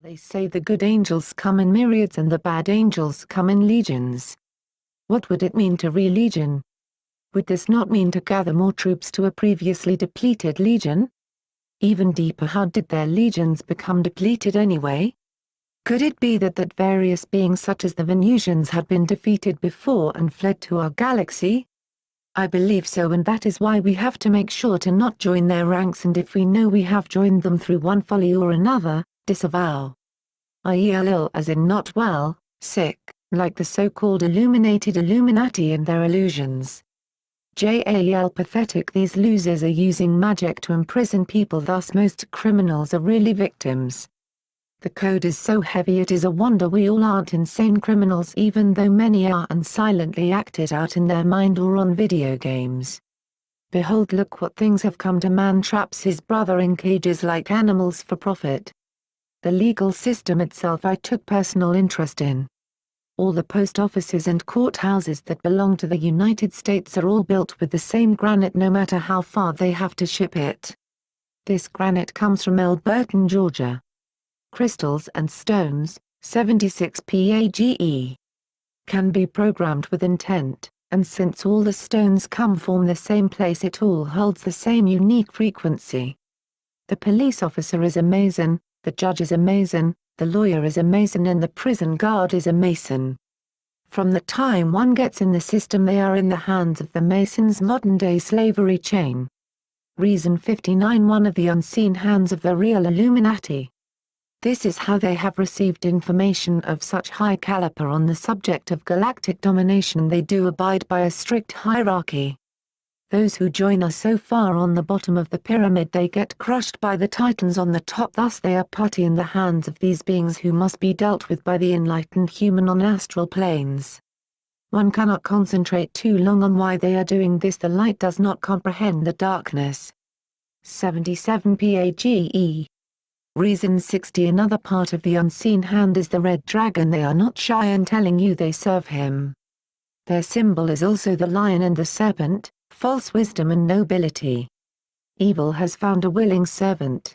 They say the good angels come in myriads and the bad angels come in legions. What would it mean to re-legion? Would this not mean to gather more troops to a previously depleted legion? Even deeper, how did their legions become depleted anyway? Could it be that various beings such as the Venusians had been defeated before and fled to our galaxy? I believe so, and that is why we have to make sure to not join their ranks, and if we know we have joined them through one folly or another, disavow. Ill as in not well, sick, like the so-called illuminated Illuminati and their illusions. Pathetic, these losers are using magic to imprison people, thus most criminals are really victims. The code is so heavy it is a wonder we all aren't insane criminals, even though many are and silently act it out in their mind or on video games. Behold, look what things have come to. Man traps his brother in cages like animals for profit. The legal system itself I took personal interest in. All the post offices and courthouses that belong to the United States are all built with the same granite no matter how far they have to ship it. This granite comes from Elberton, Georgia. Crystals and stones, 76 PAGE. Can be programmed with intent, and since all the stones come from the same place, it all holds the same unique frequency. The police officer is a Mason, the judge is a Mason, the lawyer is a Mason, and the prison guard is a Mason. From the time one gets in the system, they are in the hands of the Masons' modern-day slavery chain. Reason 59, one of the unseen hands of the real Illuminati. This is how they have received information of such high caliber on the subject of galactic domination. They do abide by a strict hierarchy. Those who join are so far on the bottom of the pyramid they get crushed by the titans on the top, thus they are putty in the hands of these beings who must be dealt with by the enlightened human on astral planes. One cannot concentrate too long on why they are doing this. The light does not comprehend the darkness. 77 PAGE. Reason 60, another part of the unseen hand is the red dragon. They are not shy in telling you they serve him. Their symbol is also the lion and the serpent, false wisdom and nobility. Evil has found a willing servant.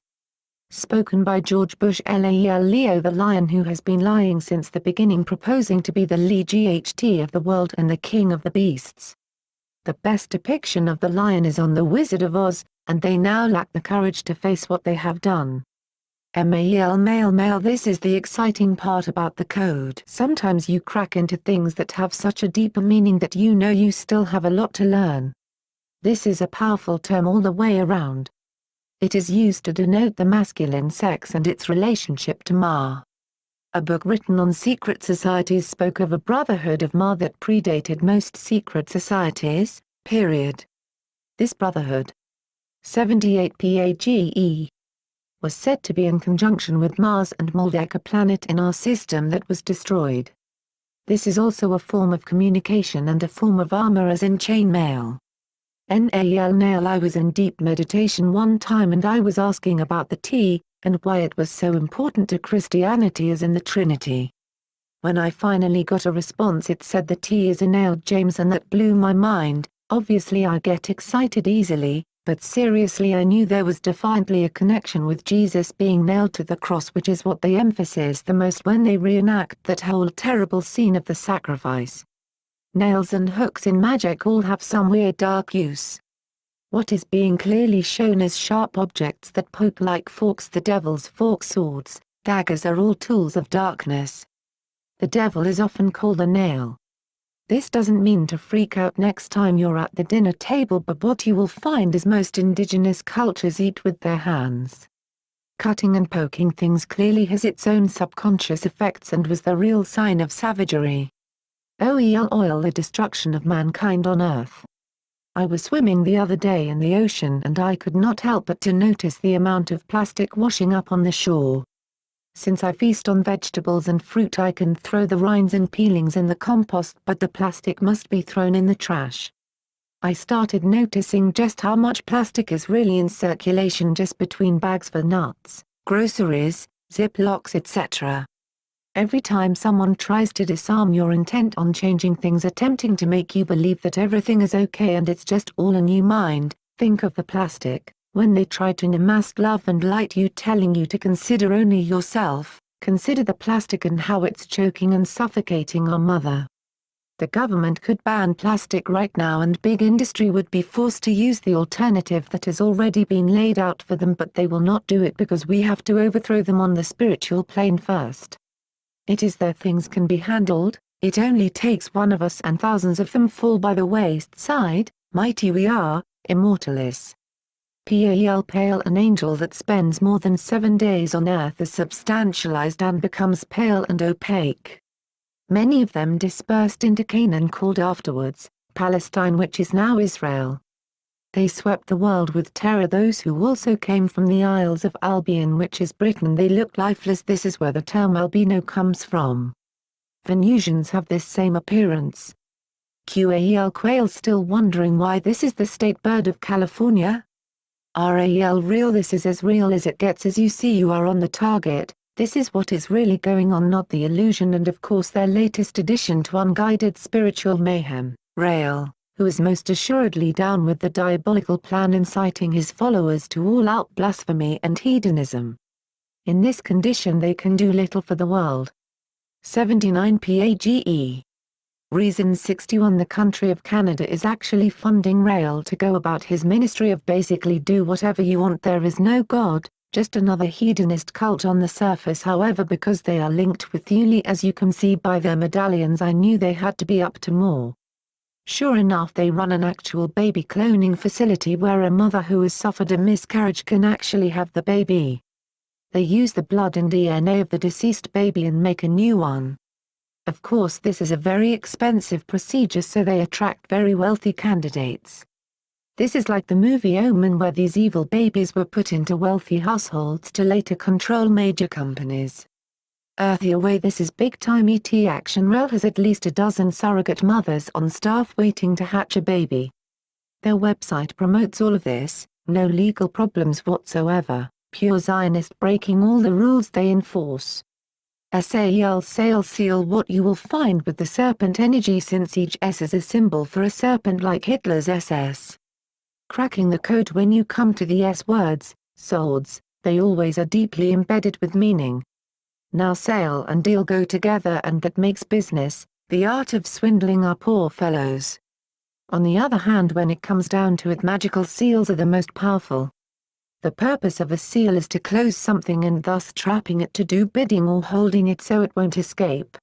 Spoken by George Bush Lal, Leo the lion, who has been lying since the beginning, proposing to be the GHT of the world and the king of the beasts. The best depiction of the lion is on The Wizard of Oz, and they now lack the courage to face what they have done. Male. This is the exciting part about the code. Sometimes you crack into things that have such a deeper meaning that you know you still have a lot to learn. This is a powerful term all the way around. It is used to denote the masculine sex and its relationship to Ma. A book written on secret societies spoke of a brotherhood of Ma that predated most secret societies, period. This brotherhood, 78 PAGE, was said to be in conjunction with Mars and Maldek, a planet in our system that was destroyed. This is also a form of communication and a form of armor, as in chainmail. Nail. I was in deep meditation one time and I was asking about the T, and why it was so important to Christianity as in the Trinity. When I finally got a response, it said the T is in nailed James, and that blew my mind. Obviously I get excited easily, but seriously I knew there was definitely a connection with Jesus being nailed to the cross, which is what they emphasize the most when they reenact that whole terrible scene of the sacrifice. Nails and hooks in magic all have some weird dark use. What is being clearly shown as sharp objects that poke like forks. The devil's fork, swords, daggers are all tools of darkness. The devil is often called a nail. This doesn't mean to freak out next time you're at the dinner table, but what you will find is most indigenous cultures eat with their hands. Cutting and poking things clearly has its own subconscious effects and was the real sign of savagery. Oil, the destruction of mankind on Earth. I was swimming the other day in the ocean and I could not help but to notice the amount of plastic washing up on the shore. Since I feast on vegetables and fruit, I can throw the rinds and peelings in the compost, but the plastic must be thrown in the trash. I started noticing just how much plastic is really in circulation just between bags for nuts, groceries, Ziplocs, etc. Every time someone tries to disarm your intent on changing things, attempting to make you believe that everything is okay and it's just all in your mind, think of the plastic. When they try to unmask love and light, you telling you to consider only yourself, Consider the plastic and how it's choking and suffocating our mother. The government could ban plastic right now and big industry would be forced to use the alternative that has already been laid out for them, but they will not do it because we have to overthrow them on the spiritual plane first. It is there things can be handled, it only takes one of us and thousands of them fall by the wayside, mighty we are, immortalis. Pale an angel that spends more than 7 days on earth is substantialized and becomes pale and opaque. Many of them dispersed into Canaan called afterwards, Palestine, which is now Israel. They swept the world with terror. Those who also came from the Isles of Albion, which is Britain, they look lifeless. This is where the term albino comes from. Venusians have this same appearance. Quail still wondering why this is the state bird of California? Real, this is as real as it gets. As you see, you are on the target. This is what is really going on, not the illusion. And of course their latest addition to unguided spiritual mayhem, Rael, who is most assuredly down with the diabolical plan, inciting his followers to all-out blasphemy and hedonism. In this condition they can do little for the world. 79 PAGE. Reason 61. The country of Canada is actually funding Rael to go about his ministry of basically do whatever you want. There is no God, just another hedonist cult on the surface. However, because they are linked with Thule, as you can see by their medallions, I knew they had to be up to more. Sure enough, they run an actual baby cloning facility where a mother who has suffered a miscarriage can actually have the baby. They use the blood and DNA of the deceased baby and make a new one. Of course, this is a very expensive procedure, so they attract very wealthy candidates. This is like the movie Omen, where these evil babies were put into wealthy households to later control major companies. Earthy away, this is big-time ET action. Rael has at least a dozen surrogate mothers on staff waiting to hatch a baby. Their website promotes all of this, no legal problems whatsoever, pure Zionist breaking all the rules they enforce. SAL seal. What you will find with the serpent energy, since each S is a symbol for a serpent like Hitler's SS. Cracking the code. When you come to the S words, swords, they always are deeply embedded with meaning. Now sale and deal go together, and that makes business, the art of swindling our poor fellows. On the other hand, when it comes down to it, magical seals are the most powerful. The purpose of a seal is to close something and thus trapping it to do bidding or holding it so it won't escape.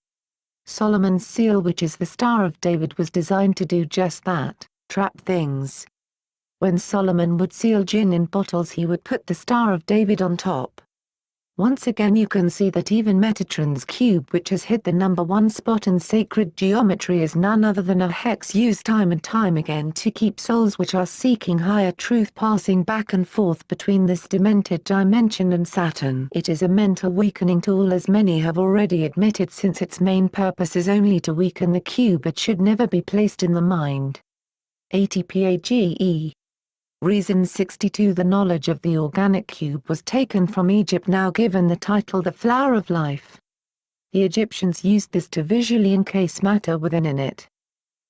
Solomon's seal, which is the Star of David, was designed to do just that, trap things. When Solomon would seal gin in bottles, he would put the Star of David on top. Once again you can see that even Metatron's cube, which has hit the #1 spot in sacred geometry, is none other than a hex used time and time again to keep souls which are seeking higher truth passing back and forth between this demented dimension and Saturn. It is a mental weakening tool, as many have already admitted, since its main purpose is only to weaken the cube. It should never be placed in the mind. 80 PAGE. Reason 62. The knowledge of the organic cube was taken from Egypt, now given the title the Flower of Life. The Egyptians used this to visually encase matter within it.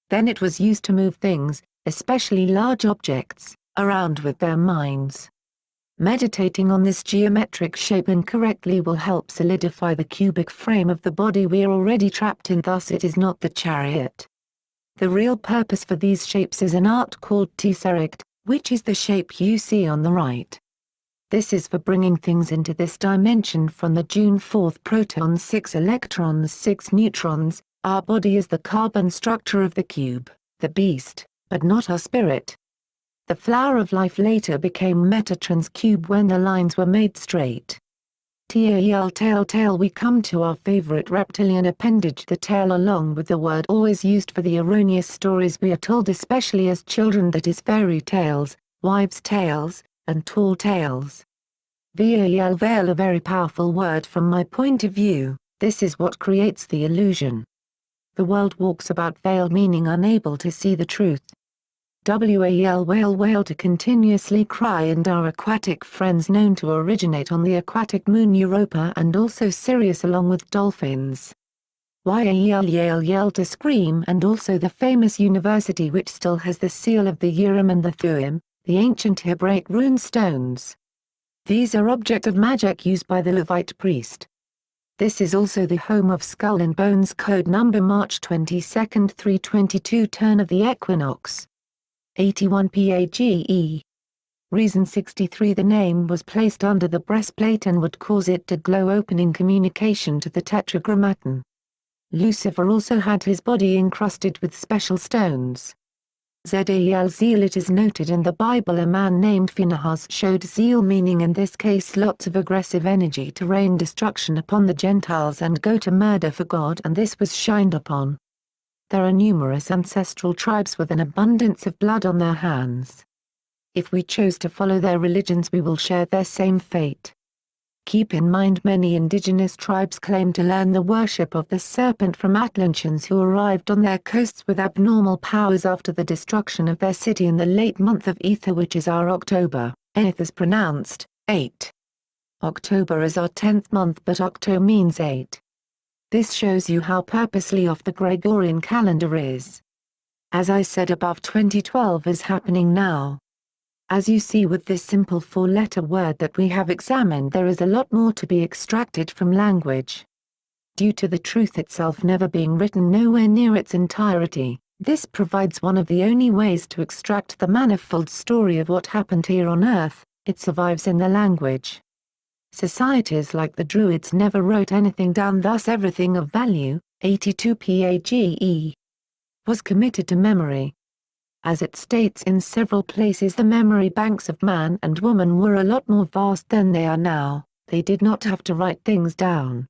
Then it was used to move things, especially large objects, around with their minds. Meditating on this geometric shape incorrectly will help solidify the cubic frame of the body we are already trapped in, thus it is not the chariot. The real purpose for these shapes is an art called tesseract, which is the shape you see on the right. This is for bringing things into this dimension from the June 4 protons, 6 electrons, 6 neutrons. Our body is the carbon structure of the cube, the beast, but not our spirit. The Flower of Life later became Metatron's cube when the lines were made straight. Tail. We come to our favorite reptilian appendage, the tail, along with the word always used for the erroneous stories we are told, especially as children, that is fairy tales, wives' tales, and tall tales. Veil, a very powerful word from my point of view. This is what creates the illusion. The world walks about veil, meaning unable to see the truth. Whale to continuously cry, and our aquatic friends known to originate on the aquatic moon Europa and also Sirius, along with dolphins. Yell to scream, and also the famous university which still has the seal of the Urim and the Thummim, the ancient Hebraic rune stones. These are object of magic used by the Levite priest. This is also the home of Skull and Bones code number March 22, 322 turn of the equinox. 81 PAGE. Reason 63 the name was placed under the breastplate and would cause it to glow opening communication to the tetragrammaton. Lucifer also had his body encrusted with special stones. Zal zeal it is noted in the Bible a man named Phinehas showed zeal meaning in this case lots of aggressive energy to rain destruction upon the Gentiles and go to murder for God and this was shined upon. There are numerous ancestral tribes with an abundance of blood on their hands. If we chose to follow their religions we will share their same fate. Keep in mind many indigenous tribes claim to learn the worship of the serpent from Atlanteans who arrived on their coasts with abnormal powers after the destruction of their city in the late month of Ether which is our October, Eth is pronounced, 8. October is our 10th month but Octo means 8. This shows you how purposely off the Gregorian calendar is. As I said above 2012 is happening now. As you see with this simple four-letter word that we have examined there is a lot more to be extracted from language. Due to the truth itself never being written nowhere near its entirety, this provides one of the only ways to extract the manifold story of what happened here on Earth, it survives in the language. Societies like the Druids never wrote anything down thus everything of value, 82 PAGE, was committed to memory. As it states in several places the memory banks of man and woman were a lot more vast than they are now, they did not have to write things down.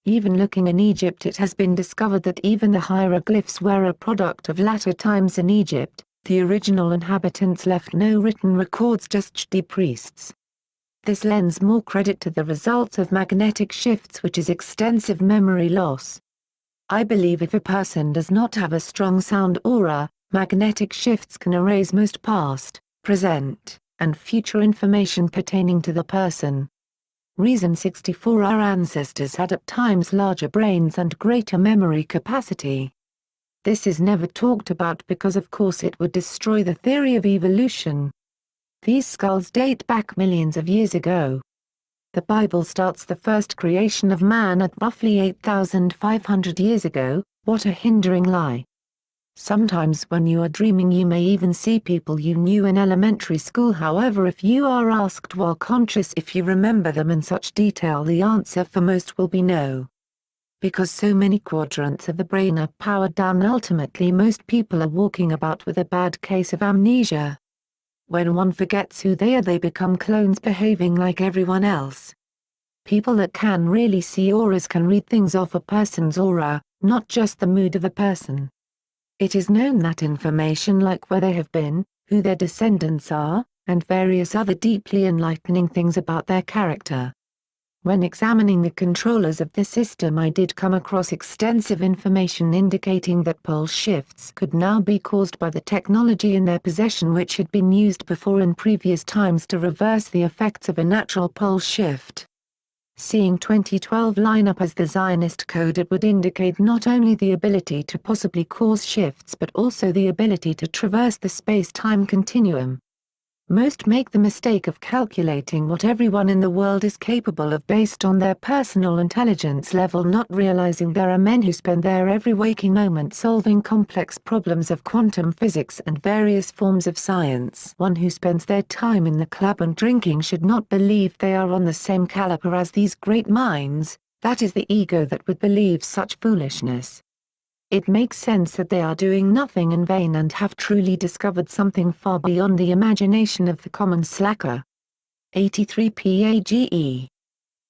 Even looking in Egypt it has been discovered that even the hieroglyphs were a product of latter times in Egypt, the original inhabitants left no written records just Chdi priests. This lends more credit to the results of magnetic shifts which is extensive memory loss. I believe if a person does not have a strong sound aura, magnetic shifts can erase most past, present, and future information pertaining to the person. Reason 64 our ancestors had at times larger brains and greater memory capacity. This is never talked about because of course it would destroy the theory of evolution. These skulls date back millions of years ago. The Bible starts the first creation of man at roughly 8,500 years ago, what a hindering lie. Sometimes when you are dreaming you may even see people you knew in elementary school however if you are asked while conscious if you remember them in such detail the answer for most will be no. Because so many quadrants of the brain are powered down ultimately most people are walking about with a bad case of amnesia. When one forgets who they are they become clones behaving like everyone else. People that can really see auras can read things off a person's aura, not just the mood of a person. It is known that information like where they have been, who their descendants are, and various other deeply enlightening things about their character. When examining the controllers of this system I did come across extensive information indicating that pole shifts could now be caused by the technology in their possession which had been used before in previous times to reverse the effects of a natural pole shift. Seeing 2012 line up as the Zionist code it would indicate not only the ability to possibly cause shifts but also the ability to traverse the space-time continuum. Most make the mistake of calculating what everyone in the world is capable of based on their personal intelligence level not realizing there are men who spend their every waking moment solving complex problems of quantum physics and various forms of science. One who spends their time in the club and drinking should not believe they are on the same caliber as these great minds, that is the ego that would believe such foolishness. It makes sense that they are doing nothing in vain and have truly discovered something far beyond the imagination of the common slacker. 83 PAGE.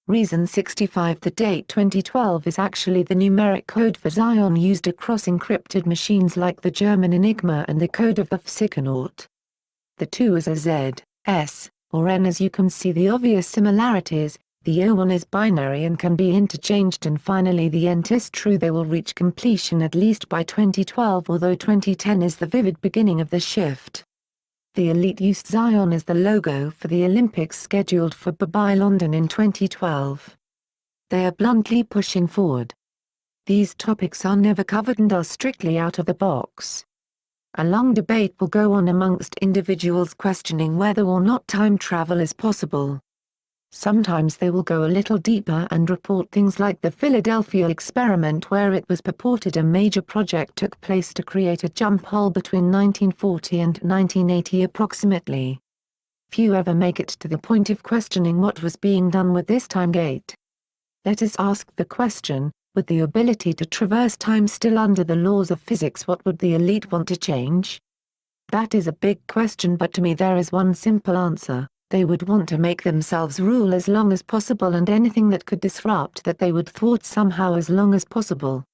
Reason 65 the date 2012 is actually the numeric code for Zion used across encrypted machines like the German Enigma and the code of the Psychonaut. The two is a Z, S, or N as you can see the obvious similarities. The O1 is binary and can be interchanged and finally the Nt is true they will reach completion at least by 2012 although 2010 is the vivid beginning of the shift. The elite used Zion as the logo for the Olympics scheduled for Dubai London in 2012. They are bluntly pushing forward. These topics are never covered and are strictly out of the box. A long debate will go on amongst individuals questioning whether or not time travel is possible. Sometimes they will go a little deeper and report things like the Philadelphia experiment, where it was purported a major project took place to create a jump hole between 1940 and 1980 approximately. Few ever make it to the point of questioning what was being done with this time gate. Let us ask the question, with the ability to traverse time still under the laws of physics, what would the elite want to change? That is a big question, but to me there is one simple answer: they would want to make themselves rule as long as possible, and anything that could disrupt that they would thwart somehow as long as possible.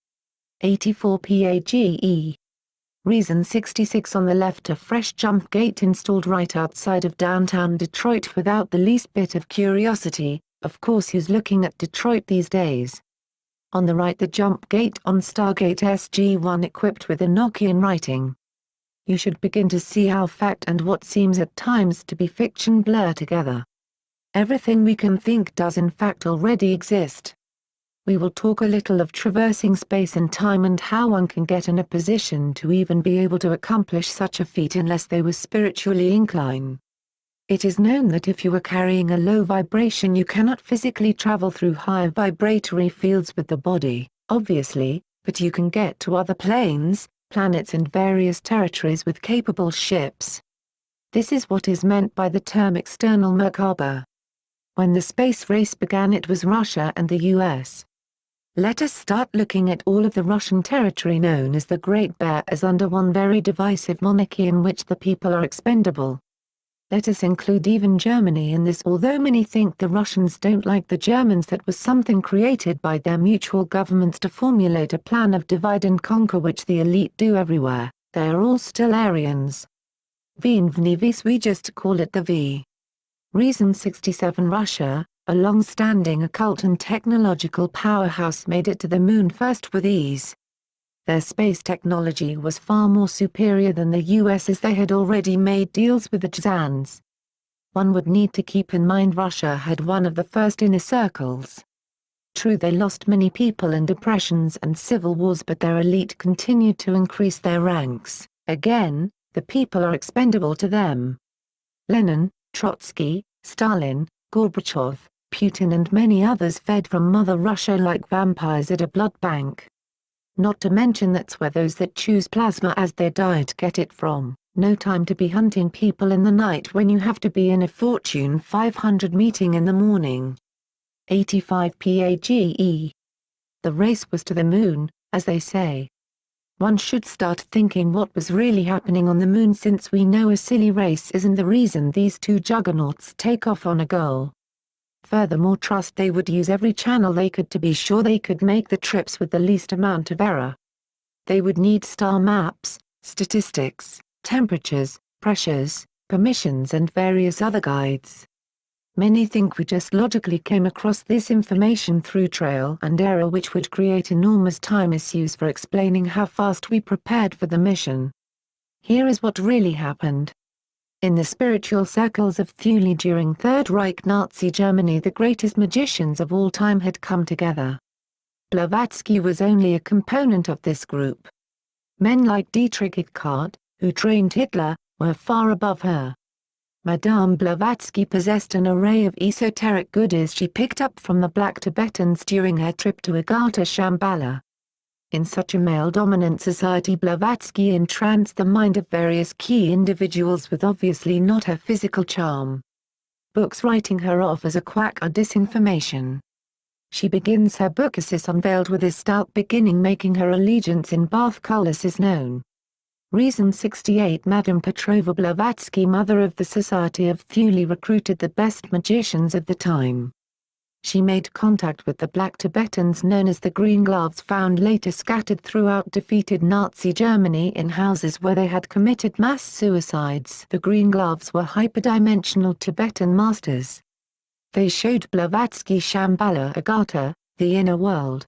84 PAGE. Reason 66 on the left, a fresh jump gate installed right outside of downtown Detroit without the least bit of curiosity. Of course, who's looking at Detroit these days? On the right, the jump gate on Stargate SG-1 equipped with Enochian writing. You should begin to see how fact and what seems at times to be fiction blur together. Everything we can think does in fact already exist. We will talk a little of traversing space and time and how one can get in a position to even be able to accomplish such a feat unless they were spiritually inclined. It is known that if you are carrying a low vibration, you cannot physically travel through higher vibratory fields with the body, obviously, but you can get to other planes, planets and various territories with capable ships. This is what is meant by the term external Merkaba. When the space race began, it was Russia and the US. Let us start looking at all of the Russian territory known as the Great Bear as under one very divisive monarchy in which the people are expendable. Let us include even Germany in this, although many think the Russians don't like the Germans. That was something created by their mutual governments to formulate a plan of divide and conquer, which the elite do everywhere. They are all still Aryans. Vnivnis, we just call it the V. Reason 67 Russia, a long-standing occult and technological powerhouse, made it to the moon first with ease. Their space technology was far more superior than the US, as they had already made deals with the Czars. One would need to keep in mind Russia had one of the first inner circles. True, they lost many people in depressions and civil wars, but their elite continued to increase their ranks. Again, the people are expendable to them. Lenin, Trotsky, Stalin, Gorbachev, Putin and many others fed from Mother Russia like vampires at a blood bank. Not to mention that's where those that choose plasma as their diet get it from. No time to be hunting people in the night when you have to be in a Fortune 500 meeting in the morning. 85 PAGE. The race was to the moon, as they say. One should start thinking what was really happening on the moon, since we know a silly race isn't the reason these two juggernauts take off on a goal. Furthermore, trust they would use every channel they could to be sure they could make the trips with the least amount of error. They would need star maps, statistics, temperatures, pressures, permissions and various other guides. Many think we just logically came across this information through trial and error, which would create enormous time issues for explaining how fast we prepared for the mission. Here is what really happened. In the spiritual circles of Thule during Third Reich Nazi Germany, the greatest magicians of all time had come together. Blavatsky was only a component of this group. Men like Dietrich Eckart, who trained Hitler, were far above her. Madame Blavatsky possessed an array of esoteric goodies she picked up from the Black Tibetans during her trip to Agartha Shambhala. In such a male-dominant society, Blavatsky entranced the mind of various key individuals with obviously not her physical charm. Books writing her off as a quack are disinformation. She begins her book Isis Unveiled with a stout beginning, making her allegiance in bath colors is known. Reason 68 Madame Petrova Blavatsky, mother of the Society of Thule, recruited the best magicians of the time. She made contact with the Black Tibetans known as the Green Gloves, found later scattered throughout defeated Nazi Germany in houses where they had committed mass suicides. The Green Gloves were hyperdimensional Tibetan masters. They showed Blavatsky Shambhala Agartha, the inner world.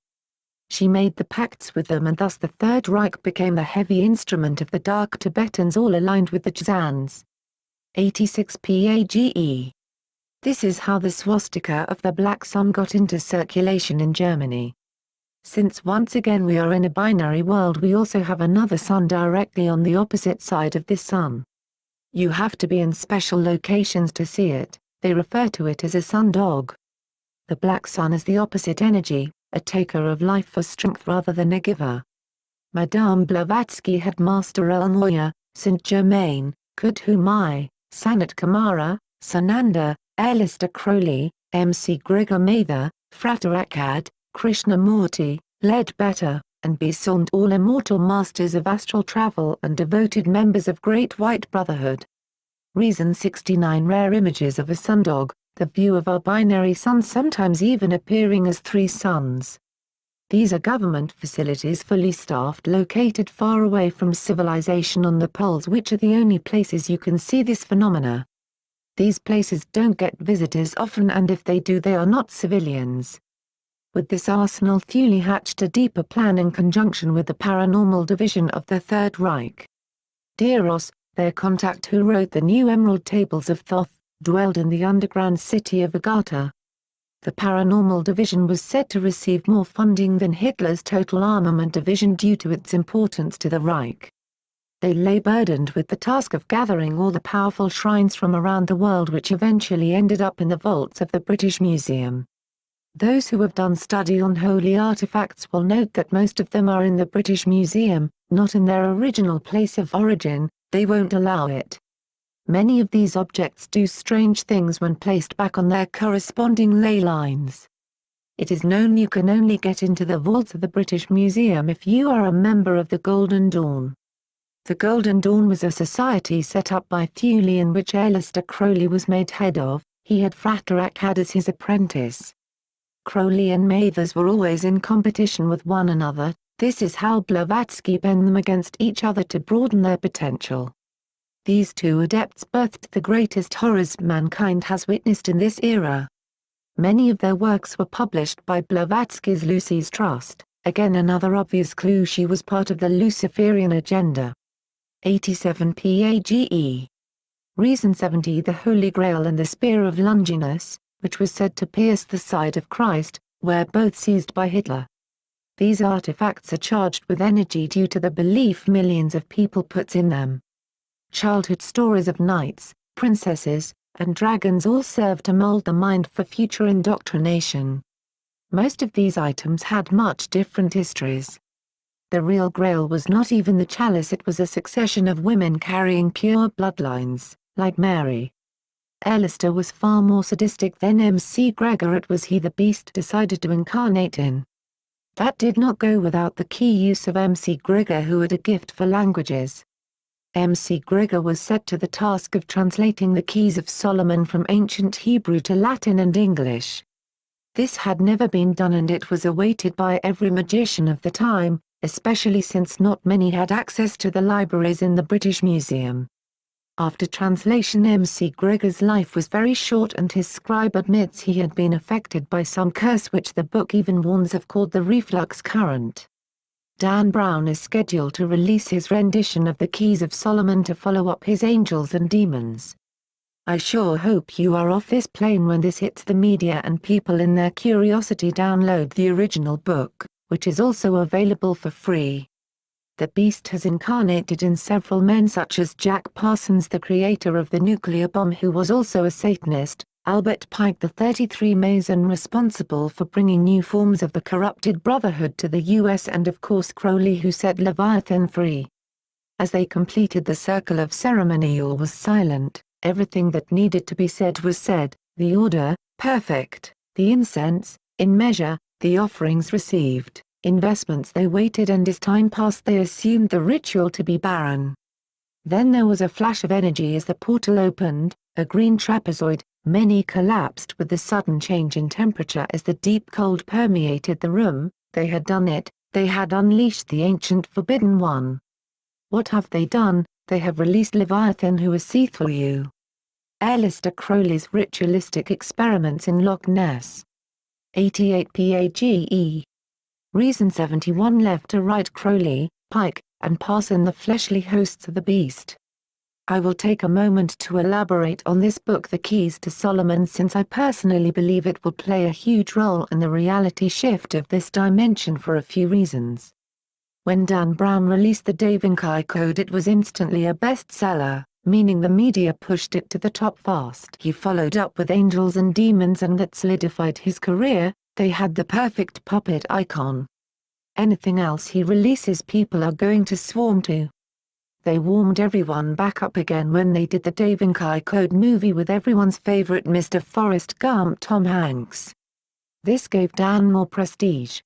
She made the pacts with them, and thus the Third Reich became the heavy instrument of the Dark Tibetans, all aligned with the Czars. 86 PAGE. This is how the swastika of the Black Sun got into circulation in Germany. Since once again we are in a binary world, we also have another sun directly on the opposite side of this sun. You have to be in special locations to see it, They refer to it as a sun-dog. The black sun is the opposite energy, a taker of life for strength rather than a giver. Madame Blavatsky had Master Elmoya, Saint Germain, Kudhumai, Sanat Kumara, Sananda, Alistair Crowley, M.C. Grigor Mather, Frater Akkad, Krishnamurti, Ledbetter, and Besant, all immortal masters of astral travel and devoted members of Great White Brotherhood. Reason 69 Rare images of a sundog, the view of our binary sun, sometimes even appearing as three suns. These are government facilities fully staffed located far away from civilization on the poles, which are the only places you can see this phenomena. These places don't get visitors often, and if they do, they are not civilians. With this arsenal, Thule hatched a deeper plan in conjunction with the paranormal division of the Third Reich. Deros, their contact who wrote the New Emerald Tables of Thoth, dwelled in the underground city of Agartha. The paranormal division was said to receive more funding than Hitler's total armament division due to its importance to the Reich. They lay burdened with the task of gathering all the powerful shrines from around the world, which eventually ended up in the vaults of the British Museum. Those who have done study on holy artifacts will note that most of them are in the British Museum, not in their original place of origin. They won't allow it. Many of these objects do strange things when placed back on their corresponding ley lines. It is known you can only get into the vaults of the British Museum if you are a member of the Golden Dawn. The Golden Dawn was a society set up by Thule in which Alistair Crowley was made head of. He had Frater Akkad as his apprentice. Crowley and Mathers were always in competition with one another. This is how Blavatsky bent them against each other to broaden their potential. These two adepts birthed the greatest horrors mankind has witnessed in this era. Many of their works were published by Blavatsky's Lucy's Trust, again another obvious clue she was part of the Luciferian agenda. 87 PAGE. Reason 70 The Holy Grail and the Spear of Longinus, which was said to pierce the side of Christ, were both seized by Hitler. These artifacts are charged with energy due to the belief millions of people put in them. Childhood stories of knights, princesses, and dragons all serve to mold the mind for future indoctrination. Most of these items had much different histories. The real Grail was not even the chalice, it was a succession of women carrying pure bloodlines, like Mary. Alistair was far more sadistic than M.C. Gregor. It was he the beast decided to incarnate in. That did not go without the key use of M.C. Gregor, who had a gift for languages. M.C. Gregor was set to the task of translating the Keys of Solomon from ancient Hebrew to Latin and English. This had never been done, and it was awaited by every magician of the time, especially since not many had access to the libraries in the British Museum. After translation, M.C. Gregor's life was very short, and his scribe admits he had been affected by some curse which the book even warns of, called the reflux current. Dan Brown is scheduled to release his rendition of the Keys of Solomon to follow up his Angels and Demons. I sure hope you are off this plane when this hits the media and people in their curiosity download the original book, which is also available for free. The beast has incarnated in several men such as Jack Parsons, the creator of the nuclear bomb, who was also a Satanist, Albert Pike, the 33 Mason responsible for bringing new forms of the corrupted Brotherhood to the U.S., and of course Crowley, who set Leviathan free. As they completed the circle of ceremony, all was silent, everything that needed to be said was said, the order, perfect, the incense, in measure, the offerings received. Investments they waited, and as time passed they assumed the ritual to be barren. Then there was a flash of energy as the portal opened, a green trapezoid, many collapsed with the sudden change in temperature as the deep cold permeated the room. They had done it, they had unleashed the ancient Forbidden One. What have they done? They have released Leviathan, who is see through you. Alistair Crowley's ritualistic experiments in Loch Ness. 88 PAGE. Reason 71 Left to right Crowley, Pike, and Parson, the fleshly hosts of the beast. I will take a moment to elaborate on this book, The Keys to Solomon, since I personally believe it will play a huge role in the reality shift of this dimension for a few reasons. When Dan Brown released the Da Vinci Code, it was instantly a bestseller. meaning the media pushed it to the top fast. He followed up with Angels and Demons and that solidified his career. They had the perfect puppet icon. Anything else he releases people are going to swarm to. They warmed everyone back up again when they did the Da Vinci Code movie with everyone's favorite Mr. Forrest Gump Tom Hanks. This gave Dan more prestige.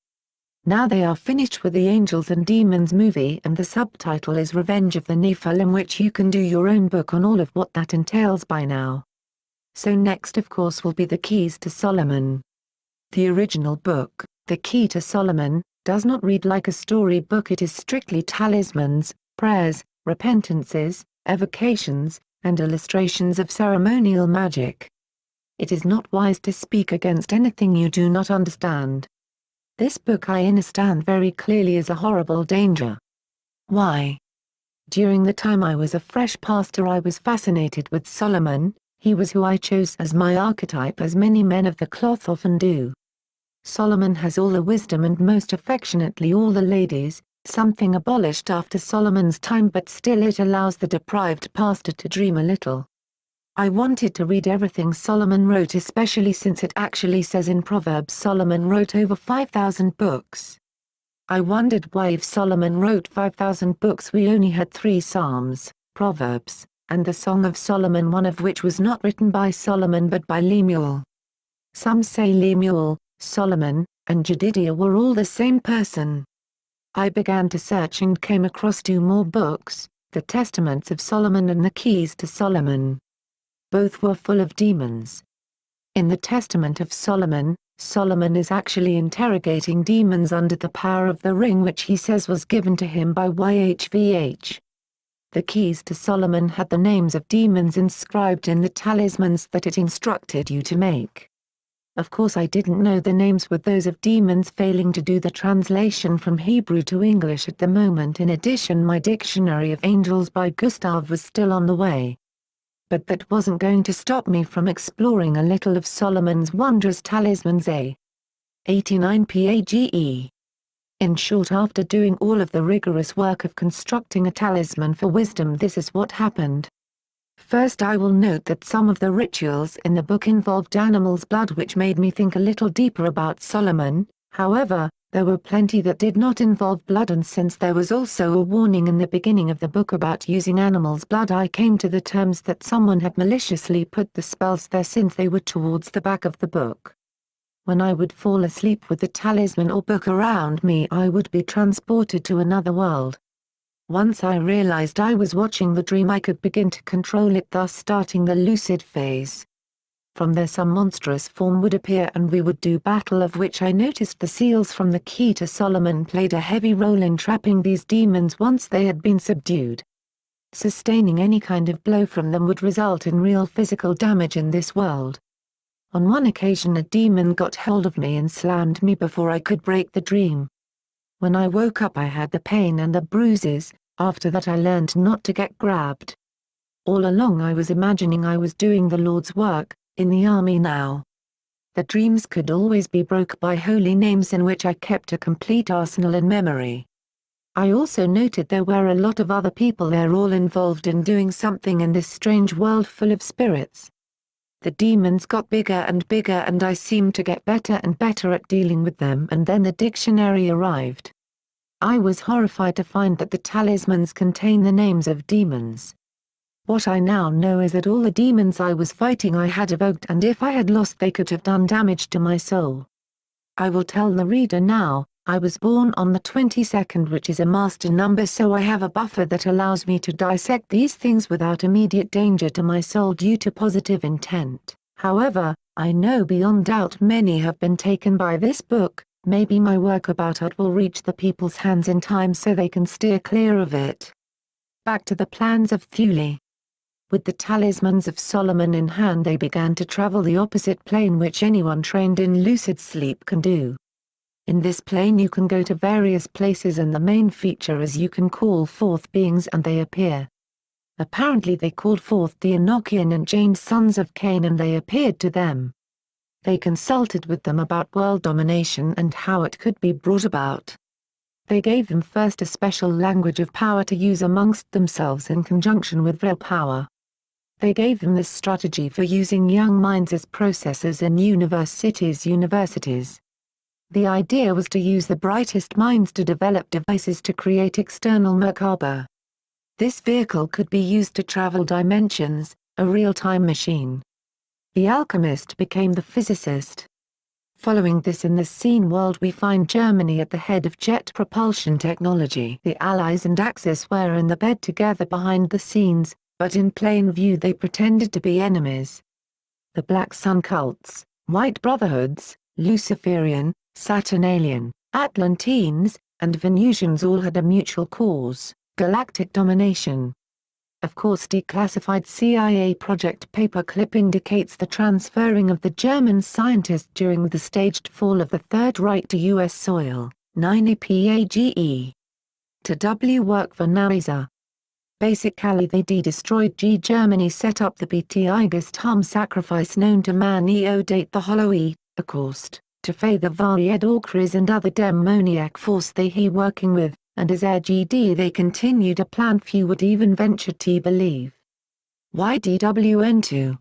Now they are finished with the Angels and Demons movie and the subtitle is Revenge of the Nephilim, which you can do your own book on all of what that entails by now. So next of course will be The Keys to Solomon. The original book, The Key to Solomon, does not read like a story book. It is strictly talismans, prayers, repentances, evocations, and illustrations of ceremonial magic. It is not wise to speak against anything you do not understand. This book I understand very clearly is a horrible danger. Why? During the time I was a fresh pastor I was fascinated with Solomon. He was who I chose as my archetype, as many men of the cloth often do. Solomon has all the wisdom and most affectionately all the ladies, something abolished after Solomon's time, but still it allows the deprived pastor to dream a little. I wanted to read everything Solomon wrote, especially since it actually says in Proverbs Solomon wrote over 5,000 books. I wondered why, if Solomon wrote 5,000 books, we only had 3 Psalms, Proverbs, and the Song of Solomon, one of which was not written by Solomon but by Lemuel. Some say Lemuel, Solomon, and Jedidiah were all the same person. I began to search and came across 2 more books, the Testaments of Solomon and the Keys to Solomon. Both were full of demons. In the Testament of Solomon, Solomon is actually interrogating demons under the power of the ring which he says was given to him by YHVH. The Keys to Solomon had the names of demons inscribed in the talismans that it instructed you to make. Of course I didn't know the names were those of demons, failing to do the translation from Hebrew to English at the moment. In addition, my Dictionary of Angels by Gustav was still on the way. But that wasn't going to stop me from exploring a little of Solomon's wondrous talismans. 89 PAGE. In short, after doing all of the rigorous work of constructing a talisman for wisdom, this is what happened. First, I will note that some of the rituals in the book involved animals' blood, which made me think a little deeper about Solomon. However, there were plenty that did not involve blood, and since there was also a warning in the beginning of the book about using animals' blood, I came to the terms that someone had maliciously put the spells there since they were towards the back of the book. When I would fall asleep with the talisman or book around me, I would be transported to another world. Once I realized I was watching the dream, I could begin to control it, thus starting the lucid phase. From there some monstrous form would appear and we would do battle, of which I noticed the seals from the Key to Solomon played a heavy role in trapping these demons once they had been subdued. Sustaining any kind of blow from them would result in real physical damage in this world. On one occasion a demon got hold of me and slammed me before I could break the dream. When I woke up I had the pain and the bruises. After that I learned not to get grabbed. All along I was imagining I was doing the Lord's work, in the army now. The dreams could always be broke by holy names in which I kept a complete arsenal in memory. I also noted there were a lot of other people there, all involved in doing something in this strange world full of spirits. The demons got bigger and bigger and I seemed to get better and better at dealing with them, and then the dictionary arrived. I was horrified to find that the talismans contain the names of demons. What I now know is that all the demons I was fighting I had evoked, and if I had lost they could have done damage to my soul. I will tell the reader now, I was born on the 22nd, which is a master number, so I have a buffer that allows me to dissect these things without immediate danger to my soul due to positive intent. However, I know beyond doubt many have been taken by this book. Maybe my work about it will reach the people's hands in time so they can steer clear of it. Back to the plans of Thule. With the talismans of Solomon in hand, they began to travel the opposite plane, which anyone trained in lucid sleep can do. In this plane you can go to various places, and the main feature is you can call forth beings and they appear. Apparently they called forth the Enochian and Jane's sons of Cain and they appeared to them. They consulted with them about world domination and how it could be brought about. They gave them first a special language of power to use amongst themselves in conjunction with real power. They gave them this strategy for using young minds as processors in universities. The idea was to use the brightest minds to develop devices to create external Merkaba. This vehicle could be used to travel dimensions, a real-time machine. The alchemist became the physicist. Following this, in the scene world we find Germany at the head of jet propulsion technology. The Allies and Axis were in the bed together behind the scenes, but in plain view they pretended to be enemies. The Black Sun cults, White Brotherhoods, Luciferian, Saturnalian, Atlanteans, and Venusians all had a mutual cause: galactic domination. Of course, declassified CIA project paperclip indicates the transferring of the German scientists during the staged fall of the Third Reich to U.S. soil, 9 to W work for NASA. Basically they destroyed Germany, set up the Beteiligst Hum sacrifice known to man Eodate the Hollow Accost, to fay the Varied Orkris and other demoniac force they he working with, and as RGD they continued a plan few would even venture to believe. YDWN2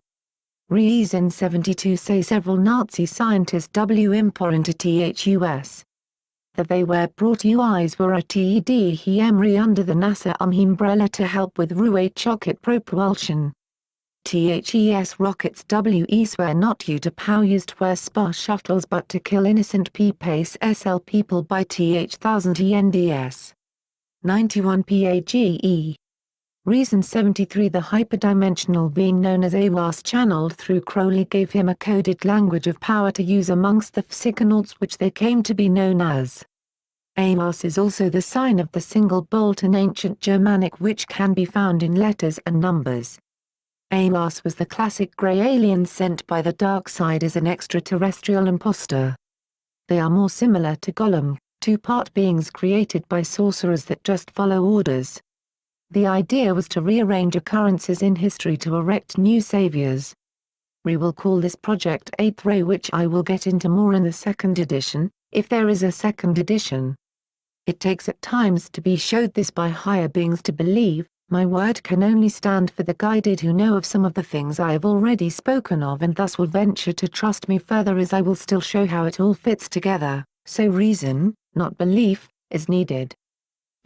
Reason 72 say several Nazi scientists W impor into THUS. The they were brought UIs were a TED he Emery under the NASA umbrella to help with Ruet rocket propulsion. THES rockets WEs were not used to power used were spar shuttles but to kill innocent pace SL people by TH1000 ENDS. 91 PAGE. Reason 73 the hyperdimensional being known as AWAS channeled through Crowley gave him a coded language of power to use amongst the psychonauts which they came to be known as. AWAS is also the sign of the single bolt in ancient Germanic which can be found in letters and numbers. AWAS was the classic grey alien sent by the dark side as an extraterrestrial imposter. They are more similar to Golem, two-part beings created by sorcerers that just follow orders. The idea was to rearrange occurrences in history to erect new saviors. We will call this project 8th Ray, which I will get into more in the second edition, if there is a second edition. It takes at times to be showed this by higher beings to believe. My word can only stand for the guided who know of some of the things I have already spoken of and thus will venture to trust me further as I will still show how it all fits together, so reason, not belief, is needed.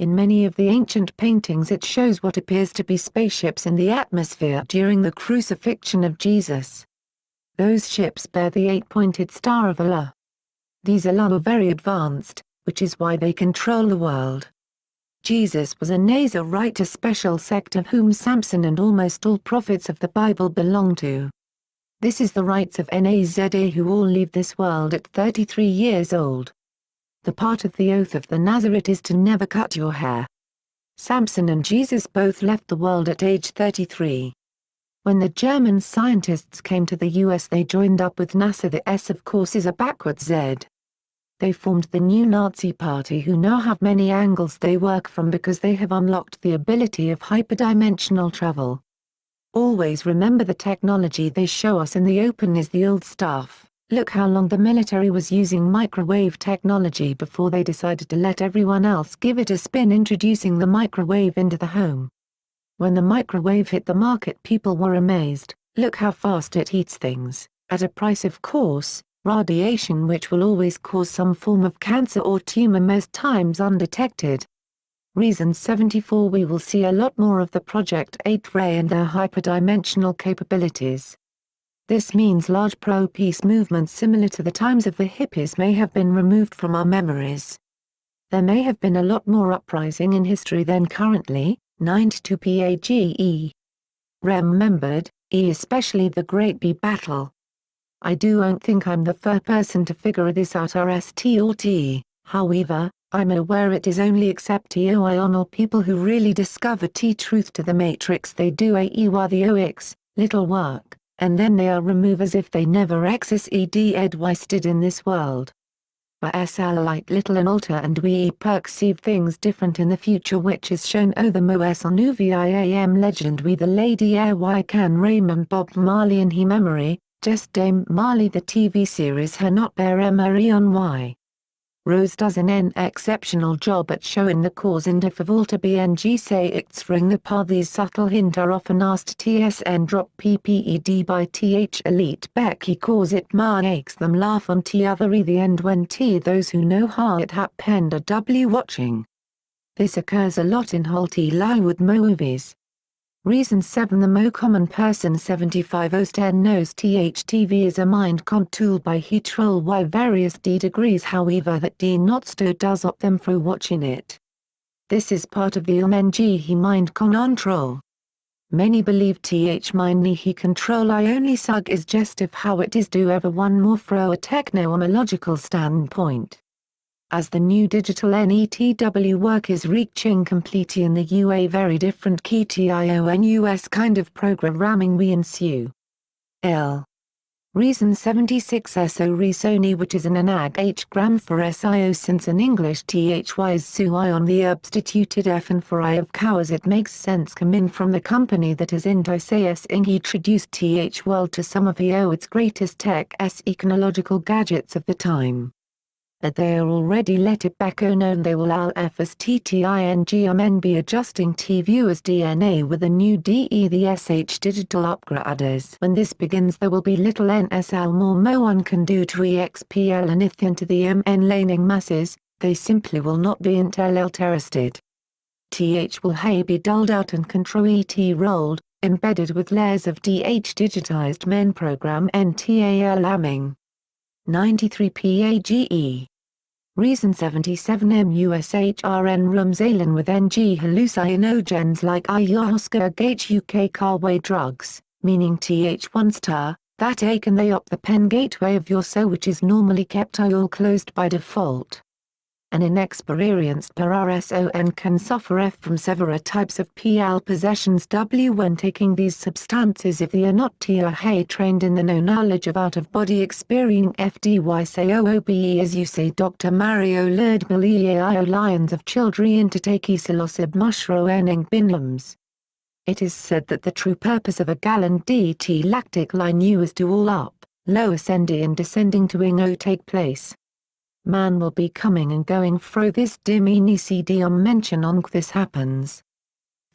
In many of the ancient paintings it shows what appears to be spaceships in the atmosphere during the crucifixion of Jesus. Those ships bear the 8-pointed star of Allah. These Allah are very advanced, which is why they control the world. Jesus was a Nazarite, a special sect of whom Samson and almost all prophets of the Bible belong to. This is the rites of Naza who all leave this world at 33 years old. The part of the oath of the Nazarite is to never cut your hair. Samson and Jesus both left the world at age 33. When the German scientists came to the US they joined up with NASA. The S of course is a backwards Z. They formed the new Nazi party who now have many angles they work from because they have unlocked the ability of hyperdimensional travel. Always remember the technology they show us in the open is the old stuff. Look how long the military was using microwave technology before they decided to let everyone else give it a spin, introducing the microwave into the home. When the microwave hit the market people were amazed. Look how fast it heats things, at a price of course. Radiation which will always cause some form of cancer or tumor, most times undetected. Reason 74 we will see a lot more of the Project 8 Ray and their hyperdimensional capabilities. This means large pro-peace movements similar to the times of the hippies may have been removed from our memories. There may have been a lot more uprising in history than currently. 92 PAGE. Remembered, especially the Great B battle. I don't think I'm the first person to figure this out RST or T, however, I'm aware it is only exceptional people who really discover T-truth to the matrix they do while the OX, little work, and then they are removed as if they never existed in this world. But SL like little and alter and we perceive things different in the future which is shown the Moes on UVIAM legend we the Lady Air Y can Raymond Bob Marley in he memory. Just Dame Marley the TV series her not bear Emery on Y. Rose does an exceptional job at showing the cause and if of all to bng say it's ring the par these subtle hint are often asked tsn drop pped by th elite Becky cause it makes them laugh on t other e the end when t those who know how it happened are w watching. This occurs a lot in Hollywood movies. Reason 7 the mo common person 75 10 knows THTV is a mind con tool by he troll y various d degrees however that d not sto does op them through watching it. This is part of the ng he mind con on troll. Many believe th mind he control I only sug is just if how it is do ever one more fro a techno-homological standpoint. As the new digital NETW work is reaching completely in the UA very different key TIONUS kind of programming we ensue. L. Reason 76 SO re Sony which is an anag H gram for SIO since in English THY is SU I on the substituted F and for I of cows it makes sense come in from the company that is in Tisaias Inc. introduced TH world to some of the its greatest tech econological gadgets of the time. That they are already let it back known they will al f as TTINGMN be adjusting T viewers DNA with a new DE the SH digital upgraders. When this begins there will be little NSL more mo one can do to EXPL and Ithian to the MN laning masses, they simply will not be Intel interested. TH will be dulled out and Control ET rolled, embedded with layers of DH digitized men program NTAL amming. 93 PAGE. Reason 77 MUSHRN rooms alien with NG hallucinogens like ayahuasca gate UK carway drugs, meaning TH1 star, that A can they op the pen gateway of your so which is normally kept all closed by default. An inexperienced per RSON can suffer F from several types of PL possessions W when taking these substances if they are not TIA trained in the no knowledge of out-of-body experiencing FDY say OOBE as you say Dr. Mario Lerd Malio Lions of Children into take psilocybin mushro earning binlums. It is said that the true purpose of a gallon DT lactic line U is to all up, low ascending and descending to ing take place. Man will be coming and going fro this dimini cd mention on this happens.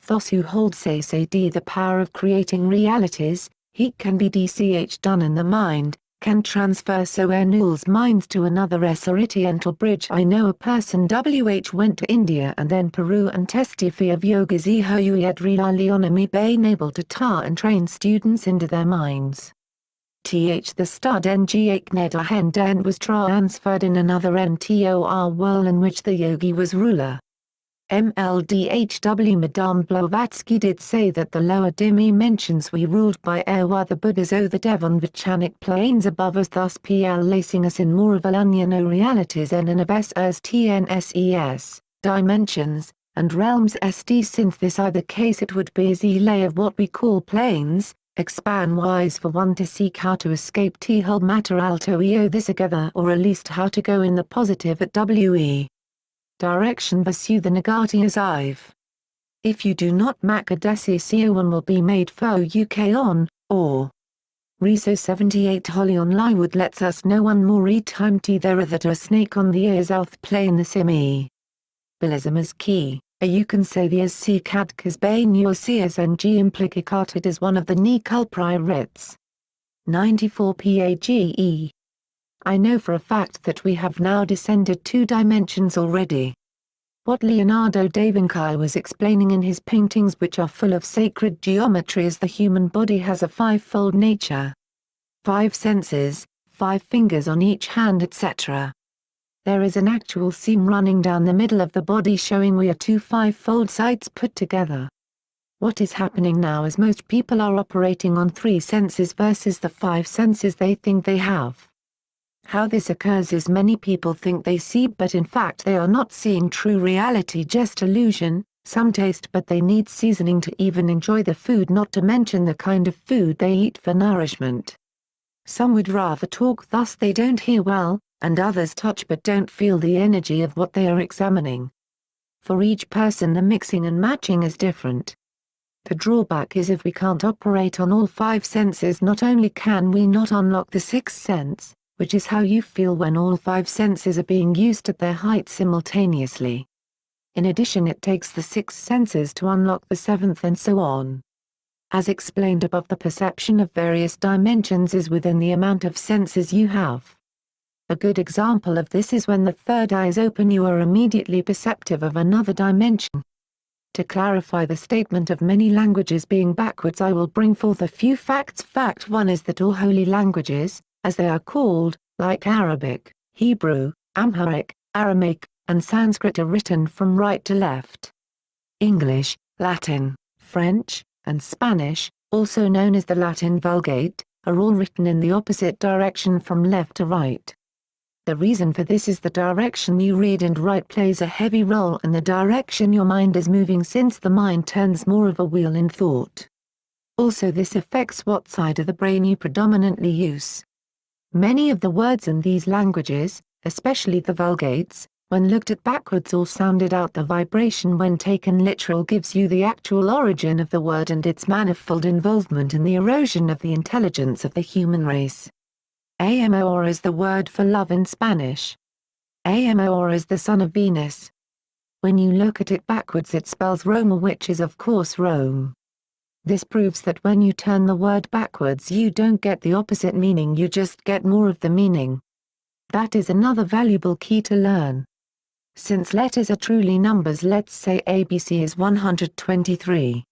Thos who hold say d the power of creating realities, he can be dch done in the mind, can transfer so null's minds to another oriental bridge I know a person wh went to India and then Peru and testify of yogas eho yet realionomy been able to tar and train students into their minds. Th the stud ngh nedahend and was transferred in another ntor world in which the yogi was ruler. MLDHW Madame Blavatsky did say that the lower dimensions we ruled by air were the Buddhas o the Devon-Vachanic planes above us thus PL lacing us in more of a onion o realities and of S as TNSES, dimensions, and realms SD since this either case it would be as E lay of what we call planes, expand wise for one to seek how to escape T whole matter alto eo this together or at least how to go in the positive at WE. Direction pursue the negati as I've. If you do not mac a desi CO1 will be made fo UK on, or. Reso 78 Holly on Lywood lets us know one more time T there are that a snake on the ears outh play in the simi. Bilism is key. You can say the as C cadcas bain your seers and G implicated as one of the ni culpri writs. 94 PAGE. I know for a fact that we have now descended 2 dimensions already. What Leonardo da Vinci was explaining in his paintings which are full of sacred geometry is the human body has a 5-fold nature. 5 senses, 5 fingers on each hand etc. There is an actual seam running down the middle of the body showing we are 2 5-fold sides put together. What is happening now is most people are operating on 3 senses versus the 5 senses they think they have. How this occurs is many people think they see but in fact they are not seeing true reality just illusion, some taste but they need seasoning to even enjoy the food not to mention the kind of food they eat for nourishment. Some would rather talk thus they don't hear well, and others touch but don't feel the energy of what they are examining. For each person the mixing and matching is different. The drawback is if we can't operate on all 5 senses not only can we not unlock the 6th sense, which is how you feel when all five senses are being used at their height simultaneously. In addition, it takes the six senses to unlock the seventh and so on. As explained above, the perception of various dimensions is within the amount of senses you have. A good example of this is when the third eye is open, you are immediately perceptive of another dimension. To clarify the statement of many languages being backwards, I will bring forth a few facts. Fact 1 is that all holy languages, as they are called, like Arabic, Hebrew, Amharic, Aramaic, and Sanskrit, are written from right to left. English, Latin, French, and Spanish, also known as the Latin Vulgate, are all written in the opposite direction from left to right. The reason for this is the direction you read and write plays a heavy role in the direction your mind is moving, since the mind turns more of a wheel in thought. Also, this affects what side of the brain you predominantly use. Many of the words in these languages, especially the Vulgates, when looked at backwards or sounded out, the vibration when taken literal gives you the actual origin of the word and its manifold involvement in the erosion of the intelligence of the human race. Amor is the word for love in Spanish. Amor is the son of Venus. When you look at it backwards, it spells Roma, which is of course Rome. This proves that when you turn the word backwards, you don't get the opposite meaning, you just get more of the meaning. That is another valuable key to learn. Since letters are truly numbers, let's say ABC is 123.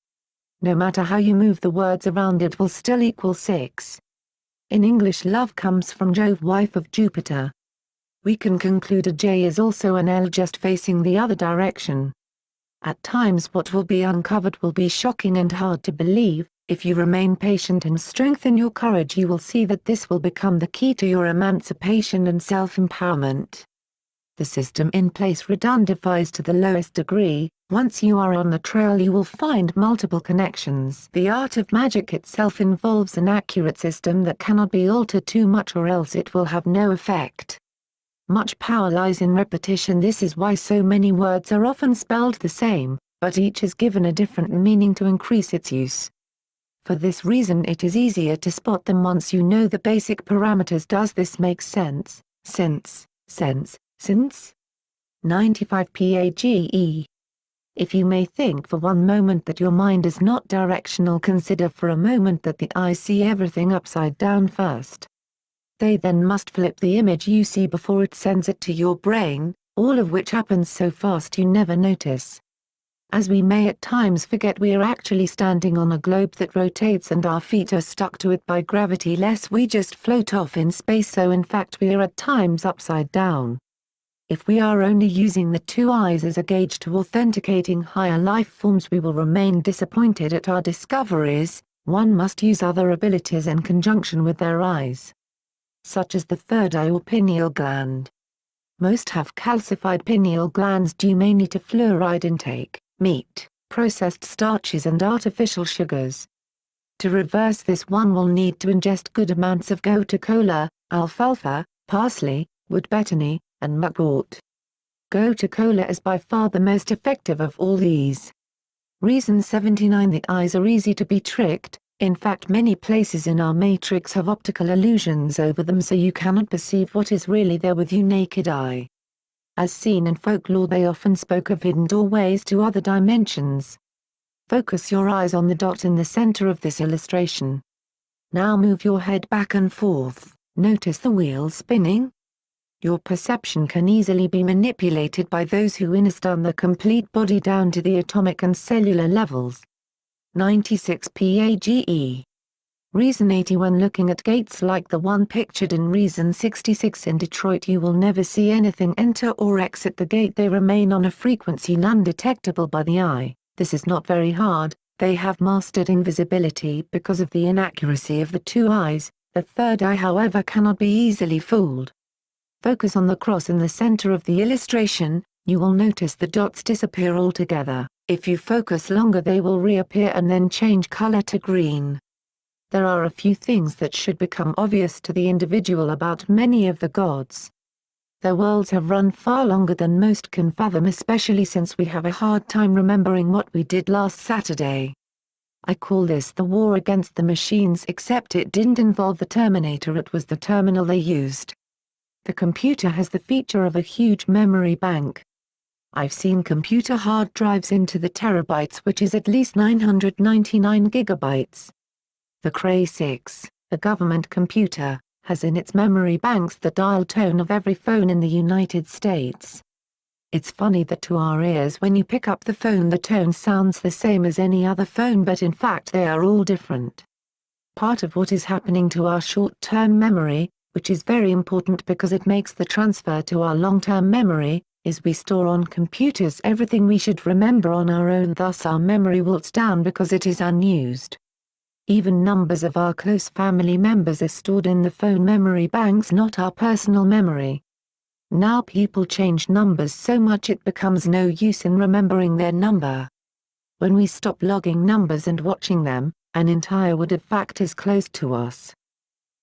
No matter how you move the words around, it will still equal 6. In English, love comes from Jove, wife of Jupiter. We can conclude a J is also an L, just facing the other direction. At times what will be uncovered will be shocking and hard to believe. If you remain patient and strengthen your courage, you will see that this will become the key to your emancipation and self-empowerment. The system in place redundifies to the lowest degree. Once you are on the trail, you will find multiple connections. The art of magic itself involves an accurate system that cannot be altered too much, or else it will have no effect. Much power lies in repetition. This is why so many words are often spelled the same, but each is given a different meaning to increase its use. For this reason, it is easier to spot them once you know the basic parameters. Does this make sense? Since, 95 page. If you may think for one moment that your mind is not directional, consider for a moment that the eyes see everything upside down first. They then must flip the image you see before it sends it to your brain, all of which happens so fast you never notice. As we may at times forget, we are actually standing on a globe that rotates and our feet are stuck to it by gravity, lest we just float off in space, so in fact we are at times upside down. If we are only using the two eyes as a gauge to authenticating higher life forms, we will remain disappointed at our discoveries. One must use other abilities in conjunction with their eyes, such as the third eye or pineal gland. Most have calcified pineal glands due mainly to fluoride intake, meat, processed starches and artificial sugars. To reverse this, one will need to ingest good amounts of gotu-kola, alfalfa, parsley, wood betony, and mugwort. Gotu-kola is by far the most effective of all these. Reason 79: the eyes are easy to be tricked. In fact, many places in our matrix have optical illusions over them, so you cannot perceive what is really there with your naked eye. As seen in folklore, they often spoke of hidden doorways to other dimensions. Focus your eyes on the dot in the center of this illustration. Now move your head back and forth. Notice the wheel spinning? Your perception can easily be manipulated by those who understand the complete body down to the atomic and cellular levels. 96 page. Reason 80: when looking at gates like the one pictured in Reason 66 in Detroit, you will never see anything enter or exit the gate. They remain on a frequency undetectable by the eye. This is not very hard. They have mastered invisibility because of the inaccuracy of the two eyes. The third eye, however, cannot be easily fooled. Focus on the cross in the center of the illustration. You will notice the dots disappear altogether. If you focus longer, they will reappear and then change color to green. There are a few things that should become obvious to the individual about many of the gods. Their worlds have run far longer than most can fathom, especially since we have a hard time remembering what we did last Saturday. I call this the war against the machines, except it didn't involve the Terminator, it was the terminal they used. The computer has the feature of a huge memory bank. I've seen computer hard drives into the terabytes, which is at least 999 gigabytes. The Cray 6, a government computer, has in its memory banks the dial tone of every phone in the United States. It's funny that to our ears when you pick up the phone the tone sounds the same as any other phone, but in fact they are all different. Part of what is happening to our short-term memory, which is very important because it makes the transfer to our long-term memory, is we store on computers everything we should remember on our own, thus our memory wilts down because it is unused. Even numbers of our close family members are stored in the phone memory banks, not our personal memory. Now people change numbers so much it becomes no use in remembering their number. When we stop logging numbers and watching them, an entire wood of fact is closed to us.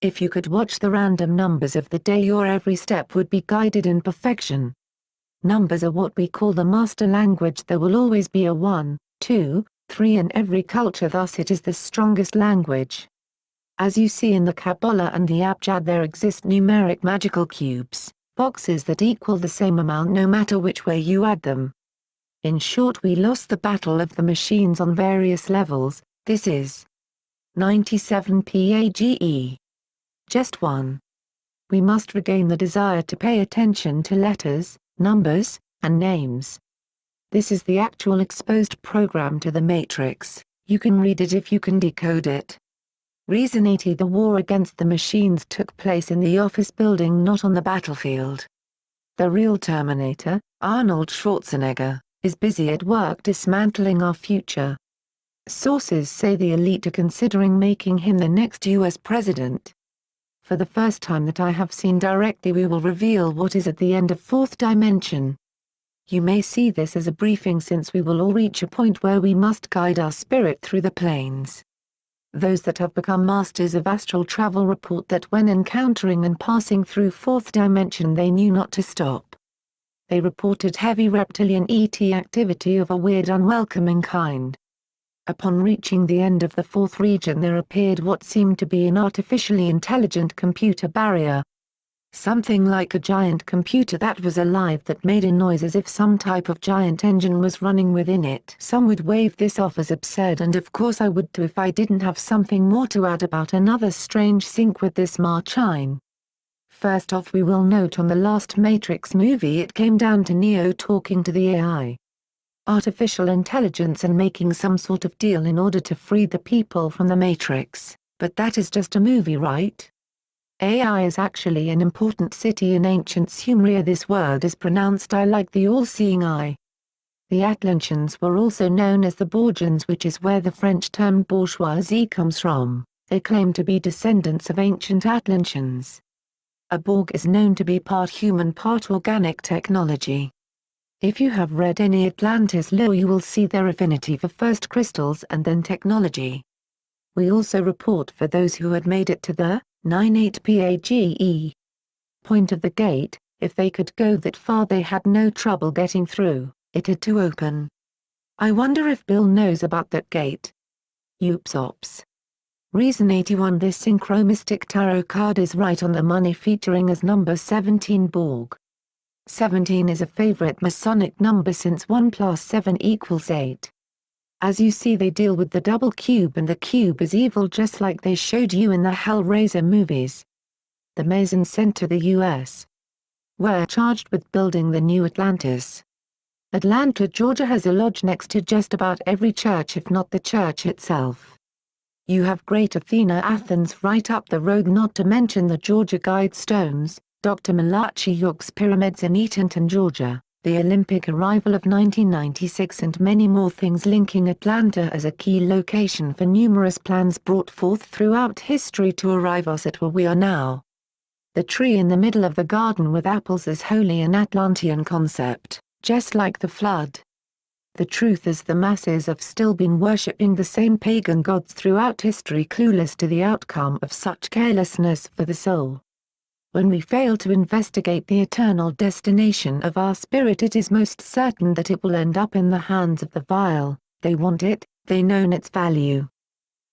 If you could watch the random numbers of the day, your every step would be guided in perfection. Numbers are what we call the master language. There will always be a 1, 2, 3 in every culture, thus it is the strongest language. As you see in the Kabbalah and the Abjad, there exist numeric magical cubes, boxes that equal the same amount no matter which way you add them. In short, we lost the battle of the machines on various levels. This is 97 PAGE. Just 1. We must regain the desire to pay attention to letters, numbers, and names. This is the actual exposed program to the Matrix. You can read it if you can decode it. Reason 80. The war against the machines took place in the office building, not on the battlefield. The real Terminator, Arnold Schwarzenegger, is busy at work dismantling our future. Sources say the elite are considering making him the next US president. For the first time that I have seen directly, we will reveal what is at the end of Fourth Dimension. You may see this as a briefing, since we will all reach a point where we must guide our spirit through the planes. Those that have become masters of astral travel report that when encountering and passing through Fourth Dimension they knew not to stop. They reported heavy reptilian ET activity of a weird, unwelcoming kind. Upon reaching the end of the fourth region, there appeared what seemed to be an artificially intelligent computer barrier. Something like a giant computer that was alive, that made a noise as if some type of giant engine was running within it. Some would wave this off as absurd, and of course I would too if I didn't have something more to add about another strange sync with this machine. First off, we will note on the last Matrix movie it came down to Neo talking to the AI. Artificial intelligence, and making some sort of deal in order to free the people from the Matrix, but that is just a movie, right? AI is actually an important city in ancient Sumeria. This word is pronounced I, like the all-seeing eye. The Atlanteans were also known as the Borgians, which is where the French term bourgeoisie comes from. They claim to be descendants of ancient Atlanteans. A Borg is known to be part human, part organic technology. If you have read any Atlantis lore, you will see their affinity for first crystals and then technology. We also report for those who had made it to the 98 PAGE point of the gate. If they could go that far, they had no trouble getting through, it had to open. I wonder if Bill knows about that gate. Oops ops. Reason 81. This synchromistic tarot card is right on the money, featuring as number 17 Borg. 17 is a favorite Masonic number since 1 + 7 = 8. As you see, they deal with the double cube, and the cube is evil just like they showed you in the Hellraiser movies. The Masons sent to the U.S. were charged with building the new Atlantis. Atlanta, Georgia has a lodge next to just about every church, if not the church itself. You have Great Athena, Athens right up the road, not to mention the Georgia Guidestones, Dr. Malachi York's pyramids in Eatonton, Georgia, the Olympic arrival of 1996, and many more things linking Atlanta as a key location for numerous plans brought forth throughout history to arrive us at where we are now. The tree in the middle of the garden with apples is wholly an Atlantean concept, just like the flood. The truth is, the masses have still been worshipping the same pagan gods throughout history, clueless to the outcome of such carelessness for the soul. When we fail to investigate the eternal destination of our spirit, it is most certain that it will end up in the hands of the vile. They want it, they known its value.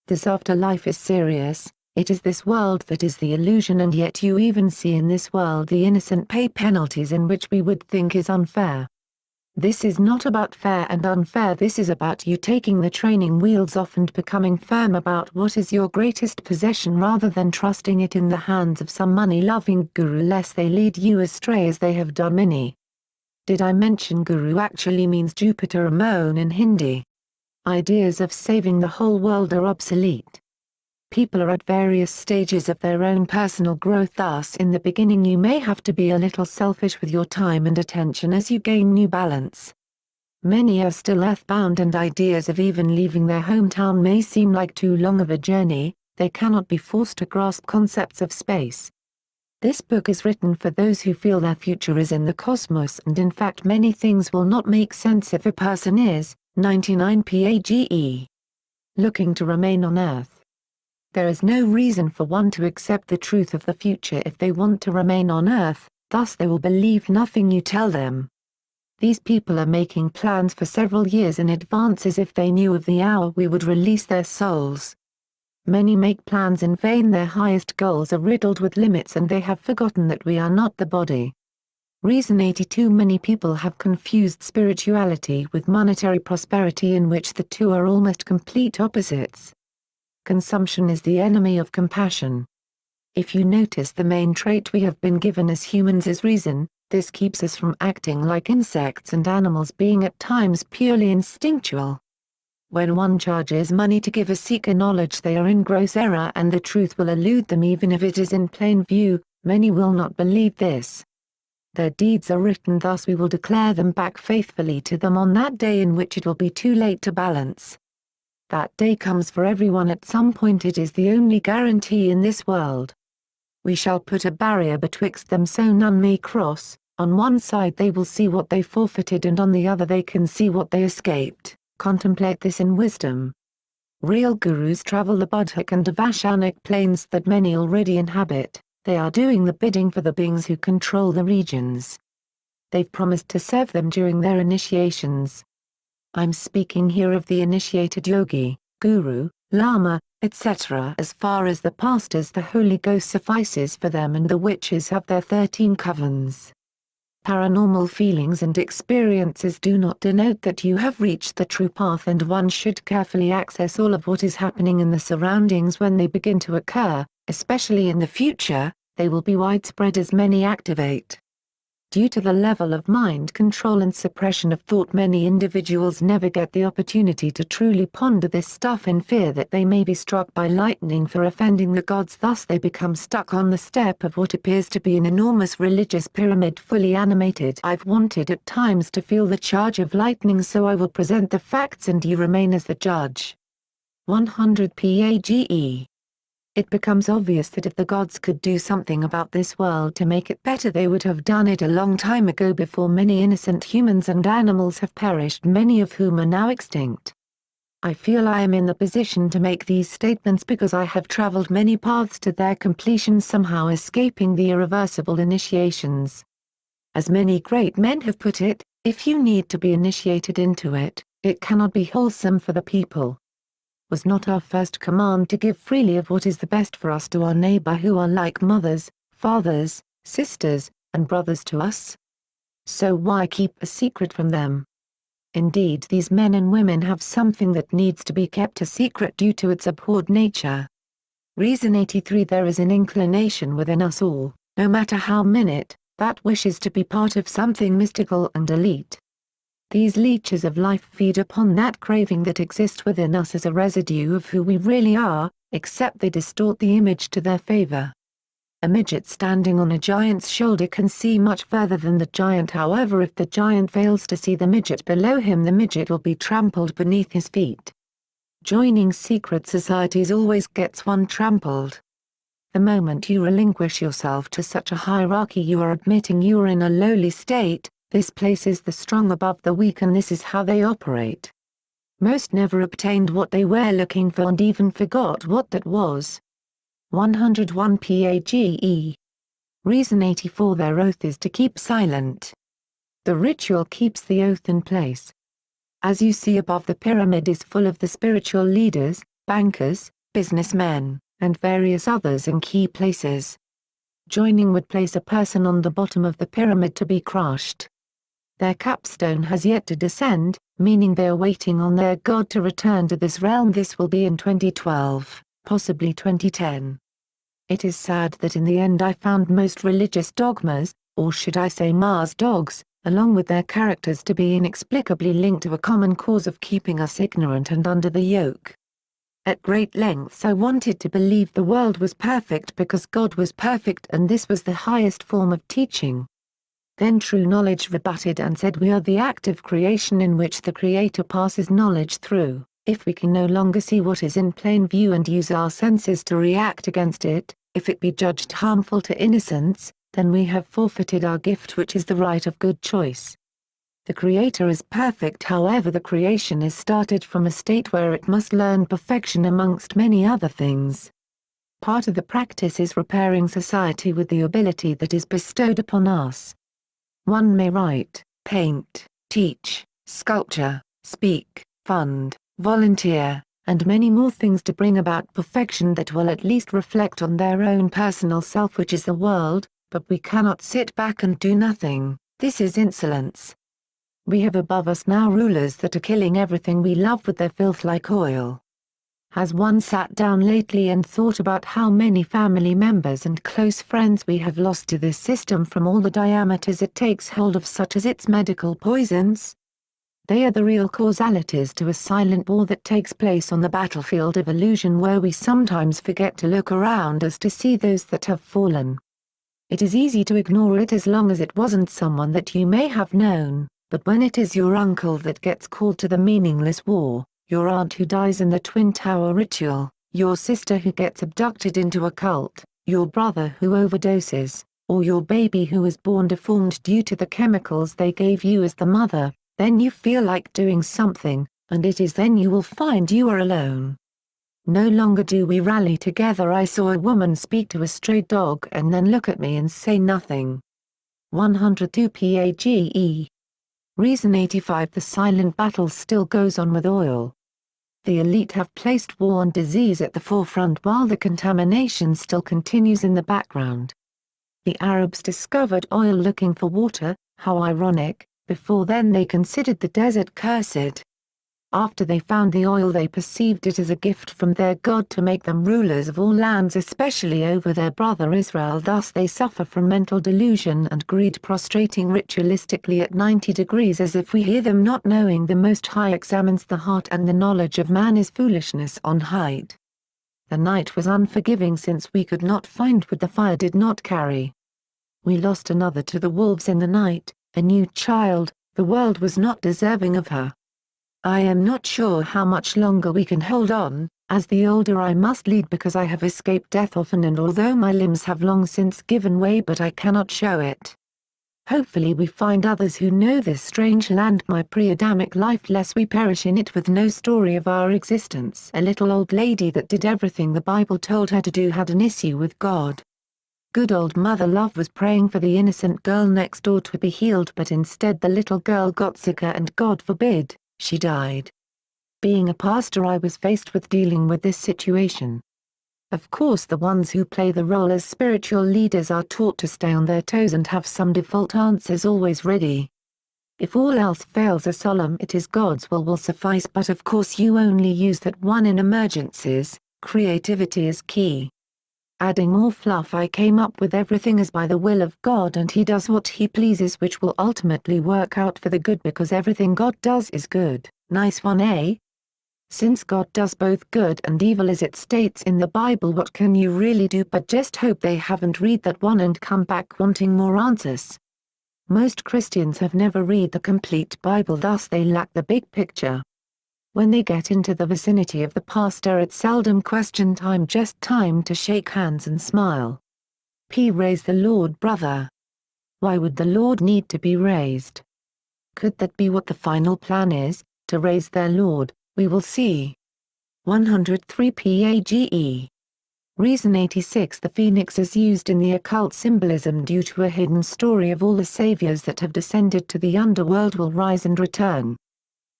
This afterlife is serious, it is this world that is the illusion, and yet you even see in this world the innocent pay penalties in which we would think is unfair. This is not about fair and unfair, this is about you taking the training wheels off and becoming firm about what is your greatest possession rather than trusting it in the hands of some money-loving guru lest they lead you astray as they have done many. Did I mention guru actually means Jupiter Amon in Hindi? Ideas of saving the whole world are obsolete. People are at various stages of their own personal growth, thus in the beginning you may have to be a little selfish with your time and attention as you gain new balance. Many are still earthbound and ideas of even leaving their hometown may seem like too long of a journey, they cannot be forced to grasp concepts of space. This book is written for those who feel their future is in the cosmos, and in fact many things will not make sense if a person is, 99 page, looking to remain on Earth. There is no reason for one to accept the truth of the future if they want to remain on Earth, thus they will believe nothing you tell them. These people are making plans for several years in advance as if they knew of the hour we would release their souls. Many make plans in vain, their highest goals are riddled with limits and they have forgotten that we are not the body. Reason 82 Many people have confused spirituality with monetary prosperity, in which the two are almost complete opposites. Consumption is the enemy of compassion. If you notice, the main trait we have been given as humans is reason. This keeps us from acting like insects and animals, being at times purely instinctual. When one charges money to give a seeker knowledge, they are in gross error and the truth will elude them even if it is in plain view. Many will not believe this. Their deeds are written, thus we will declare them back faithfully to them on that day in which it will be too late to balance. That day comes for everyone at some point, it is the only guarantee in this world. We shall put a barrier betwixt them so none may cross, on one side they will see what they forfeited and on the other they can see what they escaped, contemplate this in wisdom. Real gurus travel the Buddhic and Devashanic planes that many already inhabit, they are doing the bidding for the beings who control the regions. They've promised to serve them during their initiations. I'm speaking here of the initiated yogi, guru, lama, etc. As far as the pastors, the Holy Ghost suffices for them, and the witches have their 13 covens. Paranormal feelings and experiences do not denote that you have reached the true path, and one should carefully access all of what is happening in the surroundings when they begin to occur, especially in the future. They will be widespread as many activate. Due to the level of mind control and suppression of thought, many individuals never get the opportunity to truly ponder this stuff in fear that they may be struck by lightning for offending the gods, thus they become stuck on the step of what appears to be an enormous religious pyramid fully animated. I've wanted at times to feel the charge of lightning, so I will present the facts and you remain as the judge. 100 page. It becomes obvious that if the gods could do something about this world to make it better, they would have done it a long time ago, before many innocent humans and animals have perished, many of whom are now extinct. I feel I am in the position to make these statements because I have traveled many paths to their completion, somehow escaping the irreversible initiations. As many great men have put it, if you need to be initiated into it, it cannot be wholesome for the people. Was not our first command to give freely of what is the best for us to our neighbor who are like mothers, fathers, sisters, and brothers to us? So why keep a secret from them? Indeed, these men and women have something that needs to be kept a secret due to its abhorred nature. Reason 83 There is an inclination within us all, no matter how minute, that wishes to be part of something mystical and elite. These leeches of life feed upon that craving that exists within us as a residue of who we really are, except they distort the image to their favor. A midget standing on a giant's shoulder can see much further than the giant. However, if the giant fails to see the midget below him, the midget will be trampled beneath his feet. Joining secret societies always gets one trampled. The moment you relinquish yourself to such a hierarchy, you are admitting you are in a lowly state. This places the strong above the weak, and this is how they operate. Most never obtained what they were looking for and even forgot what that was. 101 page. Reason 84 Their oath is to keep silent. The ritual keeps the oath in place. As you see above, the pyramid is full of the spiritual leaders, bankers, businessmen, and various others in key places. Joining would place a person on the bottom of the pyramid to be crushed. Their capstone has yet to descend, meaning they are waiting on their God to return to this realm. This will be in 2012, possibly 2010. It is sad that in the end I found most religious dogmas, or should I say Mars dogs, along with their characters, to be inexplicably linked to a common cause of keeping us ignorant and under the yoke. At great lengths I wanted to believe the world was perfect because God was perfect, and this was the highest form of teaching. Then true knowledge rebutted and said we are the active creation in which the Creator passes knowledge through. If we can no longer see what is in plain view and use our senses to react against it, if it be judged harmful to innocence, then we have forfeited our gift, which is the right of good choice. The Creator is perfect, however the creation is started from a state where it must learn perfection amongst many other things. Part of the practice is repairing society with the ability that is bestowed upon us. One may write, paint, teach, sculpture, speak, fund, volunteer, and many more things to bring about perfection that will at least reflect on their own personal self, which is the world, but we cannot sit back and do nothing. This is insolence. We have above us now rulers that are killing everything we love with their filth like oil. Has one sat down lately and thought about how many family members and close friends we have lost to this system from all the diameters it takes hold of, such as its medical poisons? They are the real causalities to a silent war that takes place on the battlefield of illusion, where we sometimes forget to look around us to see those that have fallen. It is easy to ignore it as long as it wasn't someone that you may have known. But when it is your uncle that gets called to the meaningless war, your aunt who dies in the Twin Tower ritual, your sister who gets abducted into a cult, your brother who overdoses, or your baby who is born deformed due to the chemicals they gave you as the mother, then you feel like doing something, and it is then you will find you are alone. No longer do we rally together. I saw a woman speak to a stray dog and then look at me and say nothing. 102 PAGE. Reason 85. The silent battle still goes on with oil. The elite have placed war and disease at the forefront while the contamination still continues in the background. The Arabs discovered oil looking for water, how ironic, before then they considered the desert cursed. After they found the oil they perceived it as a gift from their God to make them rulers of all lands, especially over their brother Israel. Thus they suffer from mental delusion and greed, prostrating ritualistically at 90 degrees as if we hear them, not knowing the Most High examines the heart and the knowledge of man is foolishness on height. The night was unforgiving since we could not find wood the fire did not carry. We lost another to the wolves in the night, a new child. The world was not deserving of her. I am not sure how much longer we can hold on. As the older I must lead because I have escaped death often, and although my limbs have long since given way, but I cannot show it. Hopefully we find others who know this strange land, my pre-Adamic life, lest we perish in it with no story of our existence. A little old lady that did everything the Bible told her to do had an issue with God. Good old Mother Love was praying for the innocent girl next door to be healed, but instead the little girl got sicker and, God forbid, she died. Being a pastor, I was faced with dealing with this situation. Of course, the ones who play the role as spiritual leaders are taught to stay on their toes and have some default answers always ready. If all else fails, a solemn "it is God's will suffice, but of course you only use that one in emergencies. Creativity is key. Adding more fluff, I came up with everything is by the will of God and He does what He pleases, which will ultimately work out for the good because everything God does is good. Nice one, eh? Since God does both good and evil as it states in the Bible, what can you really do but just hope they haven't read that one and come back wanting more answers? Most Christians have never read the complete Bible, thus they lack the big picture. When they get into the vicinity of the pastor, it's seldom question time, just time to shake hands and smile. Raise the Lord, brother. Why would the Lord need to be raised? Could that be what the final plan is, to raise their Lord? We will see. 103 PAGE. Reason 86. The phoenix is used in the occult symbolism due to a hidden story of all the saviors that have descended to the underworld will rise and return.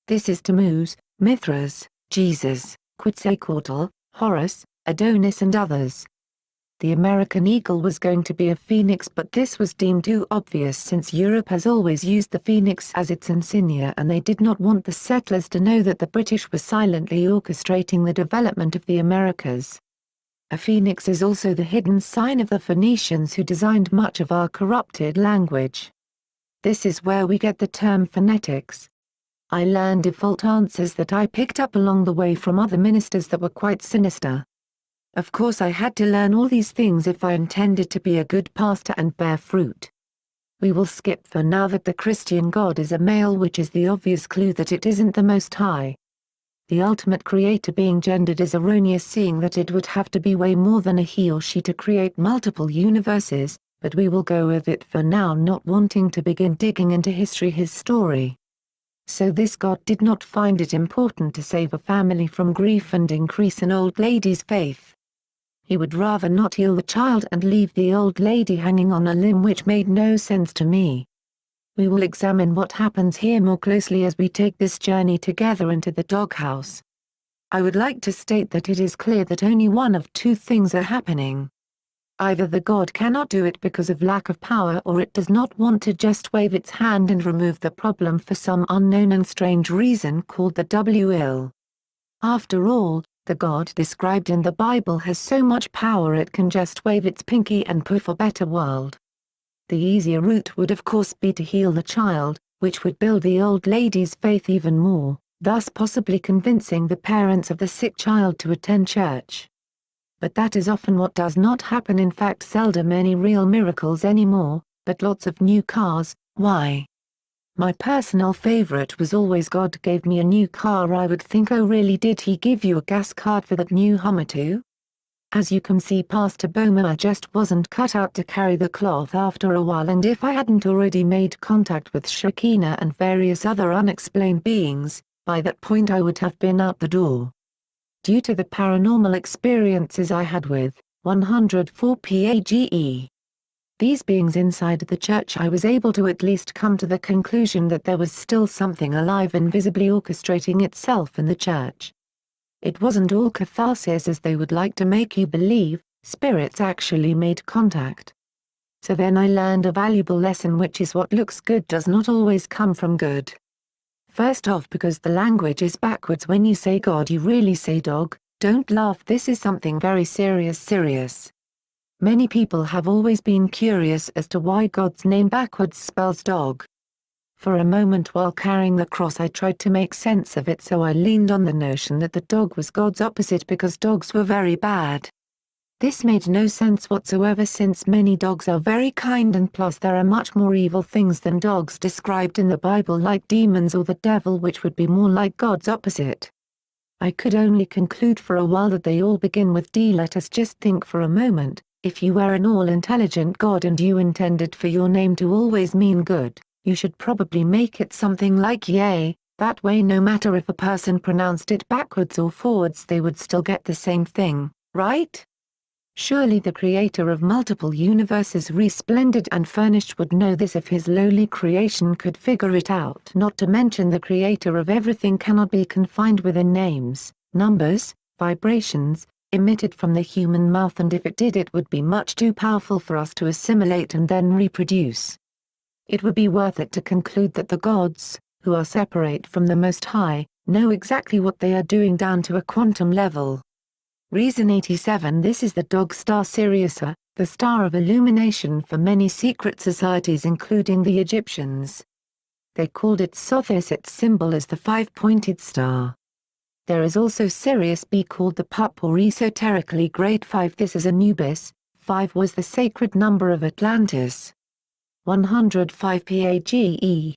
This is Tammuz, Mithras, Jesus, Quetzalcoatl, Horus, Adonis and others. The American eagle was going to be a phoenix, but this was deemed too obvious since Europe has always used the phoenix as its insignia, and they did not want the settlers to know that the British were silently orchestrating the development of the Americas. A phoenix is also the hidden sign of the Phoenicians, who designed much of our corrupted language. This is where we get the term phonetics. I learned default answers that I picked up along the way from other ministers that were quite sinister. Of course I had to learn all these things if I intended to be a good pastor and bear fruit. We will skip for now that the Christian God is a male, which is the obvious clue that it isn't the Most High. The ultimate creator being gendered is erroneous, seeing that it would have to be way more than a he or she to create multiple universes, but we will go with it for now, not wanting to begin digging into his story. So this God did not find it important to save a family from grief and increase an old lady's faith. He would rather not heal the child and leave the old lady hanging on a limb, which made no sense to me. We will examine what happens here more closely as we take this journey together into the doghouse. I would like to state that it is clear that only one of two things are happening. Either the God cannot do it because of lack of power, or it does not want to just wave its hand and remove the problem for some unknown and strange reason called the will. After all, the God described in the Bible has so much power it can just wave its pinky and poof, a better world. The easier route would of course be to heal the child, which would build the old lady's faith even more, thus possibly convincing the parents of the sick child to attend church. But that is often what does not happen, in fact seldom any real miracles anymore, but lots of new cars. Why? My personal favorite was always God gave me a new car. I would think, oh really, did he give you a gas card for that new Hummer too? As you can see, Pastor Bomar just wasn't cut out to carry the cloth after a while, and if I hadn't already made contact with Shekinah and various other unexplained beings, by that point I would have been out the door. Due to the paranormal experiences I had with 104 PAGE. These beings inside the church, I was able to at least come to the conclusion that there was still something alive invisibly orchestrating itself in the church. It wasn't all catharsis as they would like to make you believe, spirits actually made contact. So then I learned a valuable lesson, which is what looks good does not always come from good. First off, because the language is backwards. When you say God, you really say dog. Don't laugh, this is something very serious. Many people have always been curious as to why God's name backwards spells dog. For a moment while carrying the cross I tried to make sense of it, so I leaned on the notion that the dog was God's opposite because dogs were very bad. This made no sense whatsoever, since many dogs are very kind, and plus there are much more evil things than dogs described in the Bible, like demons or the devil, which would be more like God's opposite. I could only conclude for a while that they all begin with D. Let us just think for a moment. If you were an all-intelligent God and you intended for your name to always mean good, you should probably make it something like Yay. That way no matter if a person pronounced it backwards or forwards, they would still get the same thing, right? Surely the creator of multiple universes, resplendent and furnished, would know this if his lowly creation could figure it out. Not to mention the creator of everything cannot be confined within names, numbers, vibrations, emitted from the human mouth, and if it did, it would be much too powerful for us to assimilate and then reproduce. It would be worth it to conclude that the gods, who are separate from the Most High, know exactly what they are doing down to a quantum level. Reason 87. This is the dog star Siriusa, the star of illumination for many secret societies including the Egyptians. They called it Sothis. Its symbol is the five-pointed star. There is also Sirius B, called the pup, or esoterically Grade 5. This is Anubis. 5 was the sacred number of Atlantis. 105 PAGE.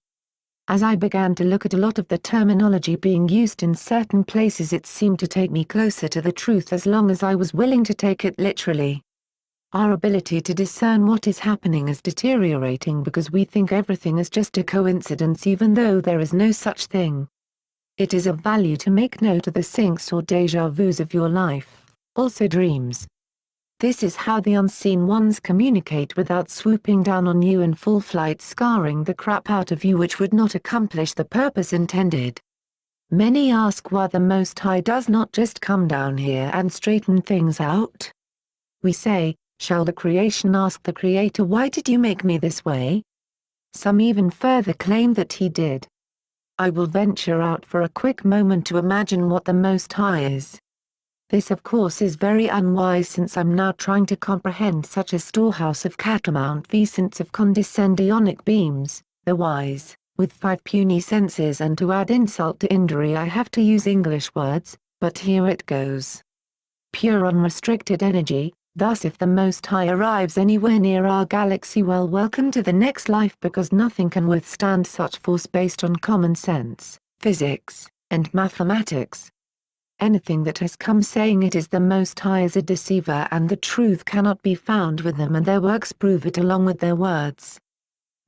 As I began to look at a lot of the terminology being used in certain places, it seemed to take me closer to the truth as long as I was willing to take it literally. Our ability to discern what is happening is deteriorating because we think everything is just a coincidence, even though there is no such thing. It is of value to make note of the syncs or déjà vus of your life, also dreams. This is how the unseen ones communicate without swooping down on you in full flight, scarring the crap out of you, which would not accomplish the purpose intended. Many ask why the Most High does not just come down here and straighten things out. We say, shall the creation ask the Creator, why did you make me this way? Some even further claim that he did. I will venture out for a quick moment to imagine what the Most High is. This of course is very unwise, since I'm now trying to comprehend such a storehouse of catamount vicents of condescendionic beams, the wise, with 5 puny senses, and to add insult to injury I have to use English words, but here it goes. Pure unrestricted energy, thus if the Most High arrives anywhere near our galaxy, well, welcome to the next life, because nothing can withstand such force based on common sense, physics, and mathematics. Anything that has come saying it is the Most High is a deceiver, and the truth cannot be found with them, and their works prove it along with their words.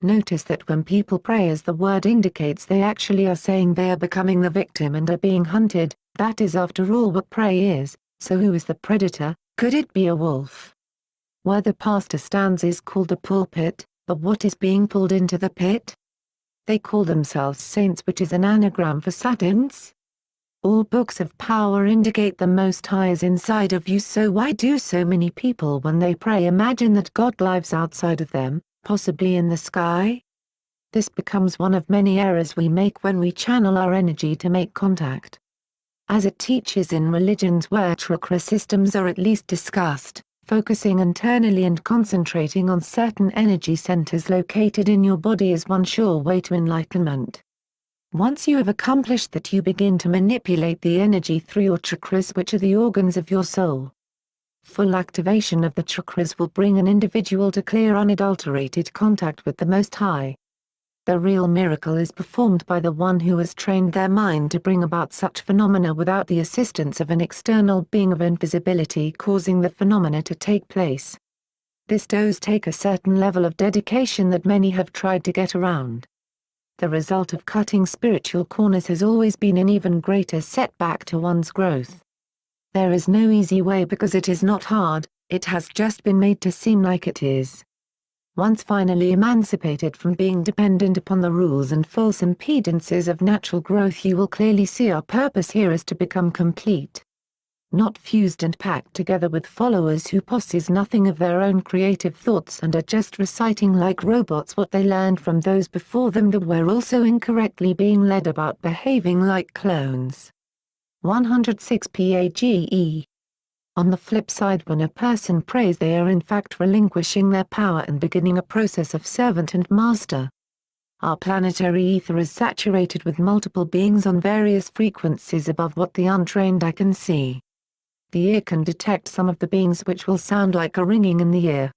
Notice that when people pray, as the word indicates, they actually are saying they are becoming the victim and are being hunted. That is after all what prey is. So who is the predator? Could it be a wolf? Where the pastor stands is called a pulpit, but what is being pulled into the pit? They call themselves saints, which is an anagram for satans. All books of power indicate the Most High is inside of you, so why do so many people when they pray imagine that God lives outside of them, possibly in the sky? This becomes one of many errors we make when we channel our energy to make contact. As it teaches in religions where chakra systems are at least discussed, focusing internally and concentrating on certain energy centers located in your body is one sure way to enlightenment. Once you have accomplished that, you begin to manipulate the energy through your chakras, which are the organs of your soul. Full activation of the chakras will bring an individual to clear unadulterated contact with the Most High. The real miracle is performed by the one who has trained their mind to bring about such phenomena without the assistance of an external being of invisibility causing the phenomena to take place. This does take a certain level of dedication that many have tried to get around. The result of cutting spiritual corners has always been an even greater setback to one's growth. There is no easy way because it is not hard, it has just been made to seem like it is. Once finally emancipated from being dependent upon the rules and false impedances of natural growth, you will clearly see our purpose here is to become complete. Not fused and packed together with followers who possess nothing of their own creative thoughts and are just reciting like robots what they learned from those before them that were also incorrectly being led about behaving like clones. 106 PAGE. On the flip side, when a person prays, they are in fact relinquishing their power and beginning a process of servant and master. Our planetary ether is saturated with multiple beings on various frequencies above what the untrained eye can see. The ear can detect some of the beings which will sound like a ringing in the ear.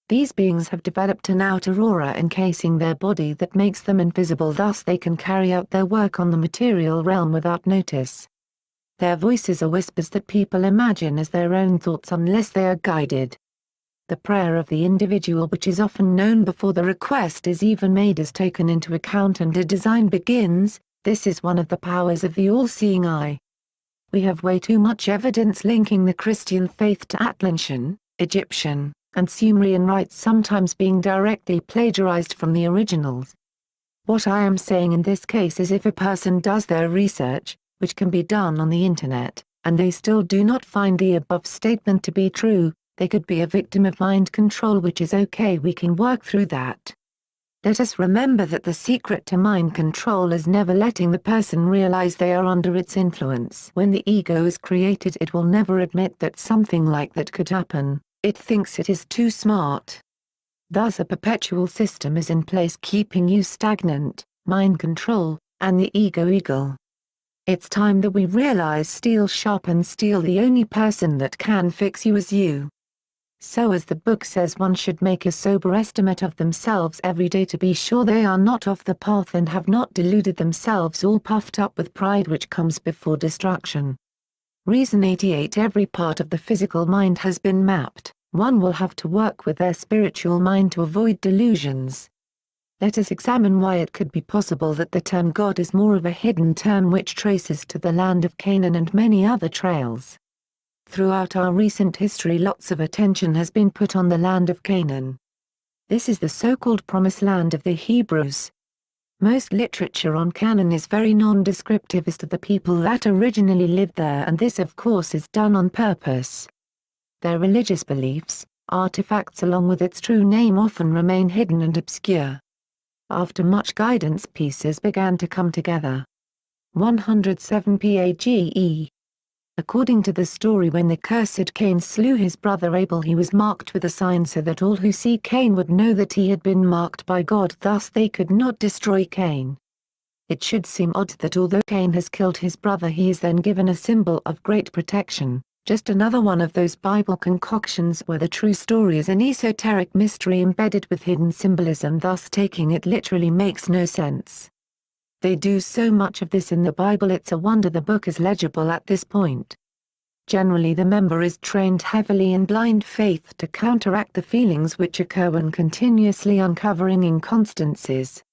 These beings have developed an outer aura encasing their body that makes them invisible, thus they can carry out their work on the material realm without notice. Their voices are whispers that people imagine as their own thoughts unless they are guided. The prayer of the individual, which is often known before the request is even made, is taken into account and a design begins. This is one of the powers of the all-seeing eye. We have way too much evidence linking the Christian faith to Atlantean, Egyptian, and Sumerian rites, sometimes being directly plagiarized from the originals. What I am saying in this case is if a person does their research, which can be done on the internet, and they still do not find the above statement to be true, they could be a victim of mind control, which is okay, we can work through that. Let us remember that the secret to mind control is never letting the person realize they are under its influence. When the ego is created, it will never admit that something like that could happen, it thinks it is too smart. Thus a perpetual system is in place keeping you stagnant, mind control, and the ego eagle. It's time that we realize steel sharpens steel, the only person that can fix you is you. So as the book says, one should make a sober estimate of themselves every day to be sure they are not off the path and have not deluded themselves, all puffed up with pride which comes before destruction. Reason 88. Every part of the physical mind has been mapped, one will have to work with their spiritual mind to avoid delusions. Let us examine why it could be possible that the term God is more of a hidden term which traces to the land of Canaan and many other trails. Throughout our recent history, lots of attention has been put on the land of Canaan. This is the so-called promised land of the Hebrews. Most literature on Canaan is very non-descriptive as to the people that originally lived there, and this of course is done on purpose. Their religious beliefs, artifacts along with its true name often remain hidden and obscure. After much guidance, pieces began to come together. 107 PAGE. According to the story, when the cursed Cain slew his brother Abel, he was marked with a sign so that all who see Cain would know that he had been marked by God, thus they could not destroy Cain. It should seem odd that although Cain has killed his brother, he is then given a symbol of great protection, just another one of those Bible concoctions where the true story is an esoteric mystery embedded with hidden symbolism, thus taking it literally makes no sense. They do so much of this in the Bible, it's a wonder the book is legible at this point. Generally the member is trained heavily in blind faith to counteract the feelings which occur when continuously uncovering inconstancies.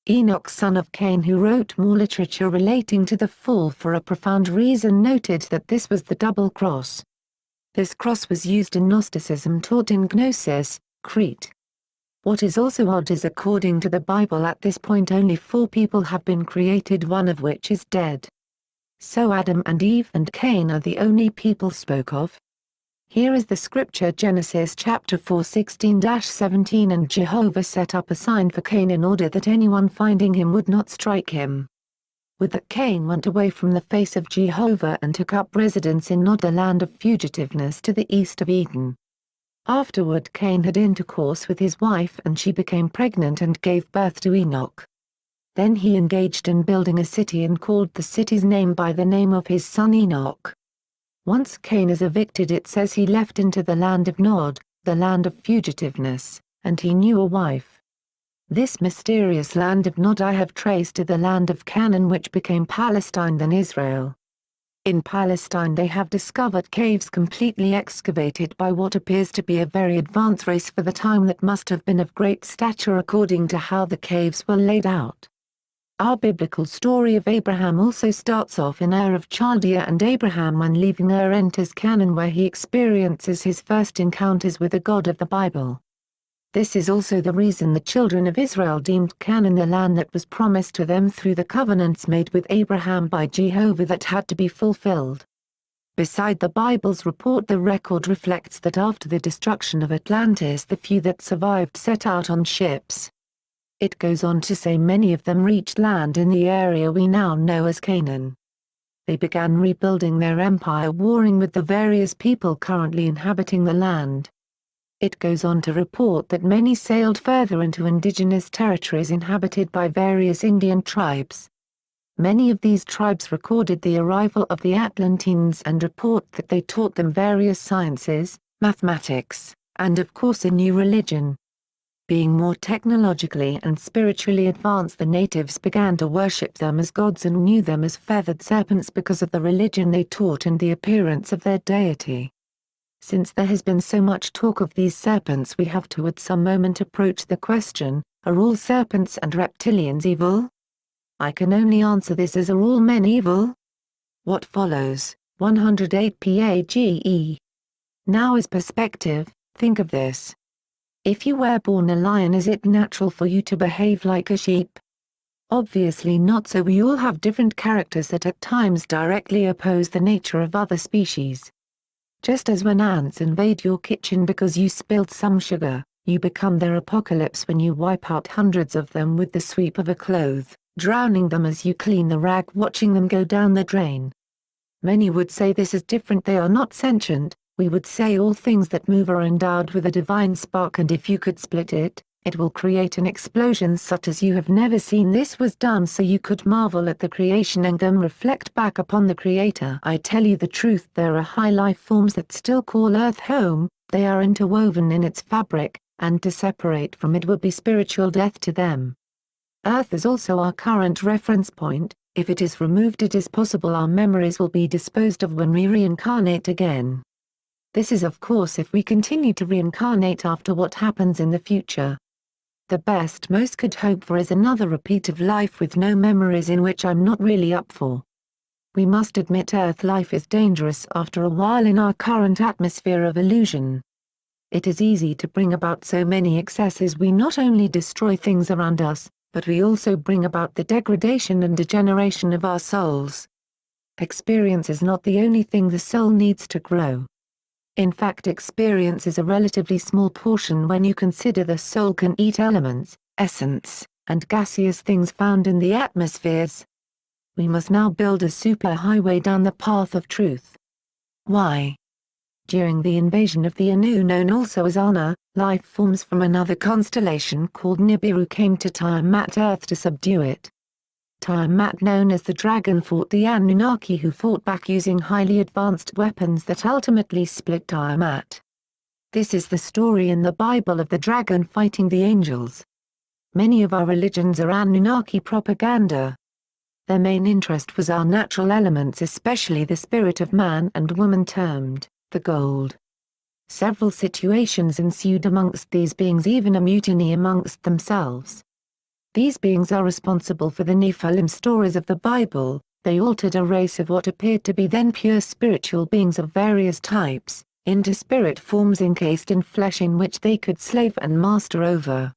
Enoch, son of Cain, who wrote more literature relating to the fall for a profound reason, noted that this was the double cross. This cross was used in Gnosticism taught in Gnosis, Crete. What is also odd is according to the Bible at this point only 4 people have been created, one of which is dead. So Adam and Eve and Cain are the only people spoke of. Here is the scripture, Genesis chapter 4:16-17, and Jehovah set up a sign for Cain in order that anyone finding him would not strike him. With that Cain went away from the face of Jehovah and took up residence in Nod, the land of fugitiveness to the east of Eden. Afterward Cain had intercourse with his wife and she became pregnant and gave birth to Enoch. Then he engaged in building a city and called the city's name by the name of his son Enoch. Once Cain is evicted, it says he left into the land of Nod, the land of fugitiveness, and he knew a wife. This mysterious land of Nod I have traced to the land of Canaan, which became Palestine, then Israel. In Palestine they have discovered caves completely excavated by what appears to be a very advanced race for the time that must have been of great stature according to how the caves were laid out. Our biblical story of Abraham also starts off in Ur of Chaldea, and Abraham, when leaving Ur, enters Canaan, where he experiences his first encounters with the God of the Bible. This is also the reason the children of Israel deemed Canaan the land that was promised to them through the covenants made with Abraham by Jehovah that had to be fulfilled. Beside the Bible's report, the record reflects that after the destruction of Atlantis, the few that survived set out on ships. It goes on to say many of them reached land in the area we now know as Canaan. They began rebuilding their empire, warring with the various people currently inhabiting the land. It goes on to report that many sailed further into indigenous territories inhabited by various Indian tribes. Many of these tribes recorded the arrival of the Atlanteans and report that they taught them various sciences, mathematics, and of course a new religion. Being more technologically and spiritually advanced, the natives began to worship them as gods and knew them as feathered serpents because of the religion they taught and the appearance of their deity. Since there has been so much talk of these serpents, we have to at some moment approach the question, are all serpents and reptilians evil? I can only answer this as, are all men evil? What follows, 108 PAGE. Now as perspective, think of this. If you were born a lion, is it natural for you to behave like a sheep? Obviously not, so we all have different characters that at times directly oppose the nature of other species. Just as when ants invade your kitchen because you spilled some sugar, you become their apocalypse when you wipe out hundreds of them with the sweep of a cloth, drowning them as you clean the rag, watching them go down the drain. Many would say this is different, they are not sentient. We would say all things that move are endowed with a divine spark, and if you could split it, it will create an explosion such as you have never seen. This was done so you could marvel at the creation and then reflect back upon the Creator. I tell you the truth, there are high life forms that still call Earth home, they are interwoven in its fabric, and to separate from it would be spiritual death to them. Earth is also our current reference point. If it is removed, it is possible our memories will be disposed of when we reincarnate again. This is of course if we continue to reincarnate after what happens in the future. The best most could hope for is another repeat of life with no memories, in which I'm not really up for. We must admit Earth life is dangerous after a while in our current atmosphere of illusion. It is easy to bring about so many excesses. We not only destroy things around us, but we also bring about the degradation and degeneration of our souls. Experience is not the only thing the soul needs to grow. In fact, experience is a relatively small portion when you consider the soul can eat elements, essence, and gaseous things found in the atmospheres. We must now build a superhighway down the path of truth. Why? During the invasion of the Anu, known also as Ana, life forms from another constellation called Nibiru came to Tiamat Earth to subdue it. Tiamat, known as the Dragon, fought the Anunnaki, who fought back using highly advanced weapons that ultimately split Tiamat. This is the story in the Bible of the dragon fighting the angels. Many of our religions are Anunnaki propaganda. Their main interest was our natural elements, especially the spirit of man and woman termed the gold. Several situations ensued amongst these beings, even a mutiny amongst themselves. These beings are responsible for the Nephilim stories of the Bible. They altered a race of what appeared to be then pure spiritual beings of various types, into spirit forms encased in flesh in which they could slave and master over.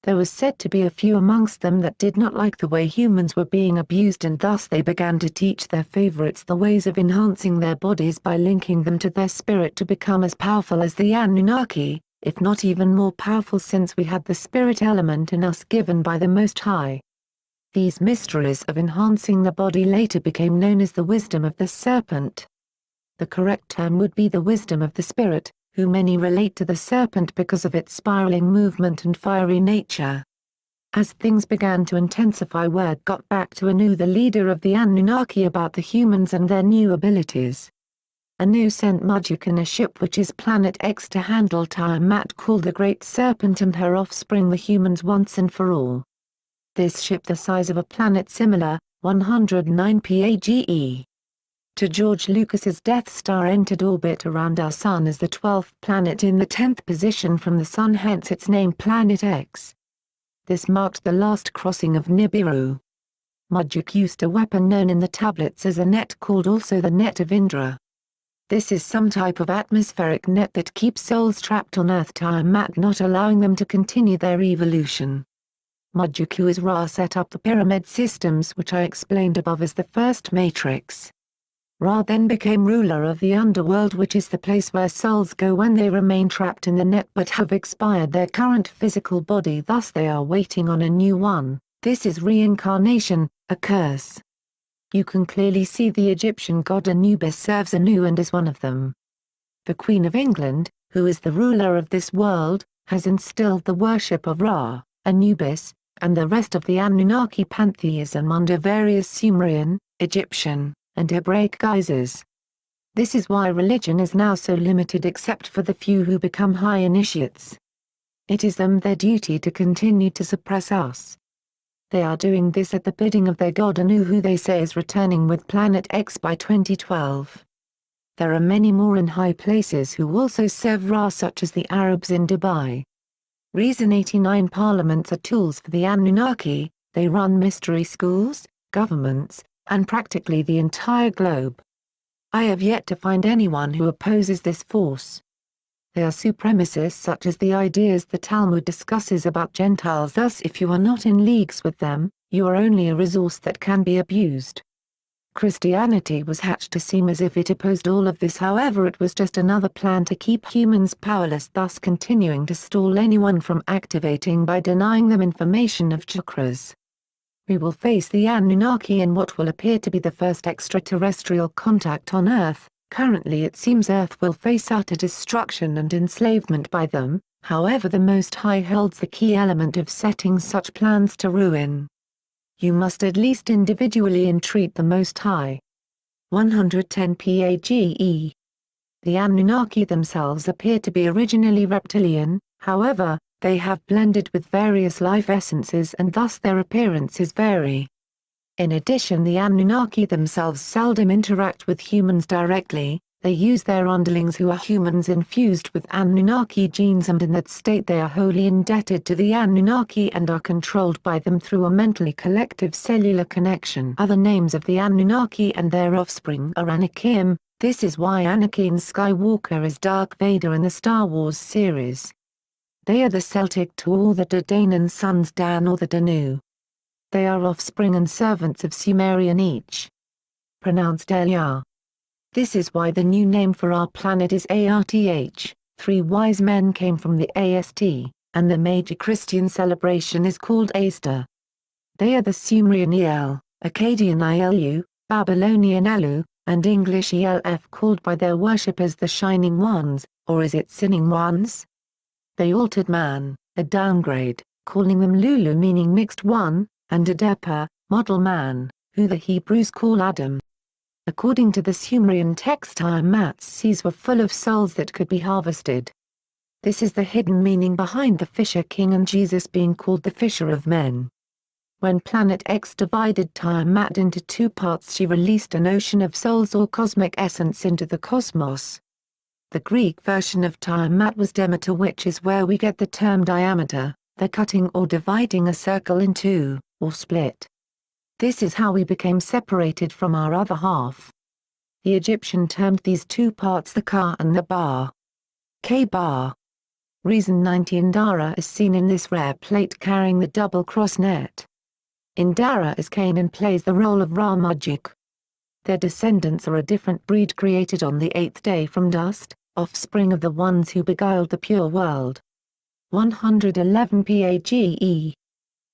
There was said to be a few amongst them that did not like the way humans were being abused, and thus they began to teach their favorites the ways of enhancing their bodies by linking them to their spirit to become as powerful as the Anunnaki, if not even more powerful, since we had the spirit element in us given by the Most High. These mysteries of enhancing the body later became known as the wisdom of the serpent. The correct term would be the wisdom of the spirit, who many relate to the serpent because of its spiraling movement and fiery nature. As things began to intensify, word got back to Anu, the leader of the Anunnaki, about the humans and their new abilities. Anu sent Marduk in a ship, which is Planet X, to handle Tiamat, called the Great Serpent, and her offspring the humans once and for all. This ship, the size of a planet similar, 109 PAGE, to George Lucas's Death Star, entered orbit around our Sun as the 12th planet in the 10th position from the Sun, hence its name Planet X. This marked the last crossing of Nibiru. Marduk used a weapon known in the tablets as a net, called also the Net of Indra. This is some type of atmospheric net that keeps souls trapped on Earth Tiamat, not allowing them to continue their evolution. Marduk, who is Ra, set up the pyramid systems which I explained above as the first matrix. Ra then became ruler of the underworld, which is the place where souls go when they remain trapped in the net but have expired their current physical body, thus they are waiting on a new one. This is reincarnation, a curse. You can clearly see the Egyptian god Anubis serves Anu and is one of them. The Queen of England, who is the ruler of this world, has instilled the worship of Ra, Anubis, and the rest of the Anunnaki pantheism under various Sumerian, Egyptian, and Hebraic guises. This is why religion is now so limited except for the few who become high initiates. It is them their duty to continue to suppress us. They are doing this at the bidding of their god Anu, who they say is returning with Planet X by 2012. There are many more in high places who also serve Ra, such as the Arabs in Dubai. Reason 89 parliaments are tools for the Anunnaki. They run mystery schools, governments, and practically the entire globe. I have yet to find anyone who opposes this force. They are supremacists, such as the ideas the Talmud discusses about Gentiles. Thus, if you are not in leagues with them, you are only a resource that can be abused. Christianity was hatched to seem as if it opposed all of this, however it was just another plan to keep humans powerless, thus continuing to stall anyone from activating by denying them information of chakras. We will face the Anunnaki in what will appear to be the first extraterrestrial contact on Earth. Currently it seems Earth will face utter destruction and enslavement by them, however the Most High holds the key element of setting such plans to ruin. You must at least individually entreat the Most High. 110 PAGE. The Anunnaki themselves appear to be originally reptilian, however, they have blended with various life essences and thus their appearances vary. In addition, the Anunnaki themselves seldom interact with humans directly. They use their underlings who are humans infused with Anunnaki genes, and in that state they are wholly indebted to the Anunnaki and are controlled by them through a mentally collective cellular connection. Other names of the Anunnaki and their offspring are Anakim. This is why Anakin Skywalker is Darth Vader in the Star Wars series. They are the Celtic to all the Danaan's sons Dan or the Danu. They are offspring and servants of Sumerian each. Pronounced Elia. This is why the new name for our planet is Arth. 3 wise men came from the Ast, and the major Christian celebration is called Easter. They are the Sumerian El, Akkadian Ilu, Babylonian Elu, and English Elf, called by their worshippers the Shining Ones, or is it Sinning Ones? They altered man, a downgrade, calling them Lulu meaning mixed one, and Adepa, model man, who the Hebrews call Adam. According to the Sumerian text, Tiamat's seas were full of souls that could be harvested. This is the hidden meaning behind the Fisher King and Jesus being called the Fisher of Men. When Planet X divided Tiamat into 2 parts, she released an ocean of souls or cosmic essence into the cosmos. The Greek version of Tiamat was Demeter, which is where we get the term diameter, the cutting or dividing a circle in 2, or split. This is how we became separated from our other half. The Egyptian termed these 2 parts the Ka and the Ba. K-Bar. Reason 90 Indara is seen in this rare plate carrying the double cross net. Indara is Canaan, plays the role of Ramajuk. Their descendants are a different breed created on the 8th day from dust, offspring of the ones who beguiled the pure world. 111 PAGE.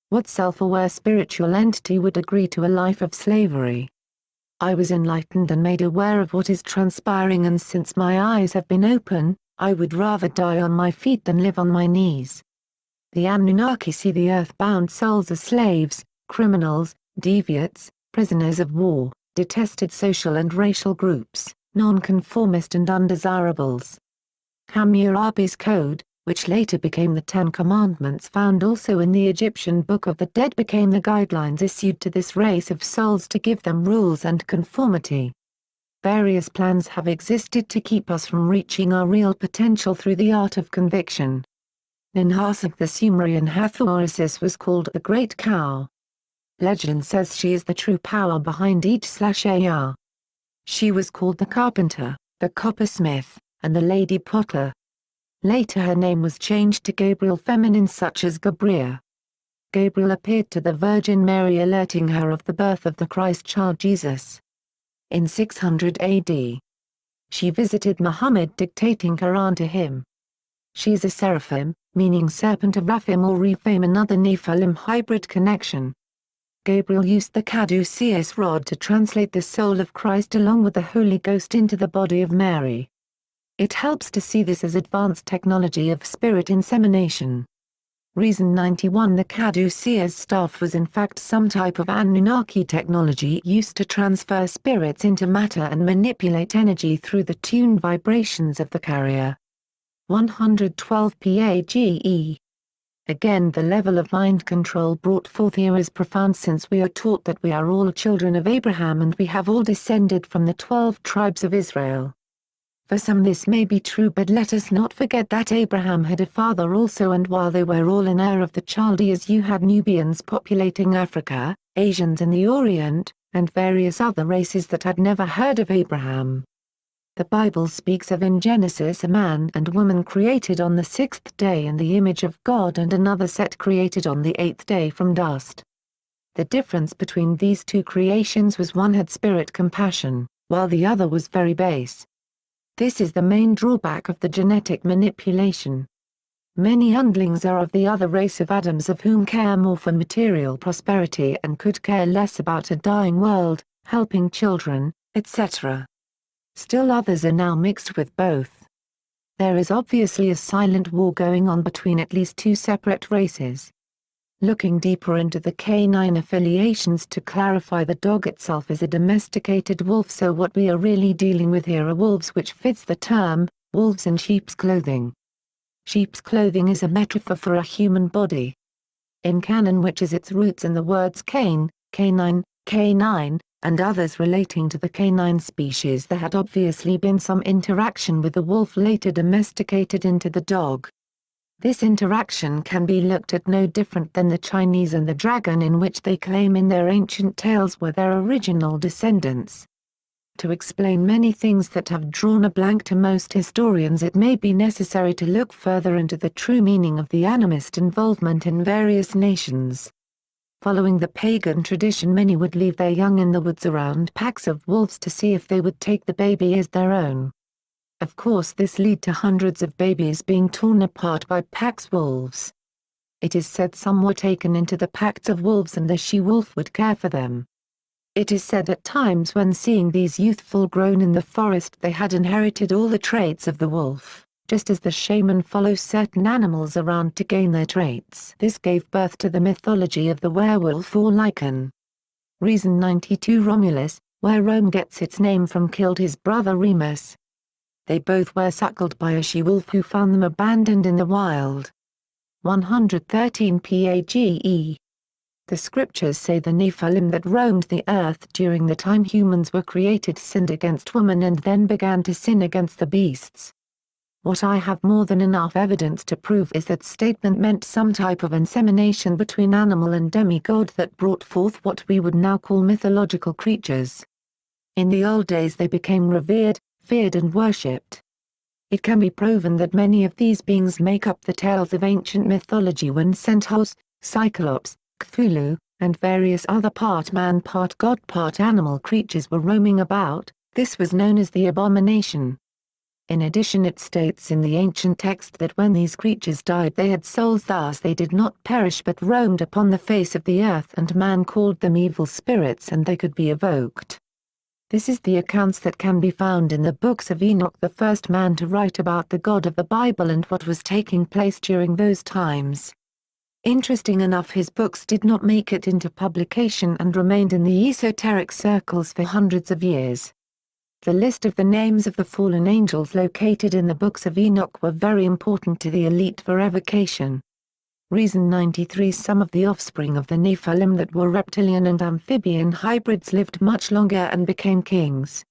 What self-aware spiritual entity would agree to a life of slavery? I was enlightened and made aware of what is transpiring, and since my eyes have been open, I would rather die on my feet than live on my knees. The Anunnaki see the earth-bound souls as slaves, criminals, deviates, prisoners of war, detested social and racial groups, non-conformist and undesirables. Hammurabi's Code, which later became the 10 Commandments found also in the Egyptian Book of the Dead, became the guidelines issued to this race of souls to give them rules and conformity. Various plans have existed to keep us from reaching our real potential through the art of conviction. Ninhas of the Sumerian Hathor was called the Great Cow. Legend says she is the true power behind each/Ar. She was called the Carpenter, the Coppersmith, and the Lady Potter. Later her name was changed to Gabriel, feminine such as Gabriel. Gabriel appeared to the Virgin Mary alerting her of the birth of the Christ child Jesus. In 600 AD. She visited Muhammad dictating Quran to him. She is a seraphim, meaning serpent of Raphim or Rephaim, another Nephilim hybrid connection. Gabriel used the caduceus rod to translate the soul of Christ along with the Holy Ghost into the body of Mary. It helps to see this as advanced technology of spirit insemination. Reason 91 The caduceus staff was in fact some type of Anunnaki technology used to transfer spirits into matter and manipulate energy through the tuned vibrations of the carrier. 112 PAGE. Again, the level of mind control brought forth here is profound, since we are taught that we are all children of Abraham and we have all descended from the 12 tribes of Israel. For some this may be true, but let us not forget that Abraham had a father also, and while they were all in Ur of the Chaldeans, you had Nubians populating Africa, Asians in the Orient, and various other races that had never heard of Abraham. The Bible speaks of in Genesis a man and woman created on the 6th day in the image of God, and another set created on the 8th day from dust. The difference between these two creations was one had spirit compassion, while the other was very base. This is the main drawback of the genetic manipulation. Many underlings are of the other race of Adams, of whom care more for material prosperity and could care less about a dying world, helping children, etc. Still others are now mixed with both. There is obviously a silent war going on between at least two separate races. Looking deeper into the canine affiliations to clarify, the dog itself is a domesticated wolf, so what we are really dealing with here are wolves, which fits the term, wolves in sheep's clothing. Sheep's clothing is a metaphor for a human body. In canon, which is its roots in the words cane, canine, and others relating to the canine species, there had obviously been some interaction with the wolf, later domesticated into the dog. This interaction can be looked at no different than the Chinese and the dragon, in which they claim in their ancient tales were their original descendants. To explain many things that have drawn a blank to most historians, it may be necessary to look further into the true meaning of the animist involvement in various nations. Following the pagan tradition, many would leave their young in the woods around packs of wolves to see if they would take the baby as their own. Of course, this led to hundreds of babies being torn apart by packs wolves. It is said some were taken into the packs of wolves and the she-wolf would care for them. It is said at times when seeing these youth full grown in the forest they had inherited all the traits of the wolf, just as the shaman follows certain animals around to gain their traits. This gave birth to the mythology of the werewolf or lycan. Reason 92 Romulus, where Rome gets its name from, killed his brother Remus. They both were suckled by a she-wolf who found them abandoned in the wild. 113 PAGE. The scriptures say the Nephilim that roamed the earth during the time humans were created sinned against woman and then began to sin against the beasts. What I have more than enough evidence to prove is that statement meant some type of insemination between animal and demigod that brought forth what we would now call mythological creatures. In the old days they became revered, feared and worshipped. It can be proven that many of these beings make up the tales of ancient mythology when centaurs, cyclops, Cthulhu, and various other part man part god part animal creatures were roaming about. This was known as the abomination. In addition, it states in the ancient text that when these creatures died they had souls, thus they did not perish but roamed upon the face of the earth, and man called them evil spirits and they could be evoked. This is the accounts that can be found in the books of Enoch, the first man to write about the God of the Bible and what was taking place during those times. Interesting enough, his books did not make it into publication and remained in the esoteric circles for hundreds of years. The list of the names of the fallen angels located in the books of Enoch were very important to the elite for evocation. Reason 93 Some of the offspring of the Nephilim that were reptilian and amphibian hybrids lived much longer and became kings.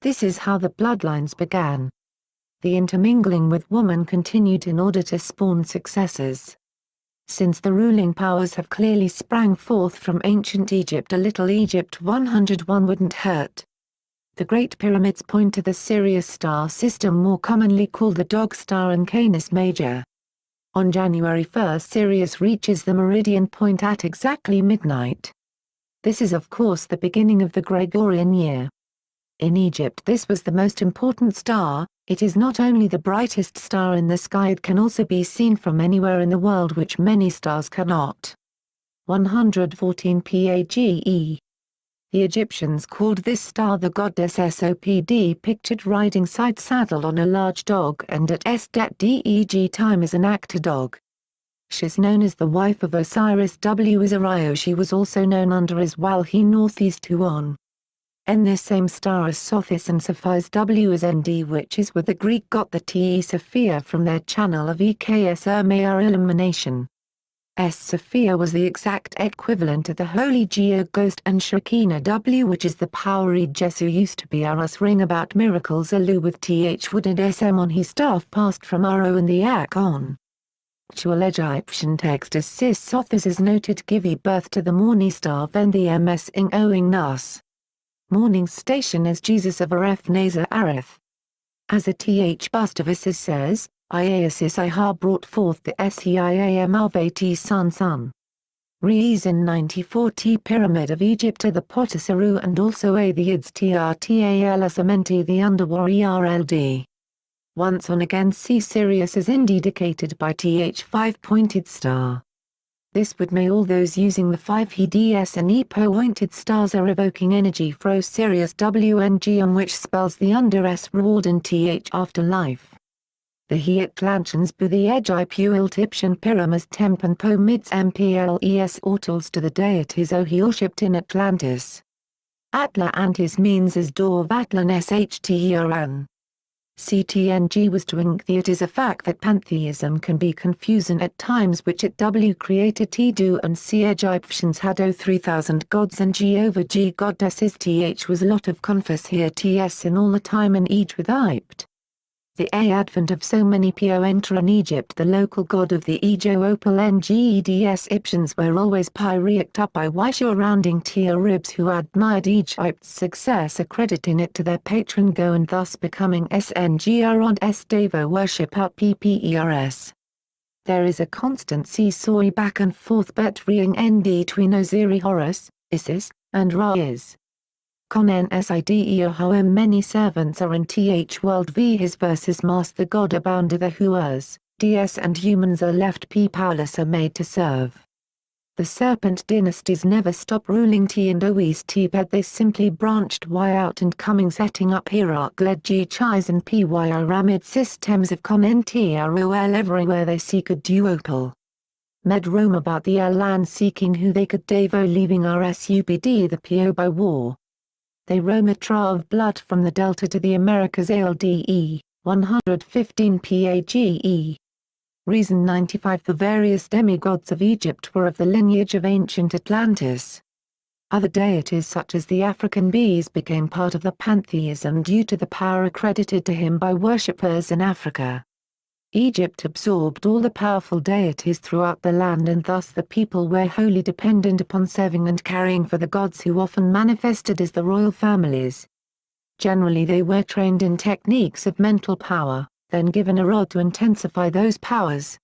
This is how the bloodlines began. The intermingling with woman continued in order to spawn successors. Since the ruling powers have clearly sprang forth from ancient Egypt, a little Egypt 101 wouldn't hurt. The Great Pyramids point to the Sirius star system, more commonly called the Dog Star and Canis Major. On January 1 Sirius reaches the meridian point at exactly midnight. This is of course the beginning of the Gregorian year. In Egypt this was the most important star. It is not only the brightest star in the sky, it can also be seen from anywhere in the world, which many stars cannot. 114 PAGE. The Egyptians called this star the goddess Sopd, pictured riding side saddle on a large dog, and at Sdet time is an actor dog. She is known as the wife of Osiris W. Azariah. She was also known under as Walhi Northeast Huon. This same star as Sothis and Sapphires W as Nd, witches with the Greek got the Te Sophia from their channel of Eks Ermar illumination. Sophia was the exact equivalent of the Holy Geo Ghost, and Shekinah W, which is the powery Jesu used to be Arus ring about miracles Alu with Th wooded Sm on his staff, passed from Aro and the Ak on. Actual Egyptian text as Sis Sothis is noted give birth to the morning star then the Ms ing owing Nas. Morning station as Jesus of Aref Nazar Areth. As a Th Bustavisis says, Iasis Iha brought forth the Seam Alvati Sun. Reason 94 T Pyramid of Egypt the Potisaru and also a the Ids Trtal Asamenti the Underwar ERLD. Once on again see Sirius as indicated by Th 5-pointed star. This would may all those using the 5 HDS and EPO-pointed stars are evoking energy for Osiris WNG, on which spells the under S reward and Th afterlife. The Hiat Planchans bu the Egyptual Tiption Pyramus Temp and Po Mids Mples Ortals to the deities O he worshipped in Atlantis. Atla Antis means as door of Atlan Shteran. CTNG was to ink the it is a fact that pantheism can be confusing at times, which it W created T-do and C Egyptians had O 3000 gods and G over G goddesses. Th was a lot of confess here Ts in all the time and each with Ipt. The advent of so many people enter in Egypt. The local god of the Ejopal-Ngeds Egyptians were always pyrrhicked up by wish surrounding Arabs who admired Egypt's success, accrediting it to their patron Go and thus becoming Sngr and Devo worship out Ppers. There is a constant seesaw back and forth between between Osiris Horus, Isis, and Ra is. Con Nside how many servants are in th world v his versus Mas the god abound the whoers, ds and humans are left powerless are made to serve. The serpent dynasties never stop ruling T and Oes T but they simply branched Y out and coming setting up Iraq-led G-Chis and Pyramid systems of Con Ntrol everywhere they seek a duopole. Med roam about the land seeking who they could Devo leaving Rsubd the PO by war. They roam a trail of blood from the Delta to the Americas ALDE, 115 PAGE. Reason 95 The various demigods of Egypt were of the lineage of ancient Atlantis. Other deities such as the African bees became part of the pantheism due to the power accredited to him by worshippers in Africa. Egypt absorbed all the powerful deities throughout the land and thus the people were wholly dependent upon serving and caring for the gods who often manifested as the royal families. Generally they were trained in techniques of mental power, then given a rod to intensify those powers.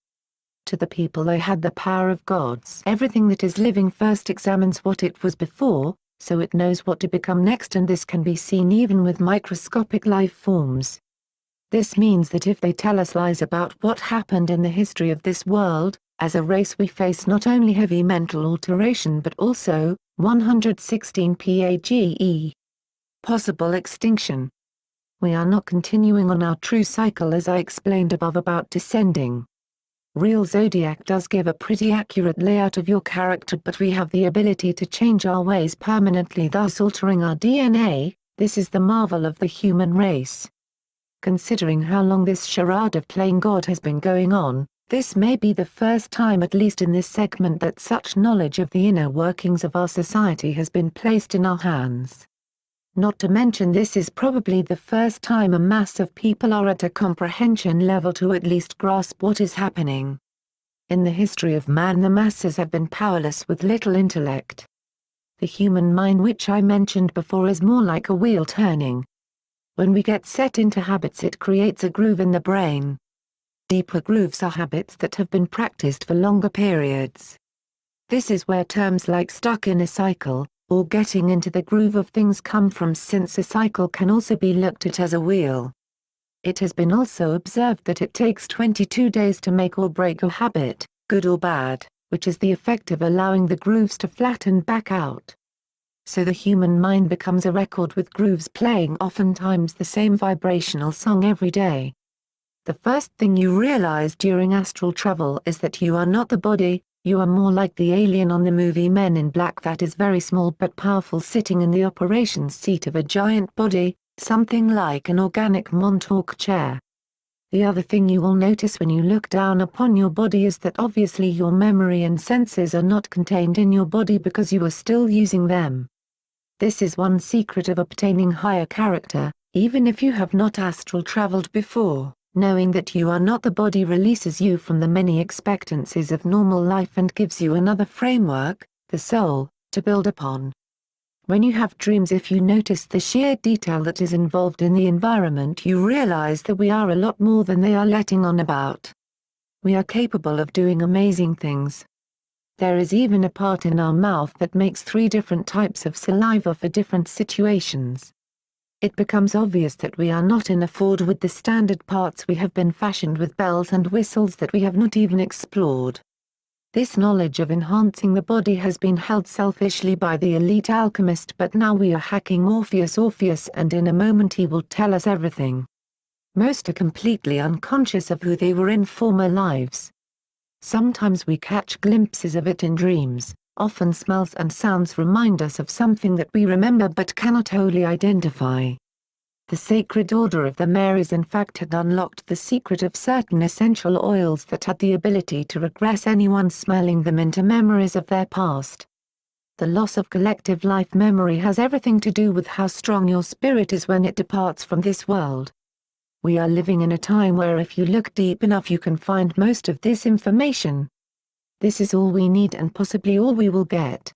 To the people they had the power of gods. Everything that is living first examines what it was before, so it knows what to become next and this can be seen even with microscopic life forms. This means that if they tell us lies about what happened in the history of this world, as a race we face not only heavy mental alteration but also, 116 PAGE. Possible extinction. We are not continuing on our true cycle as I explained above about descending. Real zodiac does give a pretty accurate layout of your character but we have the ability to change our ways permanently thus altering our DNA, this is the marvel of the human race. Considering how long this charade of playing God has been going on, this may be the first time at least in this segment that such knowledge of the inner workings of our society has been placed in our hands. Not to mention this is probably the first time a mass of people are at a comprehension level to at least grasp what is happening. In the history of man the masses have been powerless with little intellect. The human mind which I mentioned before is more like a wheel turning. When we get set into habits it creates a groove in the brain. Deeper grooves are habits that have been practiced for longer periods. This is where terms like stuck in a cycle, or getting into the groove of things come from since a cycle can also be looked at as a wheel. It has been also observed that it takes 22 days to make or break a habit, good or bad, which is the effect of allowing the grooves to flatten back out. So the human mind becomes a record with grooves playing oftentimes the same vibrational song every day. The first thing you realize during astral travel is that you are not the body, you are more like the alien on the movie Men in Black that is very small but powerful sitting in the operations seat of a giant body, something like an organic Montauk chair. The other thing you will notice when you look down upon your body is that obviously your memory and senses are not contained in your body because you are still using them. This is one secret of obtaining higher character, even if you have not astral traveled before, knowing that you are not the body releases you from the many expectancies of normal life and gives you another framework, the soul, to build upon. When you have dreams if you notice the sheer detail that is involved in the environment you realize that we are a lot more than they are letting on about. We are capable of doing amazing things. There is even a part in our mouth that makes 3 different types of saliva for different situations. It becomes obvious that we are not in accord with the standard parts we have been fashioned with bells and whistles that we have not even explored. This knowledge of enhancing the body has been held selfishly by the elite alchemist but now we are hacking Orpheus and in a moment he will tell us everything. Most are completely unconscious of who they were in former lives. Sometimes we catch glimpses of it in dreams, often smells and sounds remind us of something that we remember but cannot wholly identify. The Sacred Order of the Marys in fact had unlocked the secret of certain essential oils that had the ability to regress anyone smelling them into memories of their past. The loss of collective life memory has everything to do with how strong your spirit is when it departs from this world. We are living in a time where if you look deep enough you can find most of this information. This is all we need and possibly all we will get.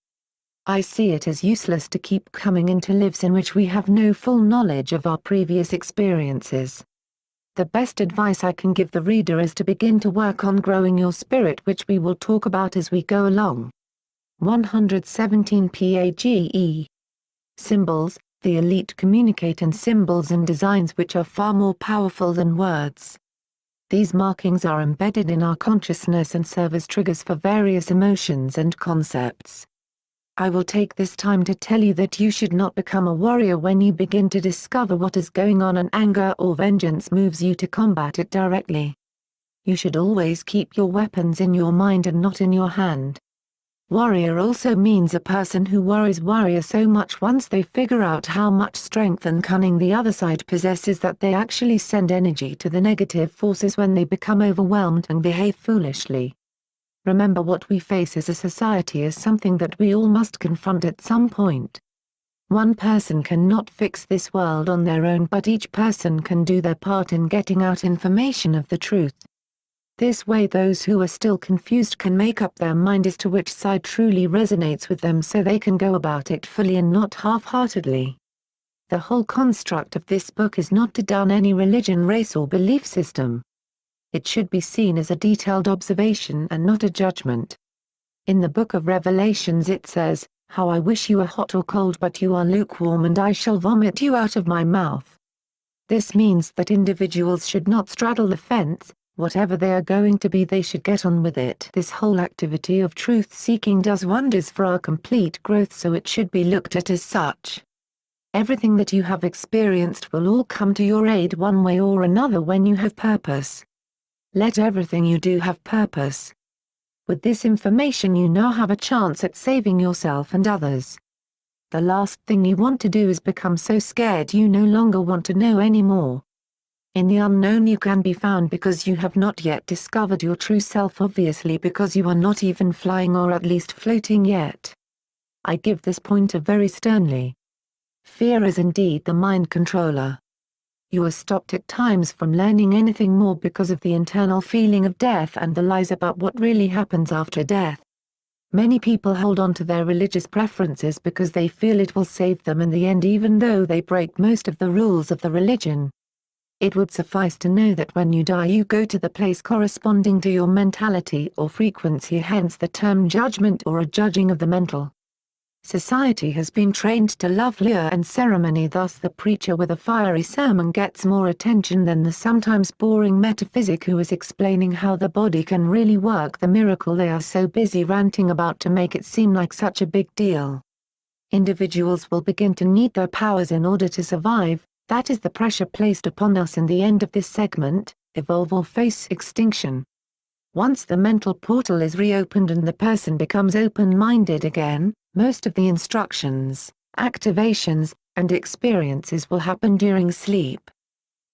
I see it as useless to keep coming into lives in which we have no full knowledge of our previous experiences. The best advice I can give the reader is to begin to work on growing your spirit, which we will talk about as we go along. 117 PAGE. Symbols. The elite communicate in symbols and designs which are far more powerful than words. These markings are embedded in our consciousness and serve as triggers for various emotions and concepts. I will take this time to tell you that you should not become a warrior when you begin to discover what is going on and anger or vengeance moves you to combat it directly. You should always keep your weapons in your mind and not in your hand. Warrior also means a person who worries warrior so much once they figure out how much strength and cunning the other side possesses that they actually send energy to the negative forces when they become overwhelmed and behave foolishly. Remember, what we face as a society is something that we all must confront at some point. One person cannot fix this world on their own, but each person can do their part in getting out information of the truth. This way those who are still confused can make up their mind as to which side truly resonates with them so they can go about it fully and not half-heartedly. The whole construct of this book is not to down any religion, race or belief system. It should be seen as a detailed observation and not a judgment. In the book of Revelations it says, "How I wish you were hot or cold, but you are lukewarm, and I shall vomit you out of my mouth." This means that individuals should not straddle the fence. Whatever they are going to be, they should get on with it. This whole activity of truth-seeking does wonders for our complete growth, so it should be looked at as such. Everything that you have experienced will all come to your aid one way or another when you have purpose. Let everything you do have purpose. With this information you now have a chance at saving yourself and others. The last thing you want to do is become so scared you no longer want to know anymore. In the unknown you can be found because you have not yet discovered your true self, obviously because you are not even flying or at least floating yet. I give this pointer very sternly. Fear is indeed the mind controller. You are stopped at times from learning anything more because of the internal feeling of death and the lies about what really happens after death. Many people hold on to their religious preferences because they feel it will save them in the end, even though they break most of the rules of the religion. It would suffice to know that when you die you go to the place corresponding to your mentality or frequency, hence the term judgment or a judging of the mental. Society has been trained to love lure and ceremony, thus the preacher with a fiery sermon gets more attention than the sometimes boring metaphysic who is explaining how the body can really work the miracle they are so busy ranting about to make it seem like such a big deal. Individuals will begin to need their powers in order to survive. That is the pressure placed upon us in the end of this segment, evolve or face extinction. Once the mental portal is reopened and the person becomes open-minded again, most of the instructions, activations, and experiences will happen during sleep.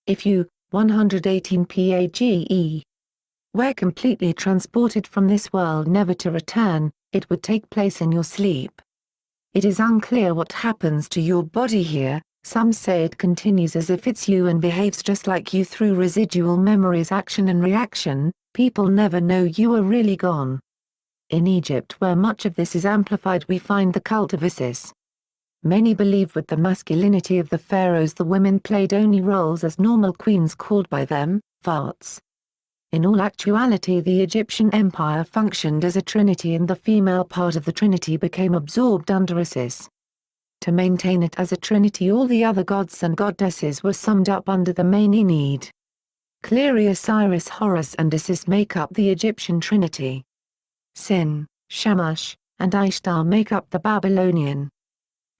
If you, 118 PAGE, were completely transported from this world never to return, it would take place in your sleep. It is unclear what happens to your body here. Some say it continues as if it's you and behaves just like you through residual memories, action and reaction. People never know you are really gone. In Egypt, where much of this is amplified, we find the cult of Isis. Many believe with the masculinity of the pharaohs the women played only roles as normal queens called by them, farts. In all actuality the Egyptian empire functioned as a trinity and the female part of the trinity became absorbed under Isis. To maintain it as a trinity, all the other gods and goddesses were summed up under the main Enid. Clearly Osiris, Horus and Isis make up the Egyptian trinity. Sin, Shamash, and Ishtar make up the Babylonian.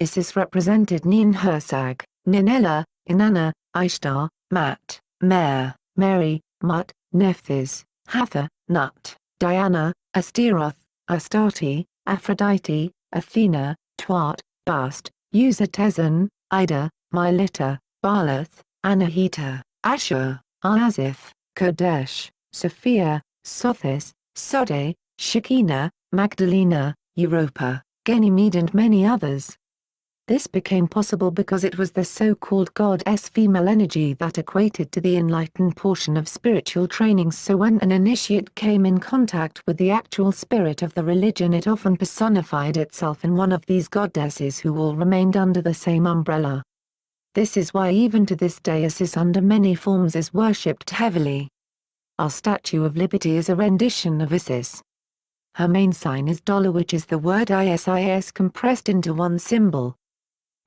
Isis represented Nin-Hersag, Ninella, Inanna, Ishtar, Mat, Mer, Mary, Mut, Nephthys, Hathor, Nut, Diana, Asteroth, Astarte, Aphrodite, Athena, Tuat, Bast, Usertesen, Ida, Mylitta, Baalath, Anahita, Ashur, Azith, Kodesh, Sophia, Sothis, Sode, Shekinah, Magdalena, Europa, Ganymede and many others. This became possible because it was the so-called goddess female energy that equated to the enlightened portion of spiritual trainings, so when an initiate came in contact with the actual spirit of the religion, it often personified itself in one of these goddesses who all remained under the same umbrella. This is why even to this day Isis under many forms is worshipped heavily. Our Statue of Liberty is a rendition of Isis. Her main sign is $, which is the word Isis compressed into one symbol.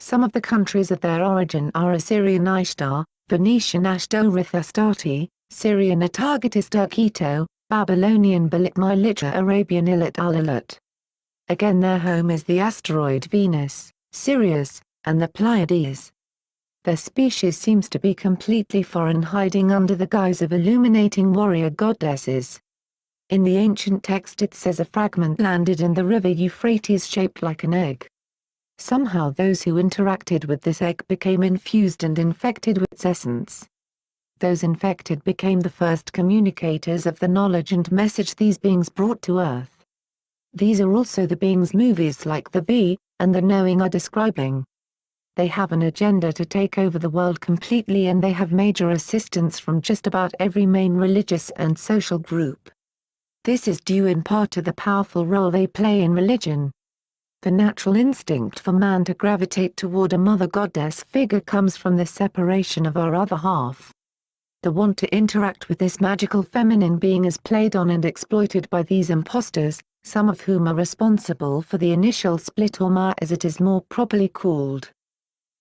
Some of the countries of their origin are Assyrian Ishtar, Phoenician Ashtoreth Astarte, Syrian Atargatis Turkito, Babylonian Balit Militra, Arabian Ilit al-Alut. Again their home is the asteroid Venus, Sirius, and the Pleiades. Their species seems to be completely foreign, hiding under the guise of illuminating warrior goddesses. In the ancient text it says a fragment landed in the river Euphrates shaped like an egg. Somehow those who interacted with this egg became infused and infected with its essence. Those infected became the first communicators of the knowledge and message these beings brought to Earth. These are also the beings movies like The Bee and The Knowing are describing. They have an agenda to take over the world completely, and they have major assistance from just about every main religious and social group. This is due in part to the powerful role they play in religion. The natural instinct for man to gravitate toward a mother goddess figure comes from the separation of our other half. The want to interact with this magical feminine being is played on and exploited by these imposters, some of whom are responsible for the initial split, or Ma as it is more properly called.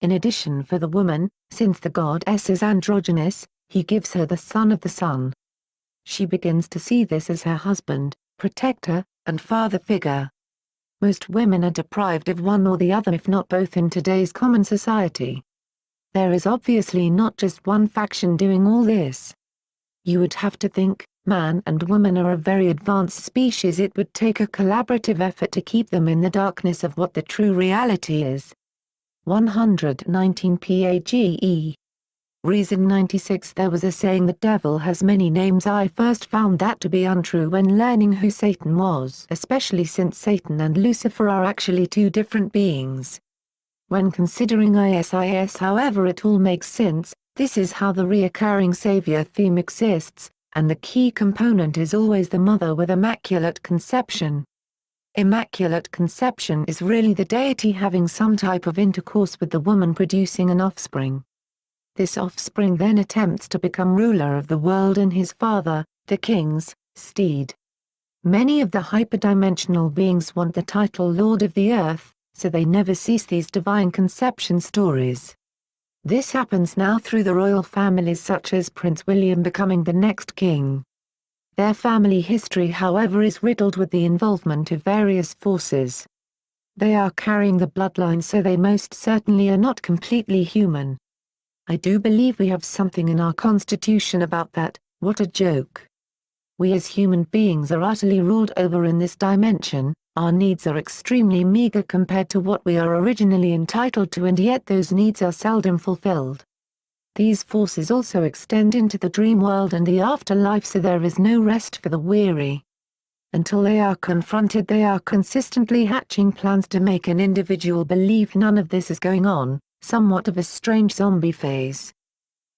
In addition, for the woman, since the goddess is androgynous, he gives her the son of the sun. She begins to see this as her husband, protector, and father figure. Most women are deprived of one or the other, if not both, in today's common society. There is obviously not just one faction doing all this. You would have to think, man and woman are a very advanced species. It would take a collaborative effort to keep them in the darkness of what the true reality is. 119 PAGE. Reason 96. There was a saying, the devil has many names. I first found that to be untrue when learning who Satan was, especially since Satan and Lucifer are actually two different beings. When considering Isis, however, it all makes sense. This is how the reoccurring savior theme exists, and the key component is always the mother with immaculate conception. Immaculate conception is really the deity having some type of intercourse with the woman, producing an offspring. This offspring then attempts to become ruler of the world in his father, the king's, stead. Many of the hyperdimensional beings want the title Lord of the Earth, so they never cease these divine conception stories. This happens now through the royal families such as Prince William becoming the next king. Their family history, however, is riddled with the involvement of various forces. They are carrying the bloodline, so they most certainly are not completely human. I do believe we have something in our constitution about that. What a joke. We as human beings are utterly ruled over in this dimension. Our needs are extremely meager compared to what we are originally entitled to, and yet those needs are seldom fulfilled. These forces also extend into the dream world and the afterlife, so there is no rest for the weary. Until they are confronted, they are consistently hatching plans to make an individual believe none of this is going on, somewhat of a strange zombie phase.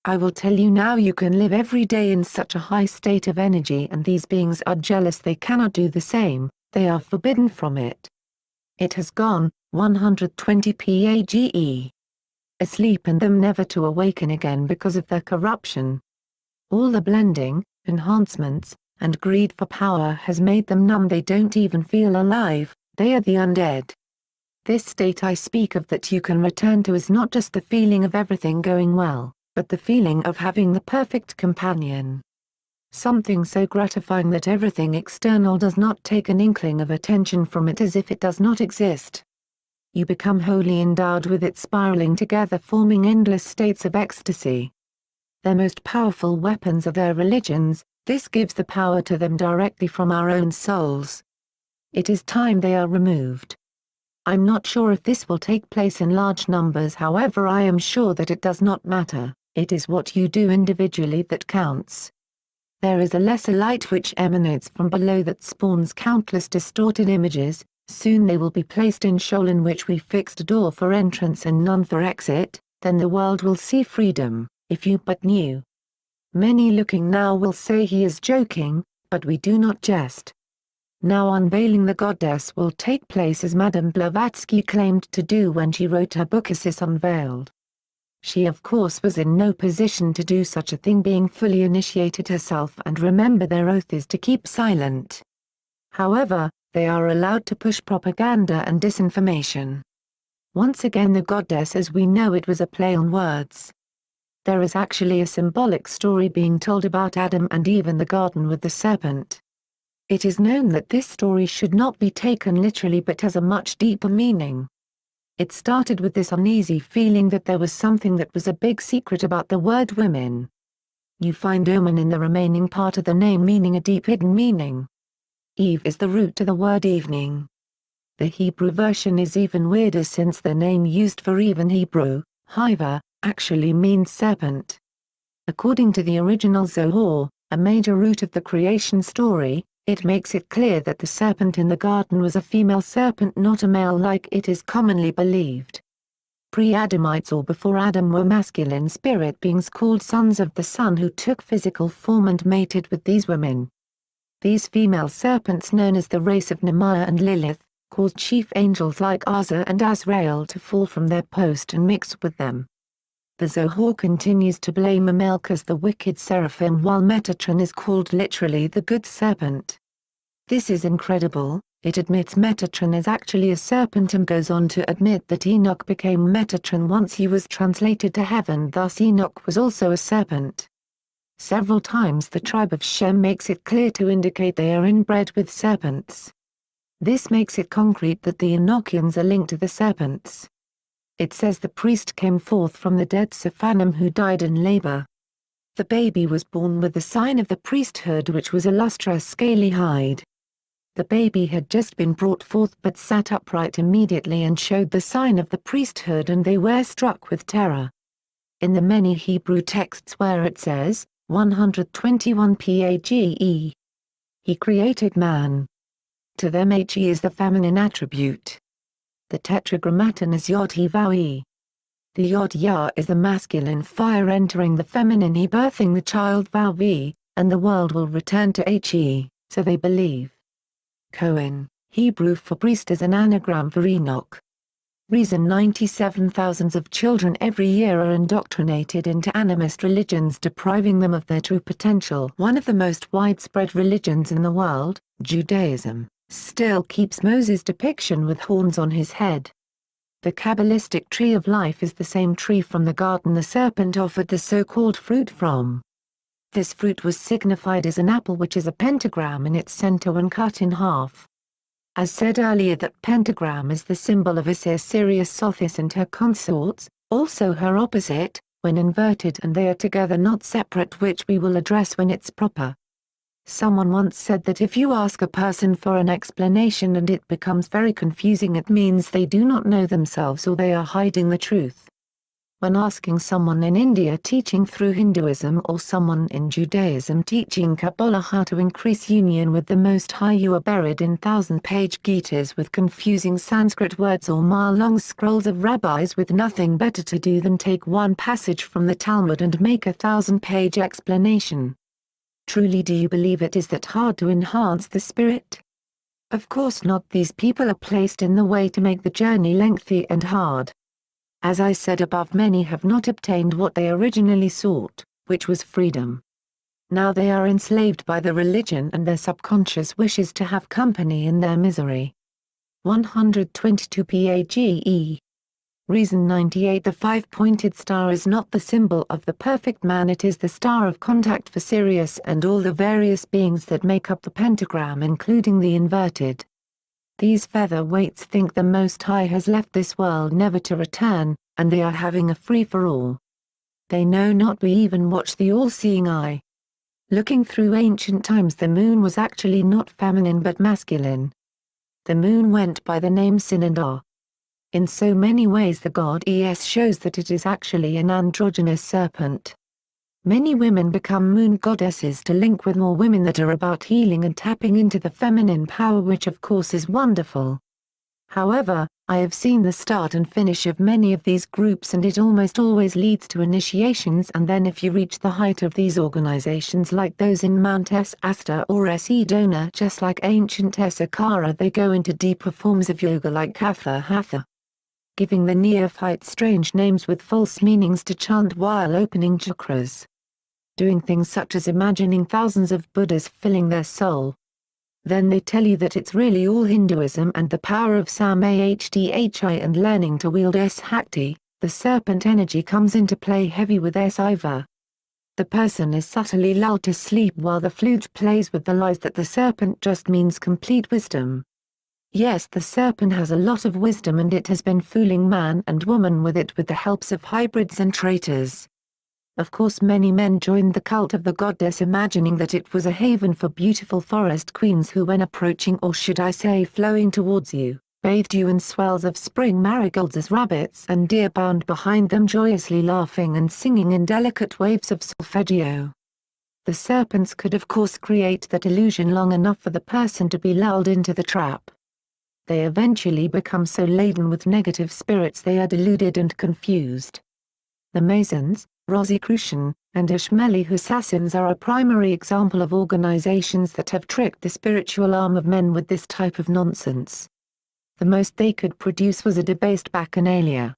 I will tell you now, you can live every day in such a high state of energy, and these beings are jealous they cannot do the same, they are forbidden from it. It has gone, 120 PAGE. Asleep, and them never to awaken again because of their corruption. All the blending, enhancements, and greed for power has made them numb. They don't even feel alive, they are the undead. This state I speak of that you can return to is not just the feeling of everything going well, but the feeling of having the perfect companion. Something so gratifying that everything external does not take an inkling of attention from it, as if it does not exist. You become wholly endowed with it, spiraling together, forming endless states of ecstasy. Their most powerful weapons are their religions. This gives the power to them directly from our own souls. It is time they are removed. I'm not sure if this will take place in large numbers, however I am sure that it does not matter. It is what you do individually that counts. There is a lesser light which emanates from below that spawns countless distorted images, Soon they will be placed in shoal in which we fixed a door for entrance and none for exit, then the world will see freedom, if you but knew. Many looking now will say he is joking, but we do not jest. Now unveiling the goddess will take place as Madame Blavatsky claimed to do when she wrote her book Isis Unveiled. She of course was in no position to do such a thing, being fully initiated herself, and remember their oath is to keep silent. However, they are allowed to push propaganda and disinformation. Once again the goddess as we know it was a play on words. There is actually a symbolic story being told about Adam and Eve in the garden with the serpent. It is known that this story should not be taken literally but has a much deeper meaning. It started with this uneasy feeling that there was something that was a big secret about the word women. You find omen in the remaining part of the name meaning a deep hidden meaning. Eve is the root to the word evening. The Hebrew version is even weirder since the name used for Eve in Hebrew, Hiva, actually means serpent. According to the original Zohar, a major root of the creation story, it makes it clear that the serpent in the garden was a female serpent, not a male like it is commonly believed. Pre-Adamites or before Adam were masculine spirit beings called sons of the sun who took physical form and mated with these women. These female serpents known as the race of Nemiah and Lilith, caused chief angels like Azza and Azrael to fall from their post and mix with them. The Zohar continues to blame Amalek as the wicked seraphim while Metatron is called literally the good serpent. This is incredible. It admits Metatron is actually a serpent and goes on to admit that Enoch became Metatron once he was translated to heaven, thus Enoch was also a serpent. Several times the tribe of Shem makes it clear to indicate they are inbred with serpents. This makes it concrete that the Enochians are linked to the serpents. It says the priest came forth from the dead Sephanim who died in labor. The baby was born with the sign of the priesthood, which was a lustrous scaly hide. The baby had just been brought forth but sat upright immediately and showed the sign of the priesthood, and they were struck with terror. In the many Hebrew texts where it says, 121 Page, He created man. To them He is the feminine attribute. The Tetragrammaton is Yod He Vau He. The Yod Yah is the masculine fire entering the feminine He birthing the child Vau V, and the world will return to He, so they believe. Cohen, Hebrew for priest, is an anagram for Enoch. Reason 97,000 of children every year are indoctrinated into animist religions, depriving them of their true potential. One of the most widespread religions in the world, Judaism, still keeps Moses' depiction with horns on his head. The Kabbalistic tree of life is the same tree from the garden the serpent offered the so-called fruit from. This fruit was signified as an apple, which is a pentagram in its center when cut in half. As said earlier, that pentagram is the symbol of Isis, Sirius, Sothis and her consorts, also her opposite, when inverted, and they are together not separate, which we will address when it's proper. Someone once said that if you ask a person for an explanation and it becomes very confusing, it means they do not know themselves or they are hiding the truth. When asking someone in India teaching through Hinduism or someone in Judaism teaching Kabbalah how to increase union with the Most High, you are buried in 1,000-page Gitas with confusing Sanskrit words or mile-long scrolls of rabbis with nothing better to do than take one passage from the Talmud and make a 1,000-page explanation. Truly, do you believe it is that hard to enhance the spirit? Of course not. These people are placed in the way to make the journey lengthy and hard. As I said above, many have not obtained what they originally sought, which was freedom. Now they are enslaved by the religion and their subconscious wishes to have company in their misery. 122 Page. Reason 98. The five-pointed star is not the symbol of the perfect man, it is the star of contact for Sirius and all the various beings that make up the pentagram, including the inverted. These featherweights think the Most High has left this world never to return, and they are having a free-for-all. They know not we even watch the all-seeing eye. Looking through ancient times, the moon was actually not feminine but masculine. The moon went by the name Sin and Ar. In so many ways the god Es shows that it is actually an androgynous serpent. Many women become moon goddesses to link with more women that are about healing and tapping into the feminine power, which of course is wonderful. However, I have seen the start and finish of many of these groups and it almost always leads to initiations, and then if you reach the height of these organizations like those in Mount Asta or Sedona, just like ancient Saqqara, they go into deeper forms of yoga like Hatha, giving the neophytes strange names with false meanings to chant while opening chakras. Doing things such as imagining thousands of Buddhas filling their soul. Then they tell you that it's really all Hinduism and the power of Samhdhi and learning to wield Shakti, the serpent energy comes into play heavy with Shiva. The person is subtly lulled to sleep while the flute plays with the lies that the serpent just means complete wisdom. Yes, the serpent has a lot of wisdom and it has been fooling man and woman with it with the helps of hybrids and traitors. Of course many men joined the cult of the goddess imagining that it was a haven for beautiful forest queens who when approaching, or should I say flowing towards you, bathed you in swells of spring marigolds as rabbits and deer bound behind them joyously laughing and singing in delicate waves of solfeggio. The serpents could of course create that illusion long enough for the person to be lulled into the trap. They eventually become so laden with negative spirits they are deluded and confused. The Masons, Rosicrucian, and Ishmaeli assassins are a primary example of organizations that have tricked the spiritual arm of men with this type of nonsense. The most they could produce was a debased bacchanalia.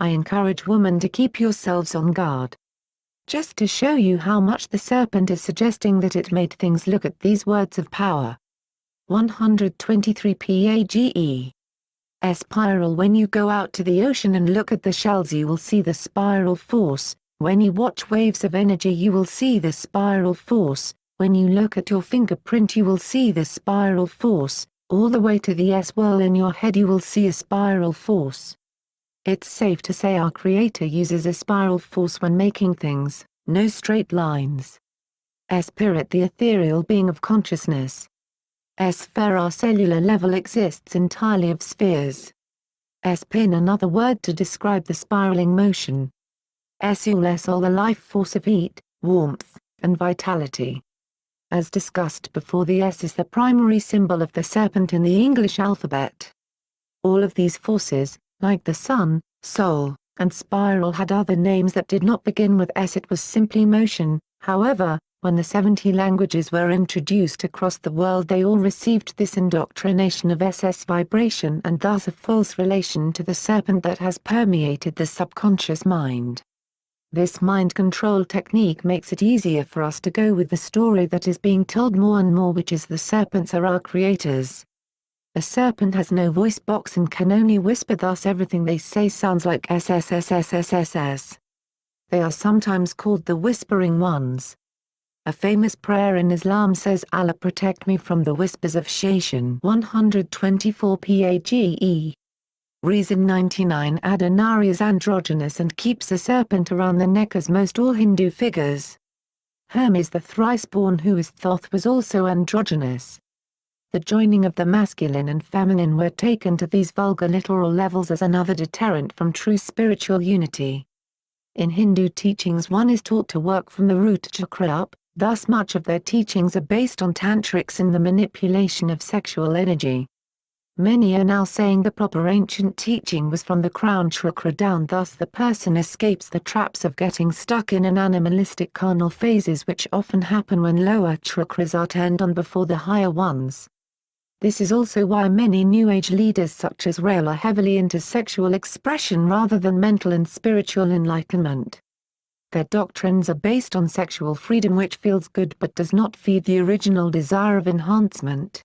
I encourage women to keep yourselves on guard. Just to show you how much the serpent is suggesting that it made things, look at these words of power. 123 PAGE. Spiral. When you go out to the ocean and look at the shells you will see the spiral force, when you watch waves of energy you will see the spiral force, when you look at your fingerprint you will see the spiral force, all the way to the S-whirl in your head you will see a spiral force. It's safe to say our Creator uses a spiral force when making things, no straight lines. Spirit, the ethereal being of consciousness. Sphere, our cellular level exists entirely of spheres. Spin, another word to describe the spiraling motion. Sol, the life force of heat, warmth, and vitality. As discussed before, the S is the primary symbol of the serpent in the English alphabet. All of these forces, like the sun, soul, and spiral, had other names that did not begin with S. It was simply motion. However, when the 70 languages were introduced across the world they all received this indoctrination of SS vibration and thus a false relation to the serpent that has permeated the subconscious mind. This mind control technique makes it easier for us to go with the story that is being told more and more, which is the serpents are our creators. A serpent has no voice box and can only whisper, thus everything they say sounds like SSSSSSS. They are sometimes called the whispering ones. A famous prayer in Islam says, Allah protect me from the whispers of Shaitan. 124 PAGE. Reason 99. Adonari is androgynous and keeps a serpent around the neck, as most all Hindu figures. Hermes, the thrice-born who is Thoth, was also androgynous. The joining of the masculine and feminine were taken to these vulgar literal levels as another deterrent from true spiritual unity. In Hindu teachings one is taught to work from the root chakra up, thus much of their teachings are based on tantrics and the manipulation of sexual energy. Many are now saying the proper ancient teaching was from the crown chakra down, thus the person escapes the traps of getting stuck in an animalistic carnal phases which often happen when lower chakras are turned on before the higher ones. This is also why many New Age leaders such as Rael are heavily into sexual expression rather than mental and spiritual enlightenment. Their doctrines are based on sexual freedom, which feels good but does not feed the original desire of enhancement.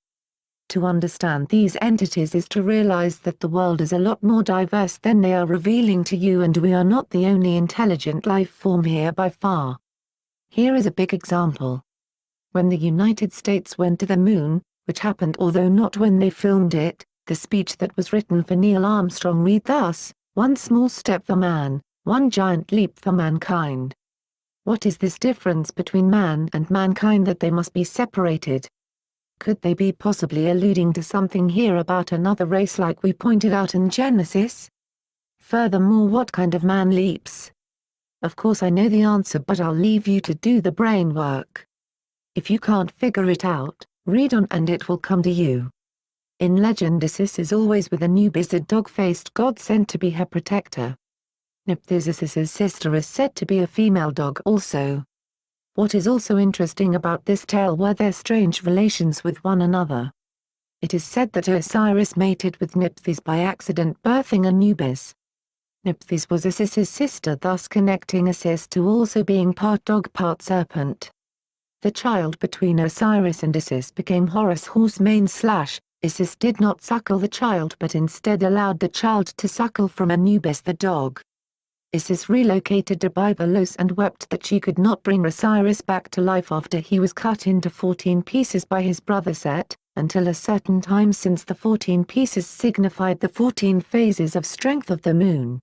To understand these entities is to realize that the world is a lot more diverse than they are revealing to you, and we are not the only intelligent life form here by far. Here is a big example. When the United States went to the moon, which happened although not when they filmed it, the speech that was written for Neil Armstrong read thus: "One small step for man, one giant leap for mankind." What is this difference between man and mankind that they must be separated? Could they be possibly alluding to something here about another race like we pointed out in Genesis? Furthermore, what kind of man leaps? Of course I know the answer, but I'll leave you to do the brain work. If you can't figure it out, read on and it will come to you. In legend Isis is always with Anubis, a dog-faced god sent to be her protector. Nephthys, Isis's sister, is said to be a female dog also. What is also interesting about this tale were their strange relations with one another. It is said that Osiris mated with Nephthys by accident, birthing Anubis. Nephthys was Isis's sister, thus connecting Isis to also being part dog part serpent. The child between Osiris and Isis became Horus Horsemane / Isis did not suckle the child but instead allowed the child to suckle from Anubis the dog. Isis relocated to Byblos and wept that she could not bring Osiris back to life after he was cut into 14 pieces by his brother Set, until a certain time, since the 14 pieces signified the 14 phases of strength of the moon.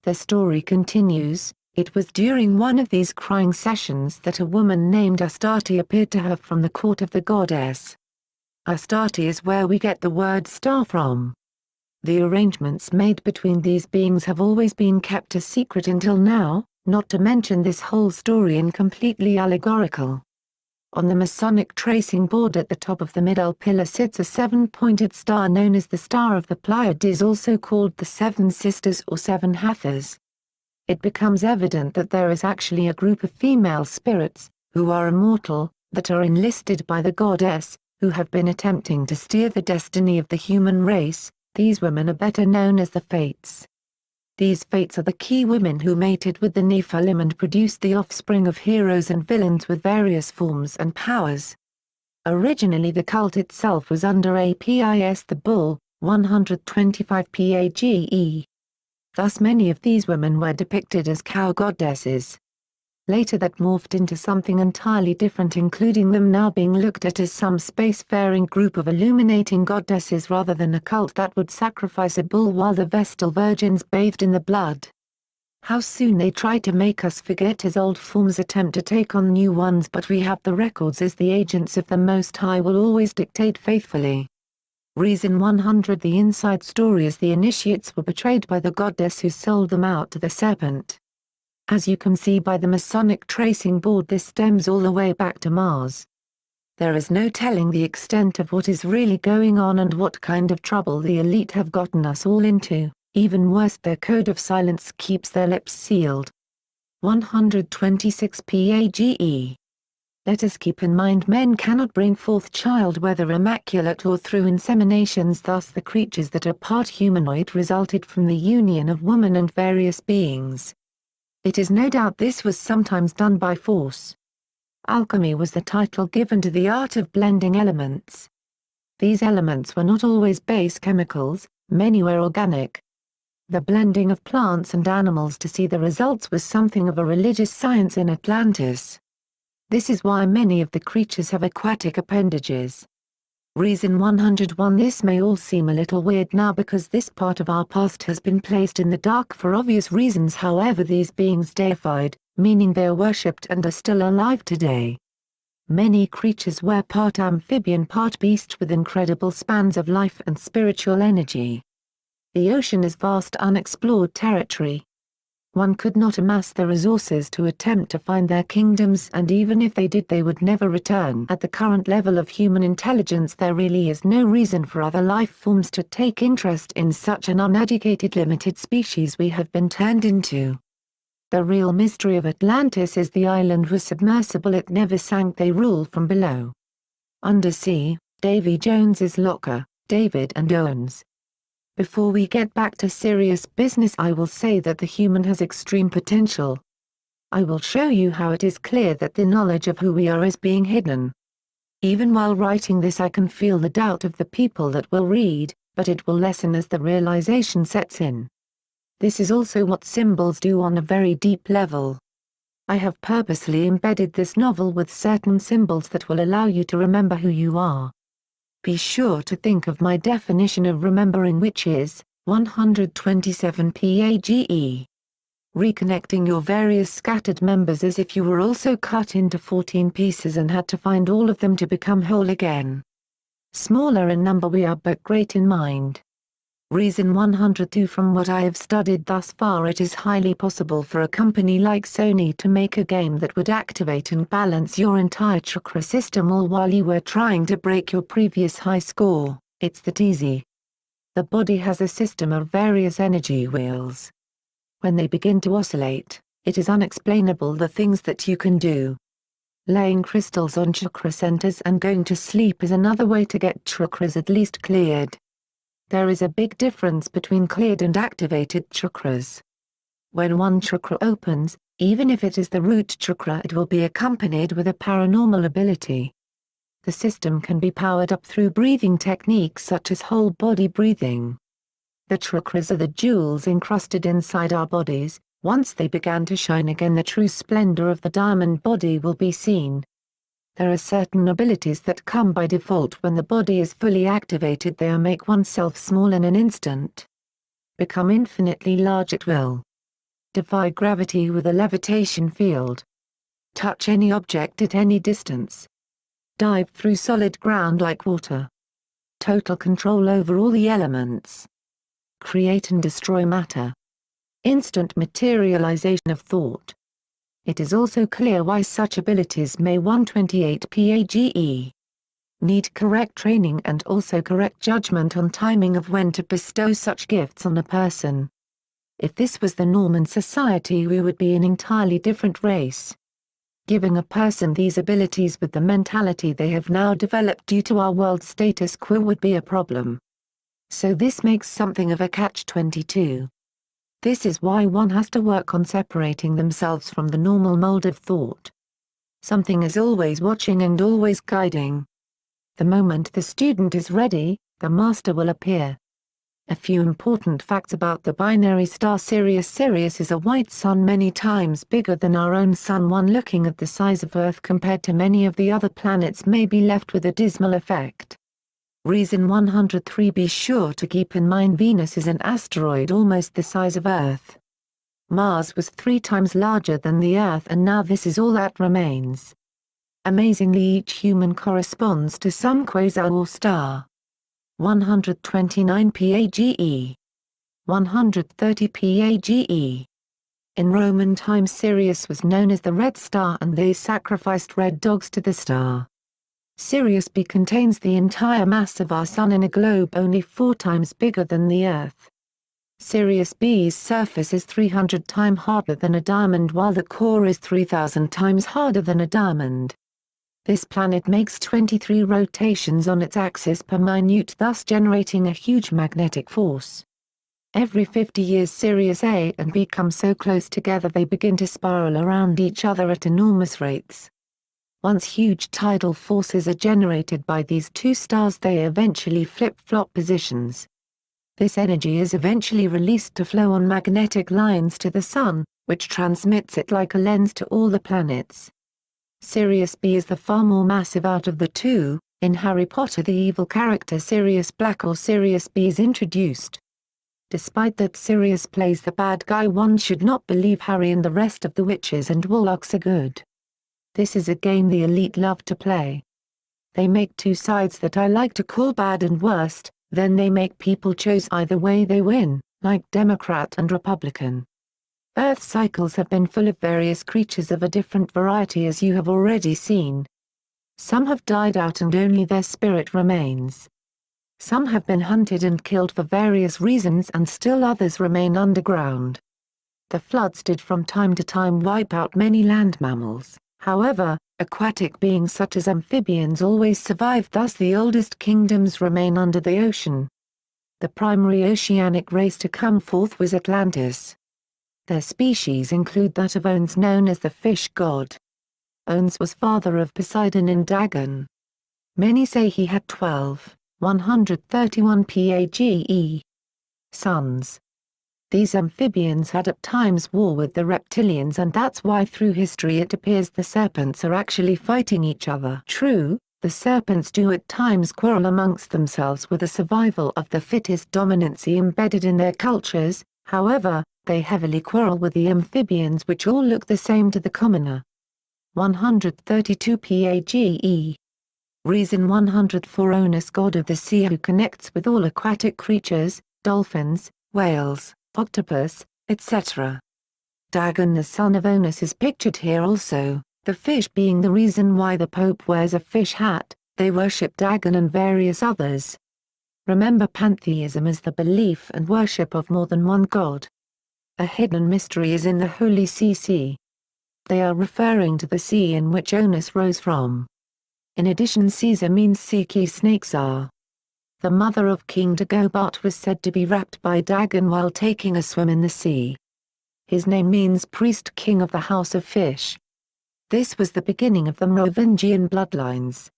The story continues, it was during one of these crying sessions that a woman named Astarte appeared to her from the court of the goddess. Astarte is where we get the word star from. The arrangements made between these beings have always been kept a secret until now, not to mention this whole story in completely allegorical. On the Masonic tracing board at the top of the middle pillar sits a 7-pointed star known as the Star of the Pleiades, also called the Seven Sisters or Seven Hathors. It becomes evident that there is actually a group of female spirits, who are immortal, that are enlisted by the goddess, who have been attempting to steer the destiny of the human race. These women are better known as the Fates. These Fates are the key women who mated with the Nephilim and produced the offspring of heroes and villains with various forms and powers. Originally the cult itself was under Apis the Bull, 125 PAGE. Thus many of these women were depicted as cow goddesses. Later that morphed into something entirely different, including them now being looked at as some spacefaring group of illuminating goddesses rather than a cult that would sacrifice a bull while the Vestal virgins bathed in the blood. How soon they try to make us forget as old forms attempt to take on new ones, but we have the records as the agents of the Most High will always dictate faithfully. Reason 100. The inside story is the initiates were betrayed by the goddess who sold them out to the serpent. As you can see by the Masonic tracing board, this stems all the way back to Mars. There is no telling the extent of what is really going on and what kind of trouble the elite have gotten us all into. Even worse, their code of silence keeps their lips sealed. 126 PAGE. Let us keep in mind men cannot bring forth child whether immaculate or through inseminations, thus the creatures that are part humanoid resulted from the union of woman and various beings. It is no doubt this was sometimes done by force. Alchemy was the title given to the art of blending elements. These elements were not always base chemicals, many were organic. The blending of plants and animals to see the results was something of a religious science in Atlantis. This is why many of the creatures have aquatic appendages. Reason 101. This may all seem a little weird now because this part of our past has been placed in the dark for obvious reasons. However, these beings deified, meaning they are worshipped and are still alive today. Many creatures were part amphibian part beast with incredible spans of life and spiritual energy. The ocean is vast unexplored territory. One could not amass the resources to attempt to find their kingdoms, and even if they did they would never return. At the current level of human intelligence there really is no reason for other life forms to take interest in such an uneducated limited species we have been turned into. The real mystery of Atlantis is the island was submersible, it never sank, they rule from below. Undersea, Davy Jones's Locker, David and Owens. Before we get back to serious business, I will say that the human has extreme potential. I will show you how it is clear that the knowledge of who we are is being hidden. Even while writing this I can feel the doubt of the people that will read, but it will lessen as the realization sets in. This is also what symbols do on a very deep level. I have purposely embedded this novel with certain symbols that will allow you to remember who you are. Be sure to think of my definition of remembering, which is 127 PAGE. Reconnecting your various scattered members as if you were also cut into 14 pieces and had to find all of them to become whole again. Smaller in number we are but great in mind. Reason 102. From what I have studied thus far, it is highly possible for a company like Sony to make a game that would activate and balance your entire chakra system all while you were trying to break your previous high score. It's that easy. The body has a system of various energy wheels. When they begin to oscillate, it is unexplainable the things that you can do. Laying crystals on chakra centers and going to sleep is another way to get chakras at least cleared. There is a big difference between cleared and activated chakras. When one chakra opens, even if it is the root chakra, it will be accompanied with a paranormal ability. The system can be powered up through breathing techniques such as whole body breathing. The chakras are the jewels encrusted inside our bodies. Once they began to shine again, the true splendor of the diamond body will be seen. There are certain abilities that come by default when the body is fully activated. They are make oneself small in an instant. Become infinitely large at will. Defy gravity with a levitation field. Touch any object at any distance. Dive through solid ground like water. Total control over all the elements. Create and destroy matter. Instant materialization of thought. It is also clear why such abilities may 128 PAGE. Need correct training and also correct judgment on timing of when to bestow such gifts on a person. If this was the norm in society, we would be an entirely different race. Giving a person these abilities with the mentality they have now developed due to our world status quo would be a problem. So this makes something of a catch-22. This is why one has to work on separating themselves from the normal mold of thought. Something is always watching and always guiding. The moment the student is ready, the master will appear. A few important facts about the binary star Sirius. Sirius is a white sun many times bigger than our own sun. One looking at the size of Earth compared to many of the other planets may be left with a dismal effect. Reason 103. Be sure to keep in mind Venus is an asteroid almost the size of Earth. Mars was 3 times larger than the Earth, and now this is all that remains. Amazingly, each human corresponds to some quasar or star. 129 PAGE. 130 PAGE. In Roman times, Sirius was known as the Red Star, and they sacrificed red dogs to the star. Sirius B contains the entire mass of our Sun in a globe only 4 times bigger than the Earth. Sirius B's surface is 300 times harder than a diamond, while the core is 3,000 times harder than a diamond. This planet makes 23 rotations on its axis per minute, thus generating a huge magnetic force. Every 50 years Sirius A and B come so close together they begin to spiral around each other at enormous rates. Once huge tidal forces are generated by these two stars, they eventually flip-flop positions. This energy is eventually released to flow on magnetic lines to the Sun, which transmits it like a lens to all the planets. Sirius B is the far more massive out of the two. In Harry Potter, the evil character Sirius Black or Sirius B is introduced. Despite that Sirius plays the bad guy, one should not believe Harry and the rest of the witches and warlocks are good. This is a game the elite love to play. They make two sides that I like to call bad and worst, then they make people choose either way, they win, like Democrat and Republican. Earth cycles have been full of various creatures of a different variety, as you have already seen. Some have died out and only their spirit remains. Some have been hunted and killed for various reasons, and still others remain underground. The floods did from time to time wipe out many land mammals, however, aquatic beings such as amphibians always survive, thus the oldest kingdoms remain under the ocean. The primary oceanic race to come forth was Atlantis. Their species include that of Oannes, known as the fish god. Oannes was father of Poseidon and Dagon. Many say he had 131 PAGE sons. These amphibians had at times war with the reptilians, and that's why through history it appears the serpents are actually fighting each other. True, the serpents do at times quarrel amongst themselves with the survival of the fittest dominancy embedded in their cultures, however, they heavily quarrel with the amphibians, which all look the same to the commoner. 132 PAGE. Reason 104 Oannes, god of the sea who connects with all aquatic creatures, dolphins, whales, octopus, etc. Dagon, the son of Oannes, is pictured here also, the fish being the reason why the Pope wears a fish hat. They worship Dagon and various others. Remember, pantheism is the belief and worship of more than one god. A hidden mystery is in the Holy See. They are referring to the sea in which Onus rose from. In addition, Caesar means sea key snakes are. The mother of King Dagobert was said to be wrapped by Dagon while taking a swim in the sea. His name means priest king of the house of fish. This was the beginning of the Merovingian bloodlines.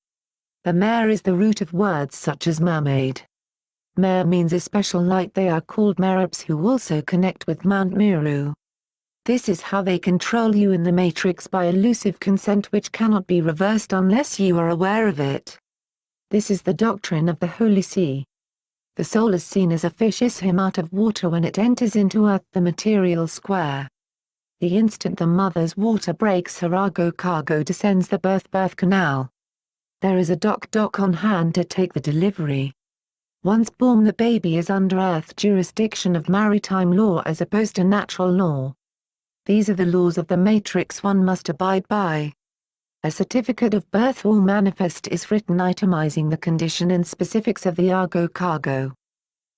The mare is the root of words such as mermaid. Mer means a special light. They are called Merabs, who also connect with Mount Meru. This is how they control you in the Matrix, by elusive consent which cannot be reversed unless you are aware of it. This is the doctrine of the Holy See. The soul is seen as a fish issuing out of water when it enters into Earth, the material square. The instant the mother's water breaks, her cargo descends the birth canal. There is a dock on hand to take the delivery. Once born, the baby is under Earth jurisdiction of maritime law as opposed to natural law. These are the laws of the Matrix one must abide by. A certificate of birth or manifest is written itemizing the condition and specifics of the cargo.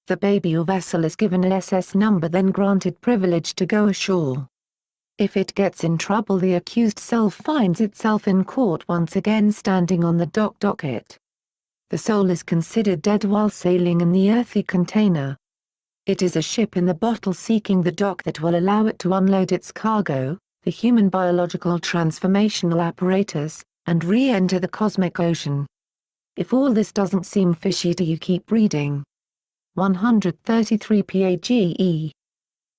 The baby or vessel is given an SS number, then granted privilege to go ashore. If it gets in trouble, the accused soul finds itself in court once again standing on the docket. The soul is considered dead while sailing in the earthy container. It is a ship in the bottle seeking the dock that will allow it to unload its cargo, the human biological transformational apparatus, and re-enter the cosmic ocean. If all this doesn't seem fishy to you, keep reading. 133 PAGE.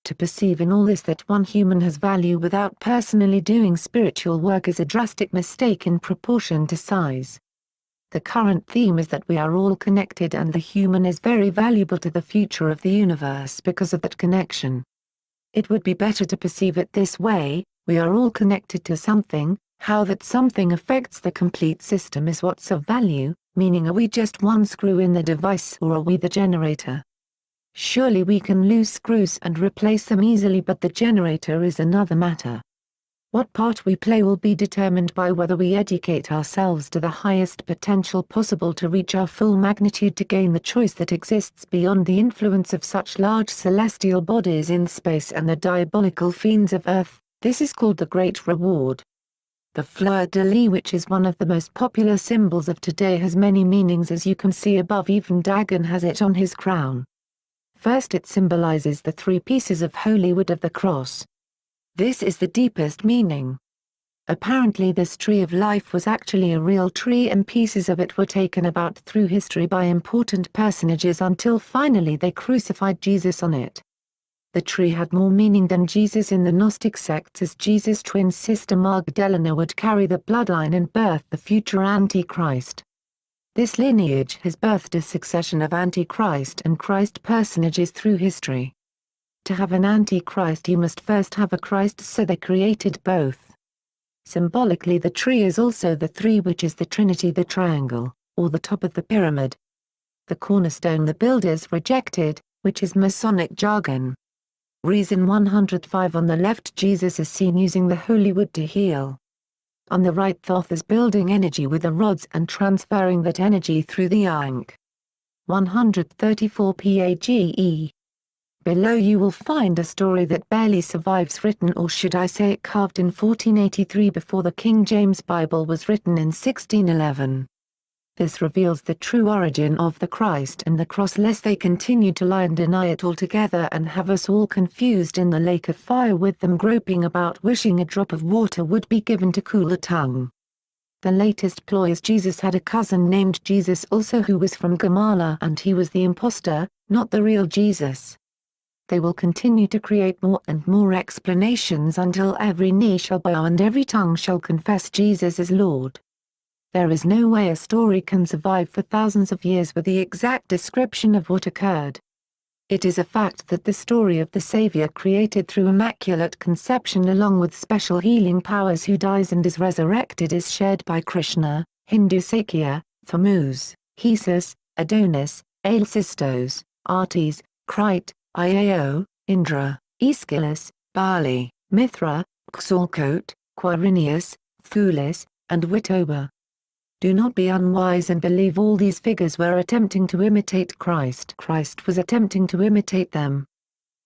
To perceive in all this that one human has value without personally doing spiritual work is a drastic mistake in proportion to size. The current theme is that we are all connected and the human is very valuable to the future of the universe because of that connection. It would be better to perceive it this way: we are all connected to something. How that something affects the complete system is what's of value, meaning, are we just one screw in the device or are we the generator? Surely we can lose screws and replace them easily, but the generator is another matter. What part we play will be determined by whether we educate ourselves to the highest potential possible to reach our full magnitude, to gain the choice that exists beyond the influence of such large celestial bodies in space and the diabolical fiends of Earth. This is called the Great Reward. The fleur-de-lis, which is one of the most popular symbols of today, has many meanings, as you can see above. Even Dagon has it on his crown. First, it symbolizes the 3 pieces of holy wood of the cross. This is the deepest meaning. Apparently this tree of life was actually a real tree, and pieces of it were taken about through history by important personages until finally they crucified Jesus on it. The tree had more meaning than Jesus in the Gnostic sects, as Jesus' twin sister Magdalena would carry the bloodline and birth the future Antichrist. This lineage has birthed a succession of Antichrist and Christ personages through history. To have an Antichrist you must first have a Christ, so they created both. Symbolically, the tree is also the 3, which is the Trinity, the triangle, or the top of the pyramid. The cornerstone the builders rejected, which is Masonic jargon. Reason 105. On the left, Jesus is seen using the holy wood to heal. On the right, Thoth is building energy with the rods and transferring that energy through the Ankh. 134 PAGE. Below you will find a story that barely survives, written, or should I say it carved, in 1483 before the King James Bible was written in 1611. This reveals the true origin of the Christ and the cross, lest they continue to lie and deny it altogether and have us all confused in the lake of fire with them groping about, wishing a drop of water would be given to cool the tongue. The latest ploy is Jesus had a cousin named Jesus also, who was from Gamala, and he was the impostor, not the real Jesus. They will continue to create more and more explanations until every knee shall bow and every tongue shall confess Jesus is Lord. There is no way a story can survive for thousands of years with the exact description of what occurred. It is a fact that the story of the Savior created through Immaculate Conception along with special healing powers, who dies and is resurrected, is shared by Krishna, Hindu Sakya, Thammuz, Hesus, Adonis, Alcestos, Artes, Crite, Iao, Indra, Aeschylus, Bali, Mithra, Xalcote, Quirinius, Thulis, and Witoba. Do not be unwise and believe all these figures were attempting to imitate Christ. Christ was attempting to imitate them.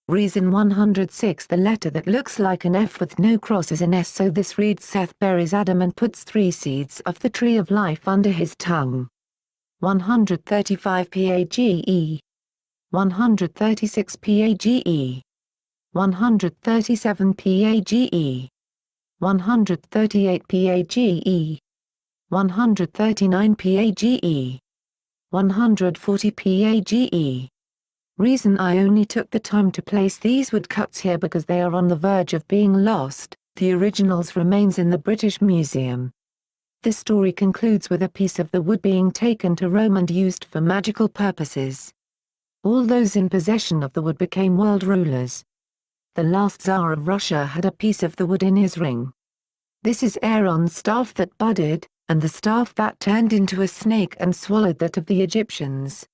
Reason 106. The letter that looks like an F with no cross is an S, so this reads Seth buries Adam and puts 3 seeds of the tree of life under his tongue. 135 PAGE 136 PAGE 137 PAGE 138 PAGE 139 PAGE 140 PAGE. Reason I only took the time to place these woodcuts here because they are on the verge of being lost. The originals remains in the British Museum. This story concludes with a piece of the wood being taken to Rome and used for magical purposes. All those in possession of the wood became world rulers. The last Tsar of Russia had a piece of the wood in his ring. This is Aaron's staff that budded, and the staff that turned into a snake and swallowed that of the Egyptians.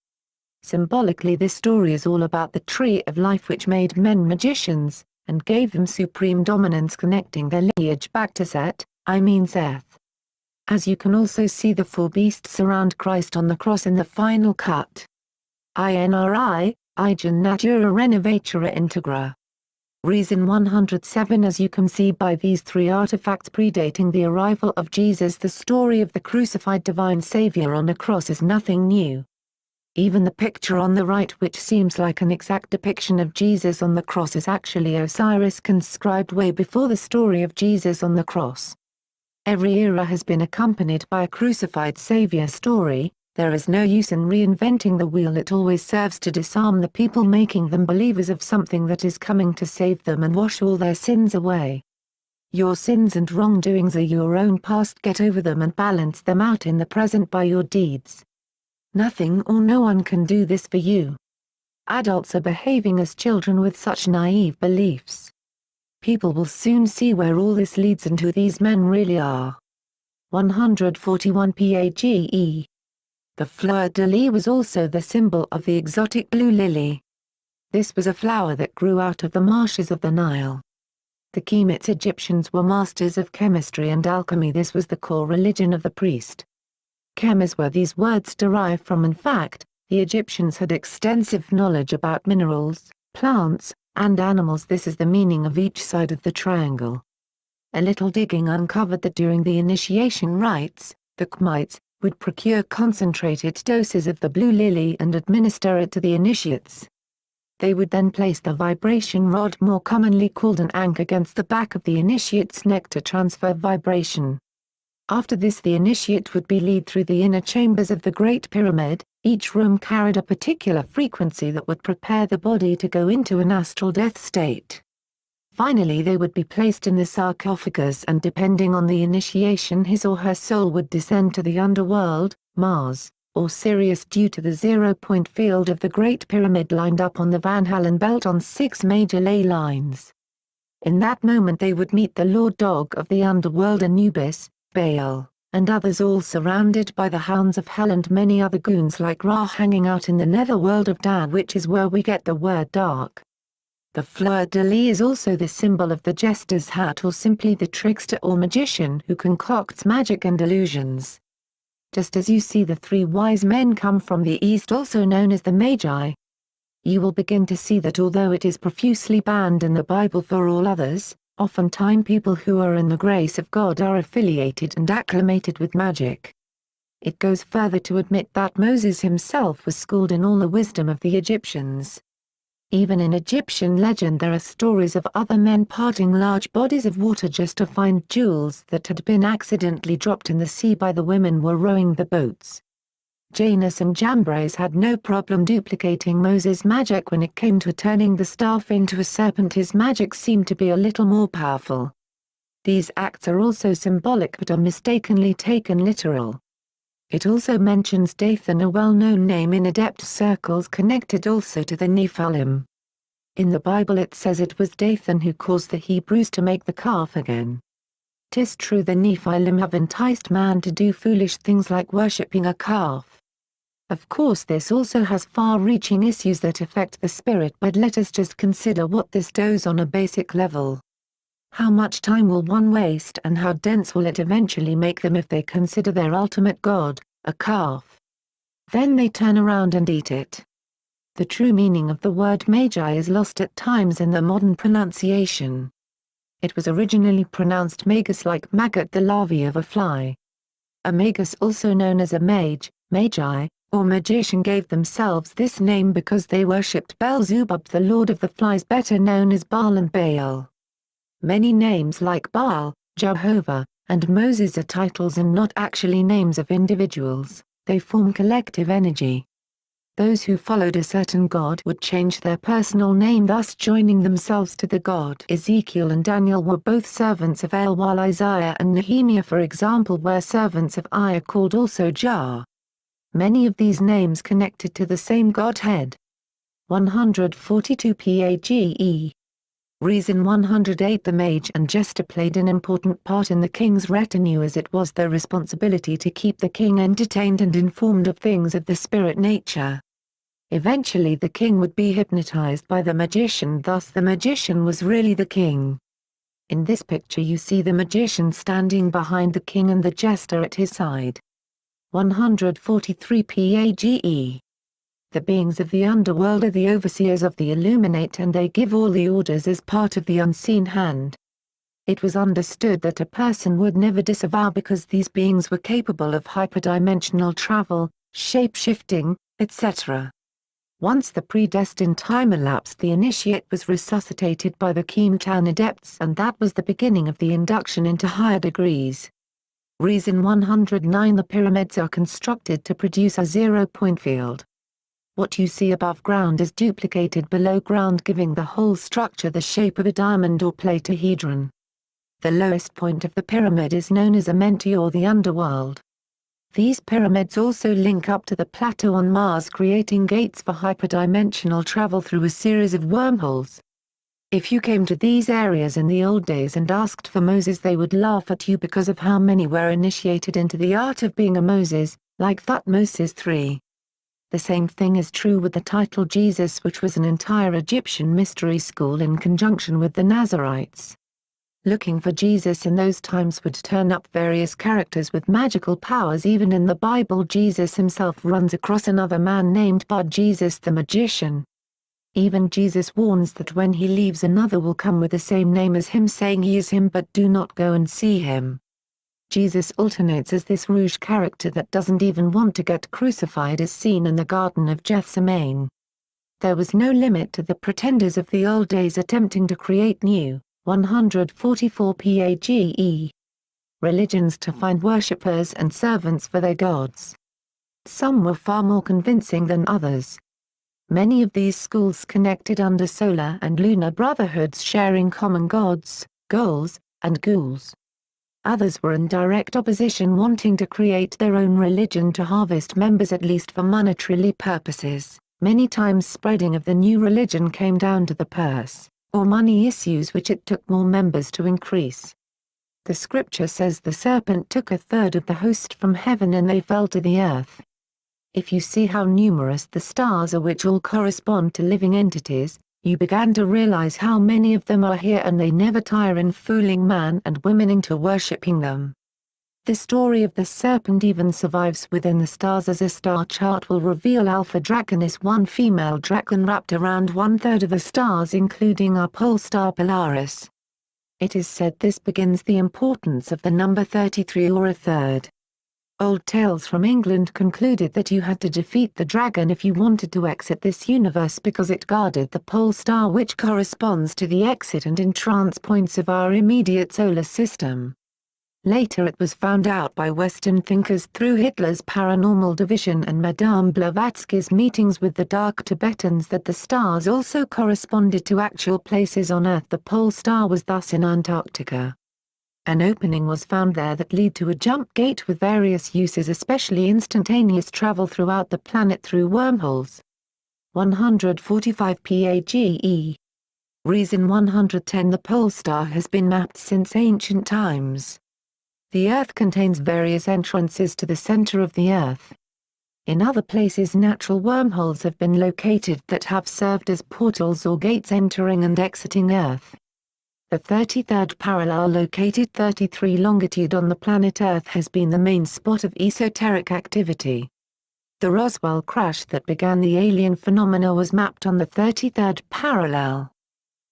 Symbolically, this story is all about the tree of life which made men magicians, and gave them supreme dominance, connecting their lineage back to Seth, Seth. As you can also see, the 4 beasts around Christ on the cross in the final cut. INRI, Igen Natura Renovatura Integra. Reason 107. As you can see by these 3 artifacts predating the arrival of Jesus, the story of the crucified divine Savior on a cross is nothing new. Even the picture on the right, which seems like an exact depiction of Jesus on the cross, is actually Osiris conscribed way before the story of Jesus on the cross. Every era has been accompanied by a crucified Savior story. There is no use in reinventing the wheel. It always serves to disarm the people, making them believers of something that is coming to save them and wash all their sins away. Your sins and wrongdoings are your own past. Get over them and balance them out in the present by your deeds. Nothing or no one can do this for you. Adults are behaving as children with such naive beliefs. People will soon see where all this leads and who these men really are. 141 PAGE. The fleur-de-lis was also the symbol of the exotic blue lily. This was a flower that grew out of the marshes of the Nile. The Kemet Egyptians were masters of chemistry and alchemy. This was the core religion of the priest. Chem is where these words derive from. In fact, the Egyptians had extensive knowledge about minerals, plants, and animals. This is the meaning of each side of the triangle. A little digging uncovered that during the initiation rites, the Kemites would procure concentrated doses of the blue lily and administer it to the initiates. They would then place the vibration rod, more commonly called an ankh, against the back of the initiate's neck to transfer vibration. After this, the initiate would be led through the inner chambers of the Great Pyramid. Each room carried a particular frequency that would prepare the body to go into an astral death state. Finally, they would be placed in the sarcophagus, and depending on the initiation, his or her soul would descend to the underworld, Mars, or Sirius, due to the zero-point field of the Great Pyramid lined up on the Van Allen belt on 6 major ley lines. In that moment they would meet the Lord Dog of the underworld, Anubis, Baal, and others, all surrounded by the hounds of hell and many other goons like Ra hanging out in the netherworld of Dan, which is where we get the word dark. The fleur-de-lis is also the symbol of the jester's hat, or simply the trickster or magician who concocts magic and illusions. Just as you see the 3 wise men come from the east, also known as the Magi, you will begin to see that although it is profusely banned in the Bible for all others, oftentimes people who are in the grace of God are affiliated and acclimated with magic. It goes further to admit that Moses himself was schooled in all the wisdom of the Egyptians. Even in Egyptian legend there are stories of other men parting large bodies of water just to find jewels that had been accidentally dropped in the sea by the women were rowing the boats. Janus and Jambres had no problem duplicating Moses' magic when it came to turning the staff into a serpent. His magic seemed to be a little more powerful. These acts are also symbolic but are mistakenly taken literal. It also mentions Dathan, a well-known name in adept circles, connected also to the Nephilim. In the Bible it says it was Dathan who caused the Hebrews to make the calf again. 'Tis true the Nephilim have enticed man to do foolish things like worshipping a calf. Of course this also has far-reaching issues that affect the spirit, but let us just consider what this does on a basic level. How much time will one waste and how dense will it eventually make them if they consider their ultimate god, a calf? Then they turn around and eat it. The true meaning of the word magi is lost at times in the modern pronunciation. It was originally pronounced magus, like maggot, the larvae of a fly. A magus, also known as a mage, magi, or magician, gave themselves this name because they worshipped Beelzebub, the lord of the flies, better known as Baal and Baal. Many names like Baal, Jehovah, and Moses are titles and not actually names of individuals. They form collective energy. Those who followed a certain god would change their personal name, thus joining themselves to the god. Ezekiel and Daniel were both servants of El, while Isaiah and Nehemiah, for example, were servants of Ea, called also Jah. Many of these names connected to the same godhead. 142 Page. Reason 108. The mage and jester played an important part in the king's retinue, as it was their responsibility to keep the king entertained and informed of things of the spirit nature. Eventually the king would be hypnotized by the magician, thus the magician was really the king. In this picture you see the magician standing behind the king and the jester at his side. 143 Page. The beings of the underworld are the overseers of the Illuminate, and they give all the orders as part of the unseen hand. It was understood that a person would never disavow because these beings were capable of hyperdimensional travel, shape-shifting, etc. Once the predestined time elapsed, the initiate was resuscitated by the Keemtown adepts, and that was the beginning of the induction into higher degrees. Reason 109. The pyramids are constructed to produce a zero-point field. What you see above ground is duplicated below ground, giving the whole structure the shape of a diamond or pletahedron. The lowest point of the pyramid is known as Amenti, or the underworld. These pyramids also link up to the plateau on Mars, creating gates for hyperdimensional travel through a series of wormholes. If you came to these areas in the old days and asked for Moses, they would laugh at you because of how many were initiated into the art of being a Moses, like Thutmose III. The same thing is true with the title Jesus, which was an entire Egyptian mystery school in conjunction with the Nazarites. Looking for Jesus in those times would turn up various characters with magical powers. Even in the Bible, Jesus himself runs across another man named Bar-Jesus the magician. Even Jesus warns that when he leaves, another will come with the same name as him, saying he is him, but do not go and see him. Jesus alternates as this rouge character that doesn't even want to get crucified, as seen in the Garden of Gethsemane. There was no limit to the pretenders of the old days attempting to create new. 144 Page. Religions to find worshippers and servants for their gods. Some were far more convincing than others. Many of these schools connected under solar and lunar brotherhoods, sharing common gods, goals, and ghouls. Others were in direct opposition, wanting to create their own religion to harvest members, at least for monetary purposes. Many times spreading of the new religion came down to the purse, or money issues, which it took more members to increase. The scripture says the serpent took a third of the host from heaven and they fell to the earth. If you see how numerous the stars are, which all correspond to living entities, you began to realize how many of them are here, and they never tire in fooling man and women into worshipping them. The story of the serpent even survives within the stars, as a star chart will reveal. Alpha Draconis, one female dragon, wrapped around 1/3 of the stars, including our pole star Polaris. It is said this begins the importance of the number 33, or a third. Old tales from England concluded that you had to defeat the dragon if you wanted to exit this universe, because it guarded the pole star, which corresponds to the exit and entrance points of our immediate solar system. Later it was found out by Western thinkers through Hitler's paranormal division and Madame Blavatsky's meetings with the dark Tibetans that the stars also corresponded to actual places on Earth. The pole star was thus in Antarctica. An opening was found there that led to a jump gate with various uses, especially instantaneous travel throughout the planet through wormholes. 145 Page. Reason 110. The pole star has been mapped since ancient times. The Earth contains various entrances to the center of the Earth. In other places, natural wormholes have been located that have served as portals or gates entering and exiting Earth. The 33rd parallel located 33 longitude on the planet Earth has been the main spot of esoteric activity. The Roswell crash that began the alien phenomena was mapped on the 33rd parallel.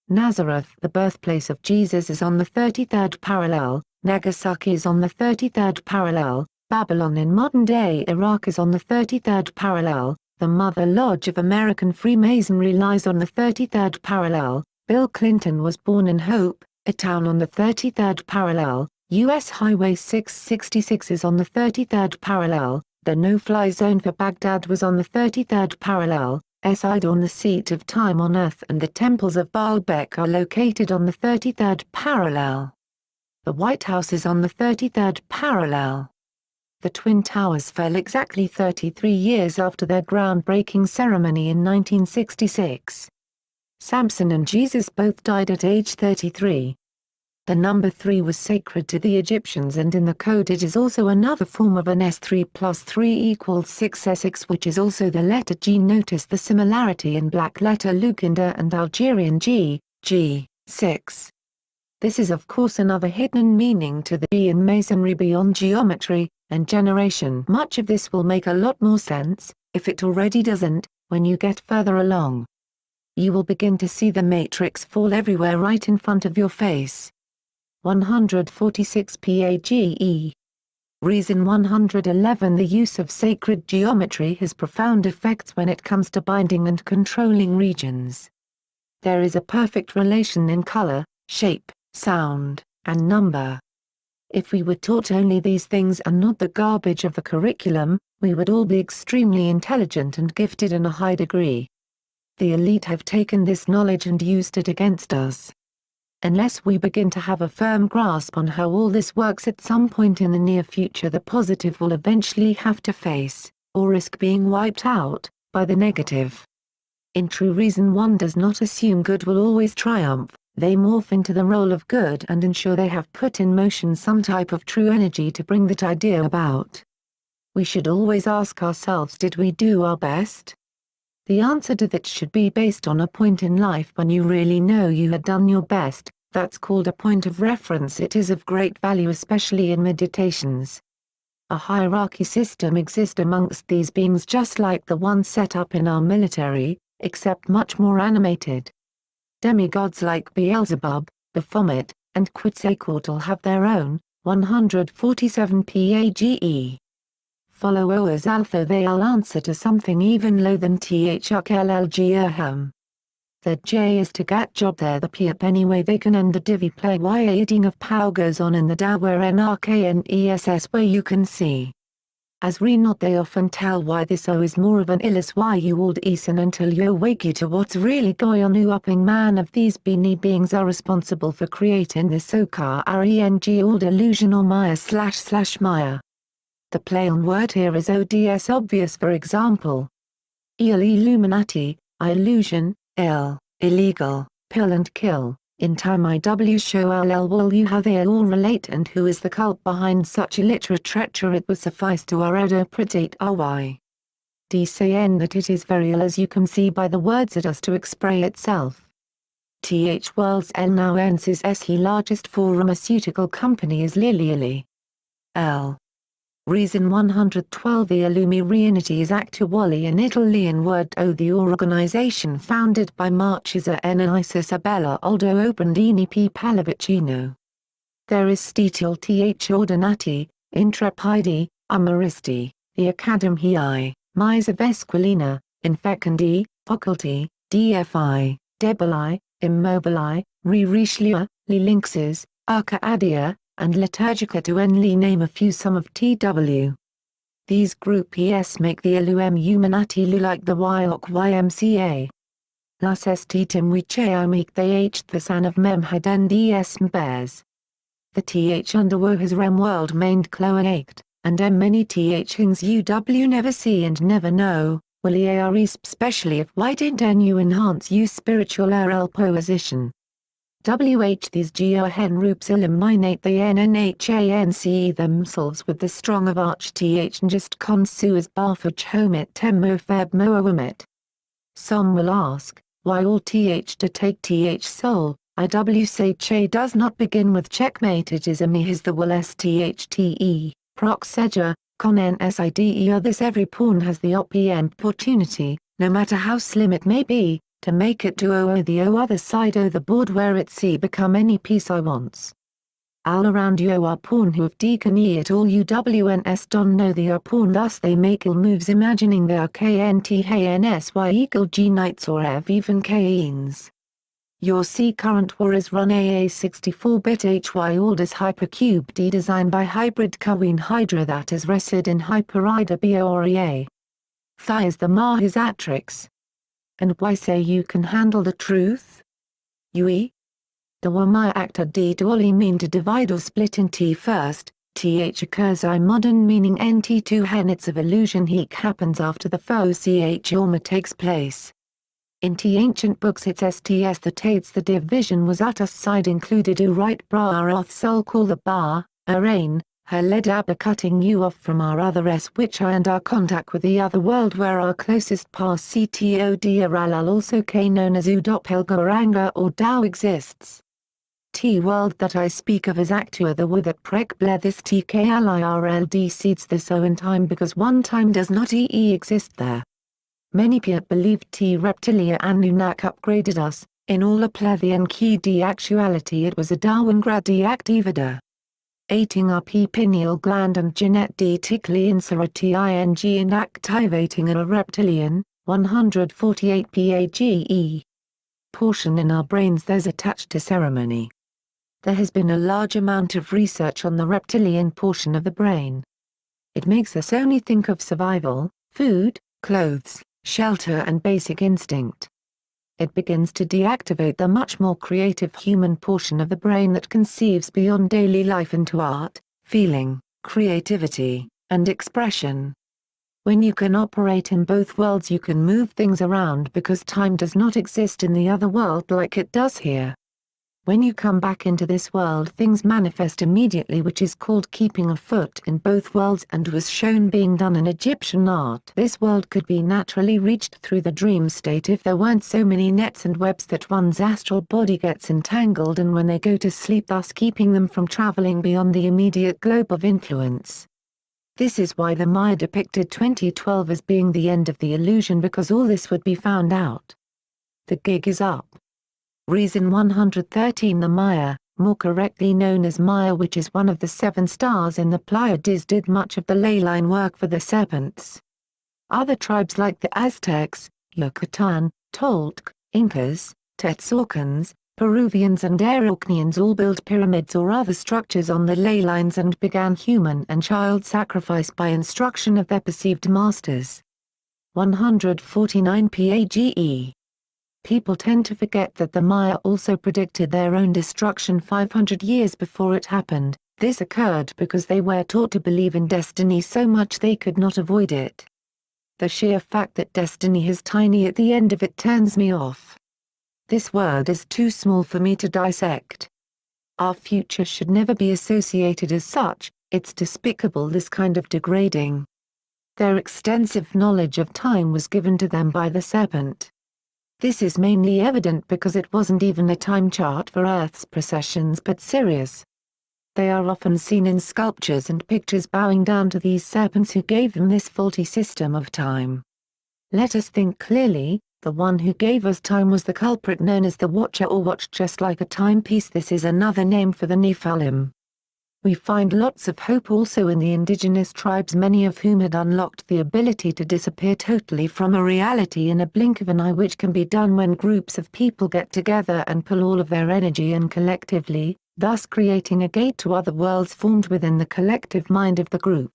Nazareth, the birthplace of Jesus, is on the 33rd parallel, Nagasaki is on the 33rd parallel, Babylon in modern-day Iraq is on the 33rd parallel, the Mother Lodge of American Freemasonry lies on the 33rd parallel, Bill Clinton was born in Hope, a town on the 33rd parallel, U.S. Highway 666 is on the 33rd parallel, the no-fly zone for Baghdad was on the 33rd parallel, Sidon, the seat of time on Earth, and the temples of Baalbek are located on the 33rd parallel. The White House is on the 33rd parallel. The Twin Towers fell exactly 33 years after their groundbreaking ceremony in 1966. Samson and Jesus both died at age 33. The number 3 was sacred to the Egyptians, and in the code it is also another form of an S3 plus 3 equals 6 Essex, which is also the letter G. Notice the similarity in black letter Luganda and Algerian G, 6. This is of course another hidden meaning to the G in Masonry beyond geometry and generation. Much of this will make a lot more sense, if it already doesn't, when you get further along. You will begin to see the matrix fall everywhere right in front of your face. 146 PAGE. Reason 111. The use of sacred geometry has profound effects when it comes to binding and controlling regions. There is a perfect relation in color, shape, sound, and number. If we were taught only these things and not the garbage of the curriculum, we would all be extremely intelligent and gifted in a high degree. The elite have taken this knowledge and used it against us. Unless we begin to have a firm grasp on how all this works at some point in the near future, the positive will eventually have to face, or risk being wiped out, by the negative. In true reason, one does not assume good will always triumph. They morph into the role of good and ensure they have put in motion some type of true energy to bring that idea about. We should always ask ourselves, did we do our best? The answer to that should be based on a point in life when you really know you had done your best. That's called a point of reference. It is of great value, especially in meditations. A hierarchy system exists amongst these beings, just like the one set up in our military, except much more animated. Demigods like Beelzebub, Baphomet, and Quetzalcoatl have their own, 147 PAGE. Followers although they'll answer to something even low than THUKLLG. The J is to get job there, the P up any way they can, and the divvy play why a eating of pow goes on in the Tao where NRKNESS where you can see. As re not they often tell why this O is more of an illus why you old eason until you awake you to what's really going on. Who upping man of these beanie beings are responsible for creating this Sokar RENG old illusion or Maya/Maya. The play on word here is ODS obvious. For example, Illuminati, illusion, illegal, pill and kill. In time IW show will you how they all relate and who is the cult behind such illiterature. It would suffice to interpret RY. DCN that it is very ill, as you can see by the words it has to express itself. TH World's L now ensis S he largest pharmaceutical company is Lilly. L. Reason 112. The Illumi Reunity is actually an Italian word the organization founded by Marchesa N. and Isabella Aldo Obrandini P. Pallavicino. There is Stitial Th Ordinati, Intrepidi, Amaristi, the Academii, Misa Vesquilina, Infecandi, Faculty, DFI, Debili, Immobili, Richelieu, Li Linxes, Arcadia, and Liturgica to only name a few. Some of TW. These group ES make the Illum Humanati like the YOC YMCA. Las estitum viceam make they h the san of Memhaden DS Bears. The TH underwo has rem world mained cloaked, and many TH things UW never see and never know, will EARE specially if why didn't you enhance you spiritual RL position. WH these geohen roops eliminate the NNHANCE themselves with the strong of arch th and just consu as barfage homit temmo feb moa omit. Some will ask, why all th to take th soul, IWSHA does not begin with checkmate, it is a me has the will sthte, prox edger, con nside this every pawn has the opportunity, no matter how slim it may be, to make it to the other side the board where it see become any piece I wants. All around are pawn who have deacon it all uwns don know the pawn thus they make ill moves imagining they are kntsy equal g knights or ev even kings. Your C current war is run AA 64-bit HY orders hypercube D designed by hybrid Queen Hydra that is rested in Hyperida BOREA. Thigh is the Mahis Atrix. And why say you can handle the truth? UE? The Wamaya actor D dually mean to divide or split in T first, TH occurs I modern meaning NT2 henits of illusion heek happens after the foe CH orma takes place. In T ancient books it's STS that aids the division was utus side included u right bra oth soul call the bar, rain, her led abba cutting you off from our other S which I and our contact with the other world where our closest past CTOD Aralal also K known as Udopelga or anger or Tao exists. T world that I speak of is actua the with that prek ble this TKLIRLD seeds this O in time because one time does not exist there. Many people believed T Reptilia Anunnaki upgraded us, in all a plethyan key de actuality it was a Darwin grad deactivada. Ating our P pineal gland and genet D tickly insera TING and activating a reptilian, 148 PAGE. Portion in our brains there's attached to ceremony. There has been a large amount of research on the reptilian portion of the brain. It makes us only think of survival, food, clothes, shelter and basic instinct. It begins to deactivate the much more creative human portion of the brain that conceives beyond daily life into art, feeling, creativity, and expression. When you can operate in both worlds you can move things around because time does not exist in the other world like it does here. When you come back into this world things manifest immediately which is called keeping a foot in both worlds and was shown being done in Egyptian art. This world could be naturally reached through the dream state if there weren't so many nets and webs that one's astral body gets entangled in when they go to sleep thus keeping them from traveling beyond the immediate globe of influence. This is why the Maya depicted 2012 as being the end of the illusion because all this would be found out. The gig is up. Reason 113 The Maya, more correctly known as Maya which is one of the 7 stars in the Pleiades did much of the ley line work for the serpents. Other tribes like the Aztecs, Yucatan, Toltec, Incas, Tetzalcans, Peruvians and Araucanians all built pyramids or other structures on the ley lines and began human and child sacrifice by instruction of their perceived masters. 149 PAGE. People tend to forget that the Maya also predicted their own destruction 500 years before it happened. This occurred because they were taught to believe in destiny so much they could not avoid it. The sheer fact that destiny is tiny at the end of it turns me off. This word is too small for me to dissect. Our future should never be associated as such, it's despicable this kind of degrading. Their extensive knowledge of time was given to them by the serpent. This is mainly evident because it wasn't even a time chart for Earth's precessions but Sirius. They are often seen in sculptures and pictures bowing down to these serpents who gave them this faulty system of time. Let us think clearly, the one who gave us time was the culprit known as the Watcher or Watch just like a timepiece this is another name for the Nephilim. We find lots of hope also in the indigenous tribes many of whom had unlocked the ability to disappear totally from a reality in a blink of an eye which can be done when groups of people get together and pull all of their energy in collectively, thus creating a gate to other worlds formed within the collective mind of the group.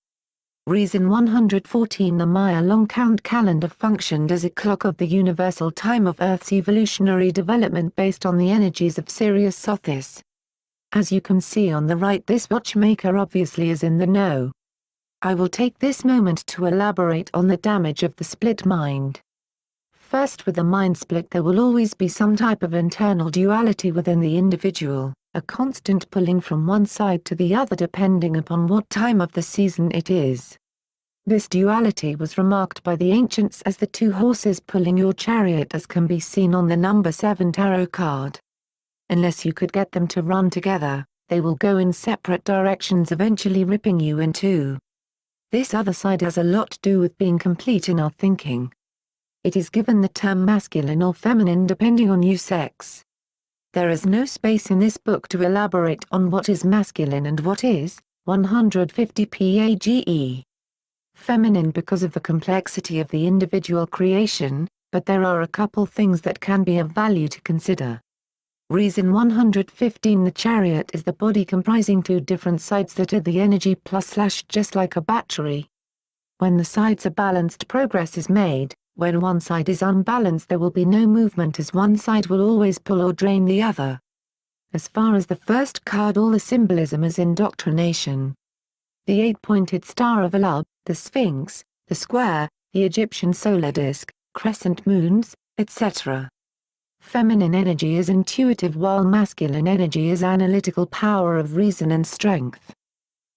Reason 114 The Maya long count calendar functioned as a clock of the universal time of Earth's evolutionary development based on the energies of Sirius Sothis. As you can see on the right this watchmaker obviously is in the know. I will take this moment to elaborate on the damage of the split mind. First with the mind split there will always be some type of internal duality within the individual, a constant pulling from one side to the other depending upon what time of the season it is. This duality was remarked by the ancients as the 2 horses pulling your chariot as can be seen on the number 7 tarot card. Unless you could get them to run together, they will go in separate directions, eventually ripping you in two. This other side has a lot to do with being complete in our thinking. It is given the term masculine or feminine depending on your sex. There is no space in this book to elaborate on what is masculine and what is 150 page feminine because of the complexity of the individual creation, but there are a couple things that can be of value to consider. Reason 115. The chariot is the body comprising two different sides that are the energy plus / just like a battery. When the sides are balanced, progress is made. When one side is unbalanced, there will be no movement, as one side will always pull or drain the other. As far as the first card, all the symbolism is indoctrination. The 8-pointed star of Alub, the Sphinx, the square, the Egyptian solar disk, crescent moons, etc. Feminine energy is intuitive while masculine energy is analytical power of reason and strength.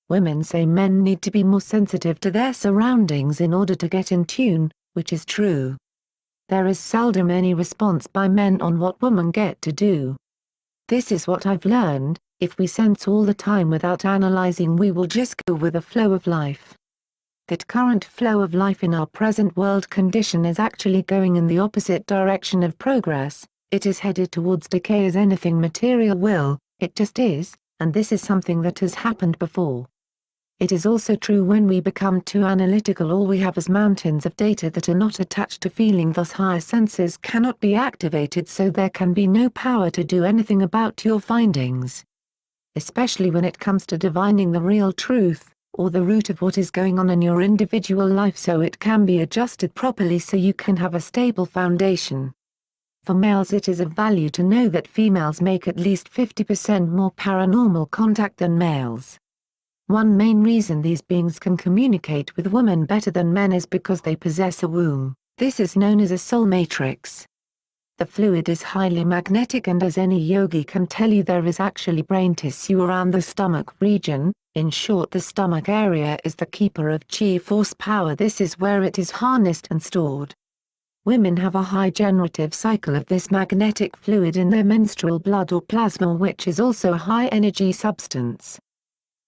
Women say men need to be more sensitive to their surroundings in order to get in tune, which is true. There is seldom any response by men on what women get to do. This is what I've learned: if we sense all the time without analyzing, we will just go with the flow of life. That current flow of life in our present world condition is actually going in the opposite direction of progress. It is headed towards decay, as anything material will, it just is, and this is something that has happened before. It is also true when we become too analytical, all we have is mountains of data that are not attached to feeling, thus higher senses cannot be activated, so there can be no power to do anything about your findings. Especially when it comes to divining the real truth, or the root of what is going on in your individual life, so it can be adjusted properly so you can have a stable foundation. For males, it is of value to know that females make at least 50% more paranormal contact than males. One main reason these beings can communicate with women better than men is because they possess a womb. This is known as a soul matrix. The fluid is highly magnetic, and as any yogi can tell you, there is actually brain tissue around the stomach region. In short, the stomach area is the keeper of chi force power. This is where it is harnessed and stored. Women have a high generative cycle of this magnetic fluid in their menstrual blood or plasma, which is also a high-energy substance.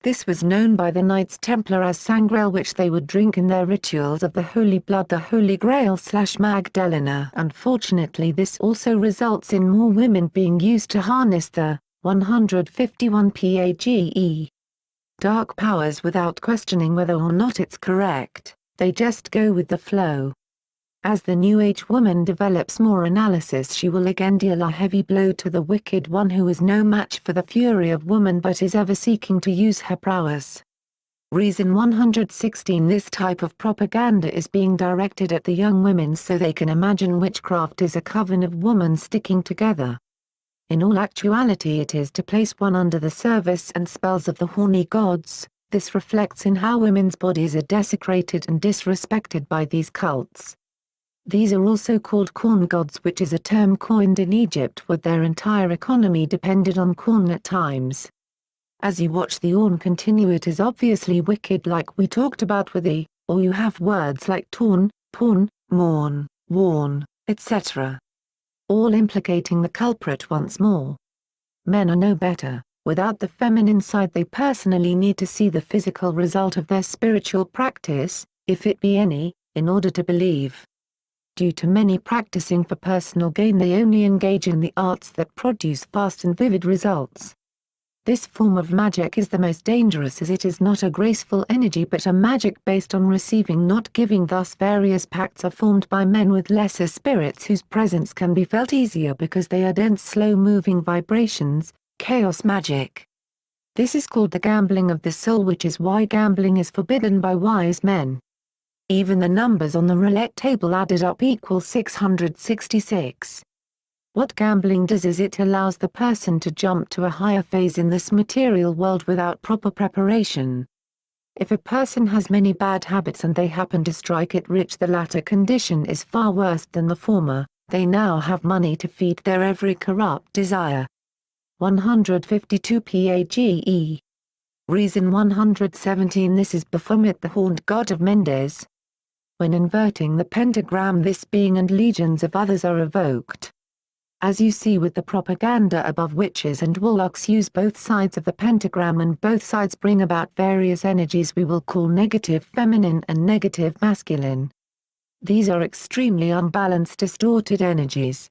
This was known by the Knights Templar as sangreal, which they would drink in their rituals of the Holy Blood, the Holy Grail / Magdalena. Unfortunately, this also results in more women being used to harness the 151 page dark powers without questioning whether or not it's correct. They just go with the flow. As the New Age woman develops more analysis, she will again deal a heavy blow to the wicked one who is no match for the fury of woman but is ever seeking to use her prowess. Reason 116. This type of propaganda is being directed at the young women so they can imagine witchcraft is a coven of women sticking together. In all actuality, it is to place one under the service and spells of the horny gods. This reflects in how women's bodies are desecrated and disrespected by these cults. These are also called corn gods, which is a term coined in Egypt, where their entire economy depended on corn at times. As you watch the Orn continue, it is obviously wicked, like we talked about with the, or you have words like torn, porn, mourn, warn, etc. All implicating the culprit once more. Men are no better. Without the feminine side, they personally need to see the physical result of their spiritual practice, if it be any, in order to believe. Due to many practicing for personal gain, they only engage in the arts that produce fast and vivid results. This form of magic is the most dangerous, as it is not a graceful energy but a magic based on receiving, not giving. Thus various pacts are formed by men with lesser spirits whose presence can be felt easier because they are dense, slow-moving vibrations, chaos magic. This is called the gambling of the soul, which is why gambling is forbidden by wise men. Even the numbers on the roulette table added up equal 666. What gambling does is it allows the person to jump to a higher phase in this material world without proper preparation. If a person has many bad habits and they happen to strike it rich, the latter condition is far worse than the former. They now have money to feed their every corrupt desire. 152 page. Reason 117. This is Baphomet, the horned god of Mendes. When inverting the pentagram, this being and legions of others are evoked. As you see with the propaganda above, witches and warlocks use both sides of the pentagram, and both sides bring about various energies we will call negative feminine and negative masculine. These are extremely unbalanced, distorted energies.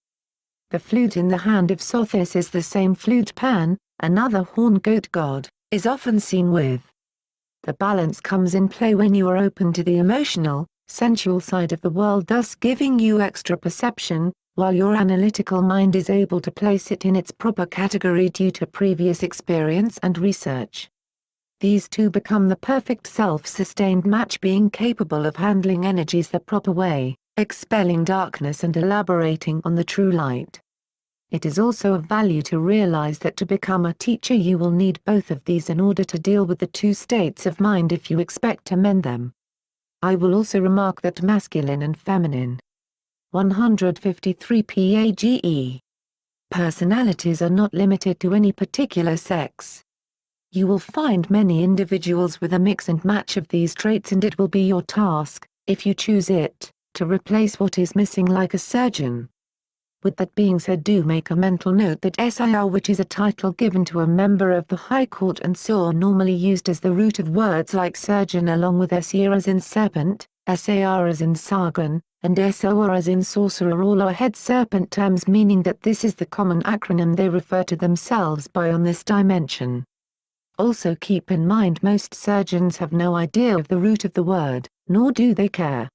The flute in the hand of Sothis is the same flute Pan, another horn-goat god, is often seen with. The balance comes in play when you are open to the emotional, sensual side of the world, thus giving you extra perception, while your analytical mind is able to place it in its proper category due to previous experience and research. These two become the perfect self-sustained match, being capable of handling energies the proper way, expelling darkness and elaborating on the true light. It is also of value to realize that to become a teacher you will need both of these in order to deal with the two states of mind if you expect to mend them. I will also remark that masculine and feminine 153 PAGE personalities are not limited to any particular sex. You will find many individuals with a mix and match of these traits, and it will be your task, if you choose it, to replace what is missing like a surgeon. With that being said, do make a mental note that SIR, which is a title given to a member of the High Court, and SOR normally used as the root of words like surgeon, along with SIR as in serpent, SAR as in sargon, and SOR as in sorcerer, all are head serpent terms, meaning that this is the common acronym they refer to themselves by on this dimension. Also keep in mind most surgeons have no idea of the root of the word, nor do they care.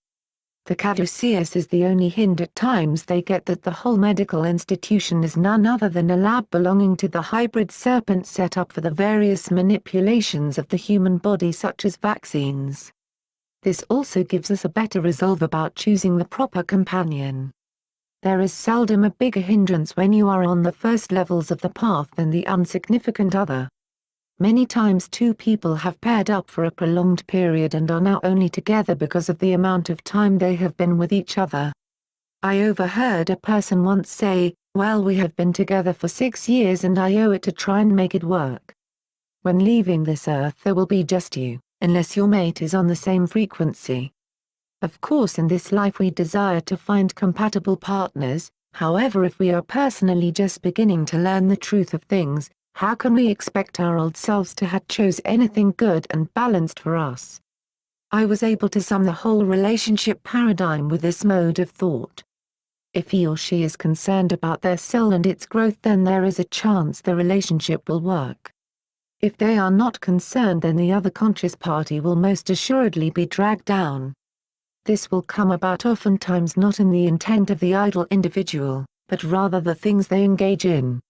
The caduceus is the only hint at times they get that the whole medical institution is none other than a lab belonging to the hybrid serpent set up for the various manipulations of the human body, such as vaccines. This also gives us a better resolve about choosing the proper companion. There is seldom a bigger hindrance when you are on the first levels of the path than the insignificant other. Many times two people have paired up for a prolonged period and are now only together because of the amount of time they have been with each other. I overheard a person once say, "Well, we have been together for 6 years and I owe it to try and make it work." When leaving this earth there will be just you, unless your mate is on the same frequency. Of course, in this life we desire to find compatible partners. However, if we are personally just beginning to learn the truth of things, how can we expect our old selves to have chose anything good and balanced for us? I was able to sum the whole relationship paradigm with this mode of thought. If he or she is concerned about their soul and its growth, then there is a chance the relationship will work. If they are not concerned, then the other conscious party will most assuredly be dragged down. This will come about oftentimes not in the intent of the idle individual, but rather the things they engage in.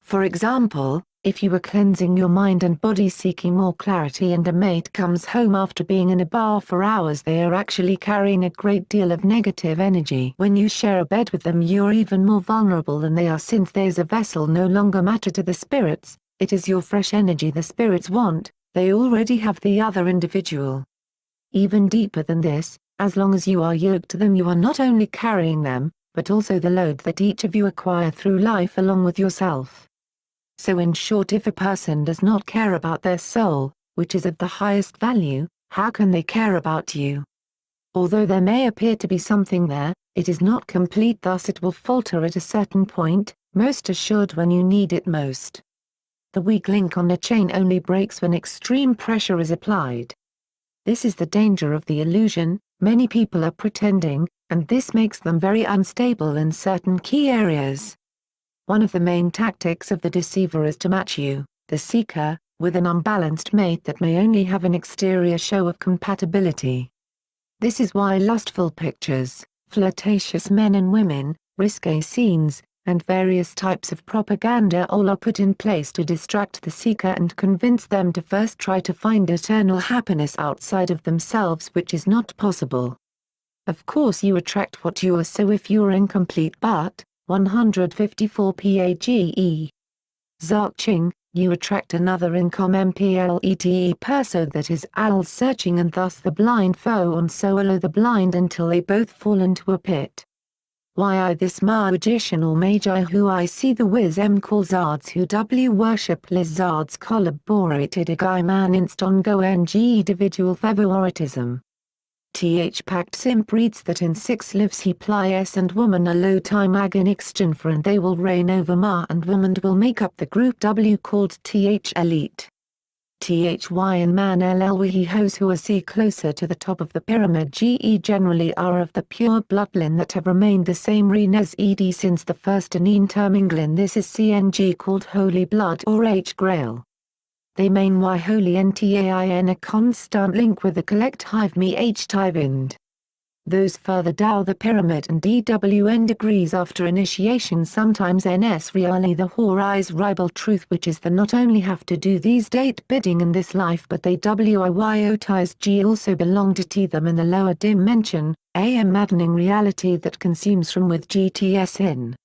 For example, if you are cleansing your mind and body seeking more clarity and a mate comes home after being in a bar for hours, they are actually carrying a great deal of negative energy. When you share a bed with them, you are even more vulnerable than they are, since there is a vessel no longer matter to the spirits, it is your fresh energy the spirits want, they already have the other individual. Even deeper than this, as long as you are yoked to them, you are not only carrying them, but also the load that each of you acquire through life along with yourself. So in short, if a person does not care about their soul, which is of the highest value, how can they care about you? Although there may appear to be something there, it is not complete, thus it will falter at a certain point, most assured when you need it most. The weak link on a chain only breaks when extreme pressure is applied. This is the danger of the illusion. Many people are pretending, and this makes them very unstable in certain key areas. One of the main tactics of the deceiver is to match you, the seeker, with an unbalanced mate that may only have an exterior show of compatibility. This is why lustful pictures, flirtatious men and women, risque scenes, and various types of propaganda all are put in place to distract the seeker and convince them to first try to find eternal happiness outside of themselves, which is not possible. Of course you attract what you are, so if you are incomplete but 154 PAGE. Zarching, you attract another incomplete perso that is owl searching, and thus the blind foe on solo the blind until they both fall into a pit. Why I this magician or magi who I see the wiz call zards who w worship lizards collaborated a guy man inst on go ng individual favoritism. Th pact simp reads that in 6 lives he ply s and woman a low time agon exchen for and they will reign over ma and woman will make up the group w called th elite. Thy and man ll he hos who are see closer to the top of the pyramid ge generally are of the pure bloodline that have remained the same renes ed since the first in terminglin this is cng called holy blood or h grail. They main y holy ntain a constant link with the collect hive me h tivind. Those further down the pyramid and dwn degrees after initiation sometimes ns really the horizon ribal truth which is the not only have to do these date bidding in this life but they wyotis g also belong to t them in the lower dimension, a maddening reality that consumes from with gts in.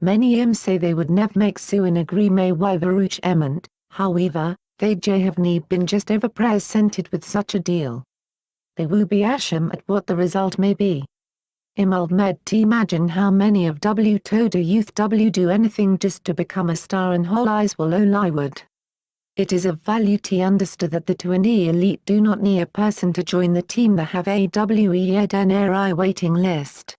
Many say they would never make suin agree may y varuch emant, however, they j have nie been just ever presented with such a deal. They will be asham at what the result may be. Imald med t imagine how many of w toda youth w do anything just to become a star and whole eyes will lie would. It is of value to understand that the 2 elite do not need a person to join the team that have a wed nri waiting list.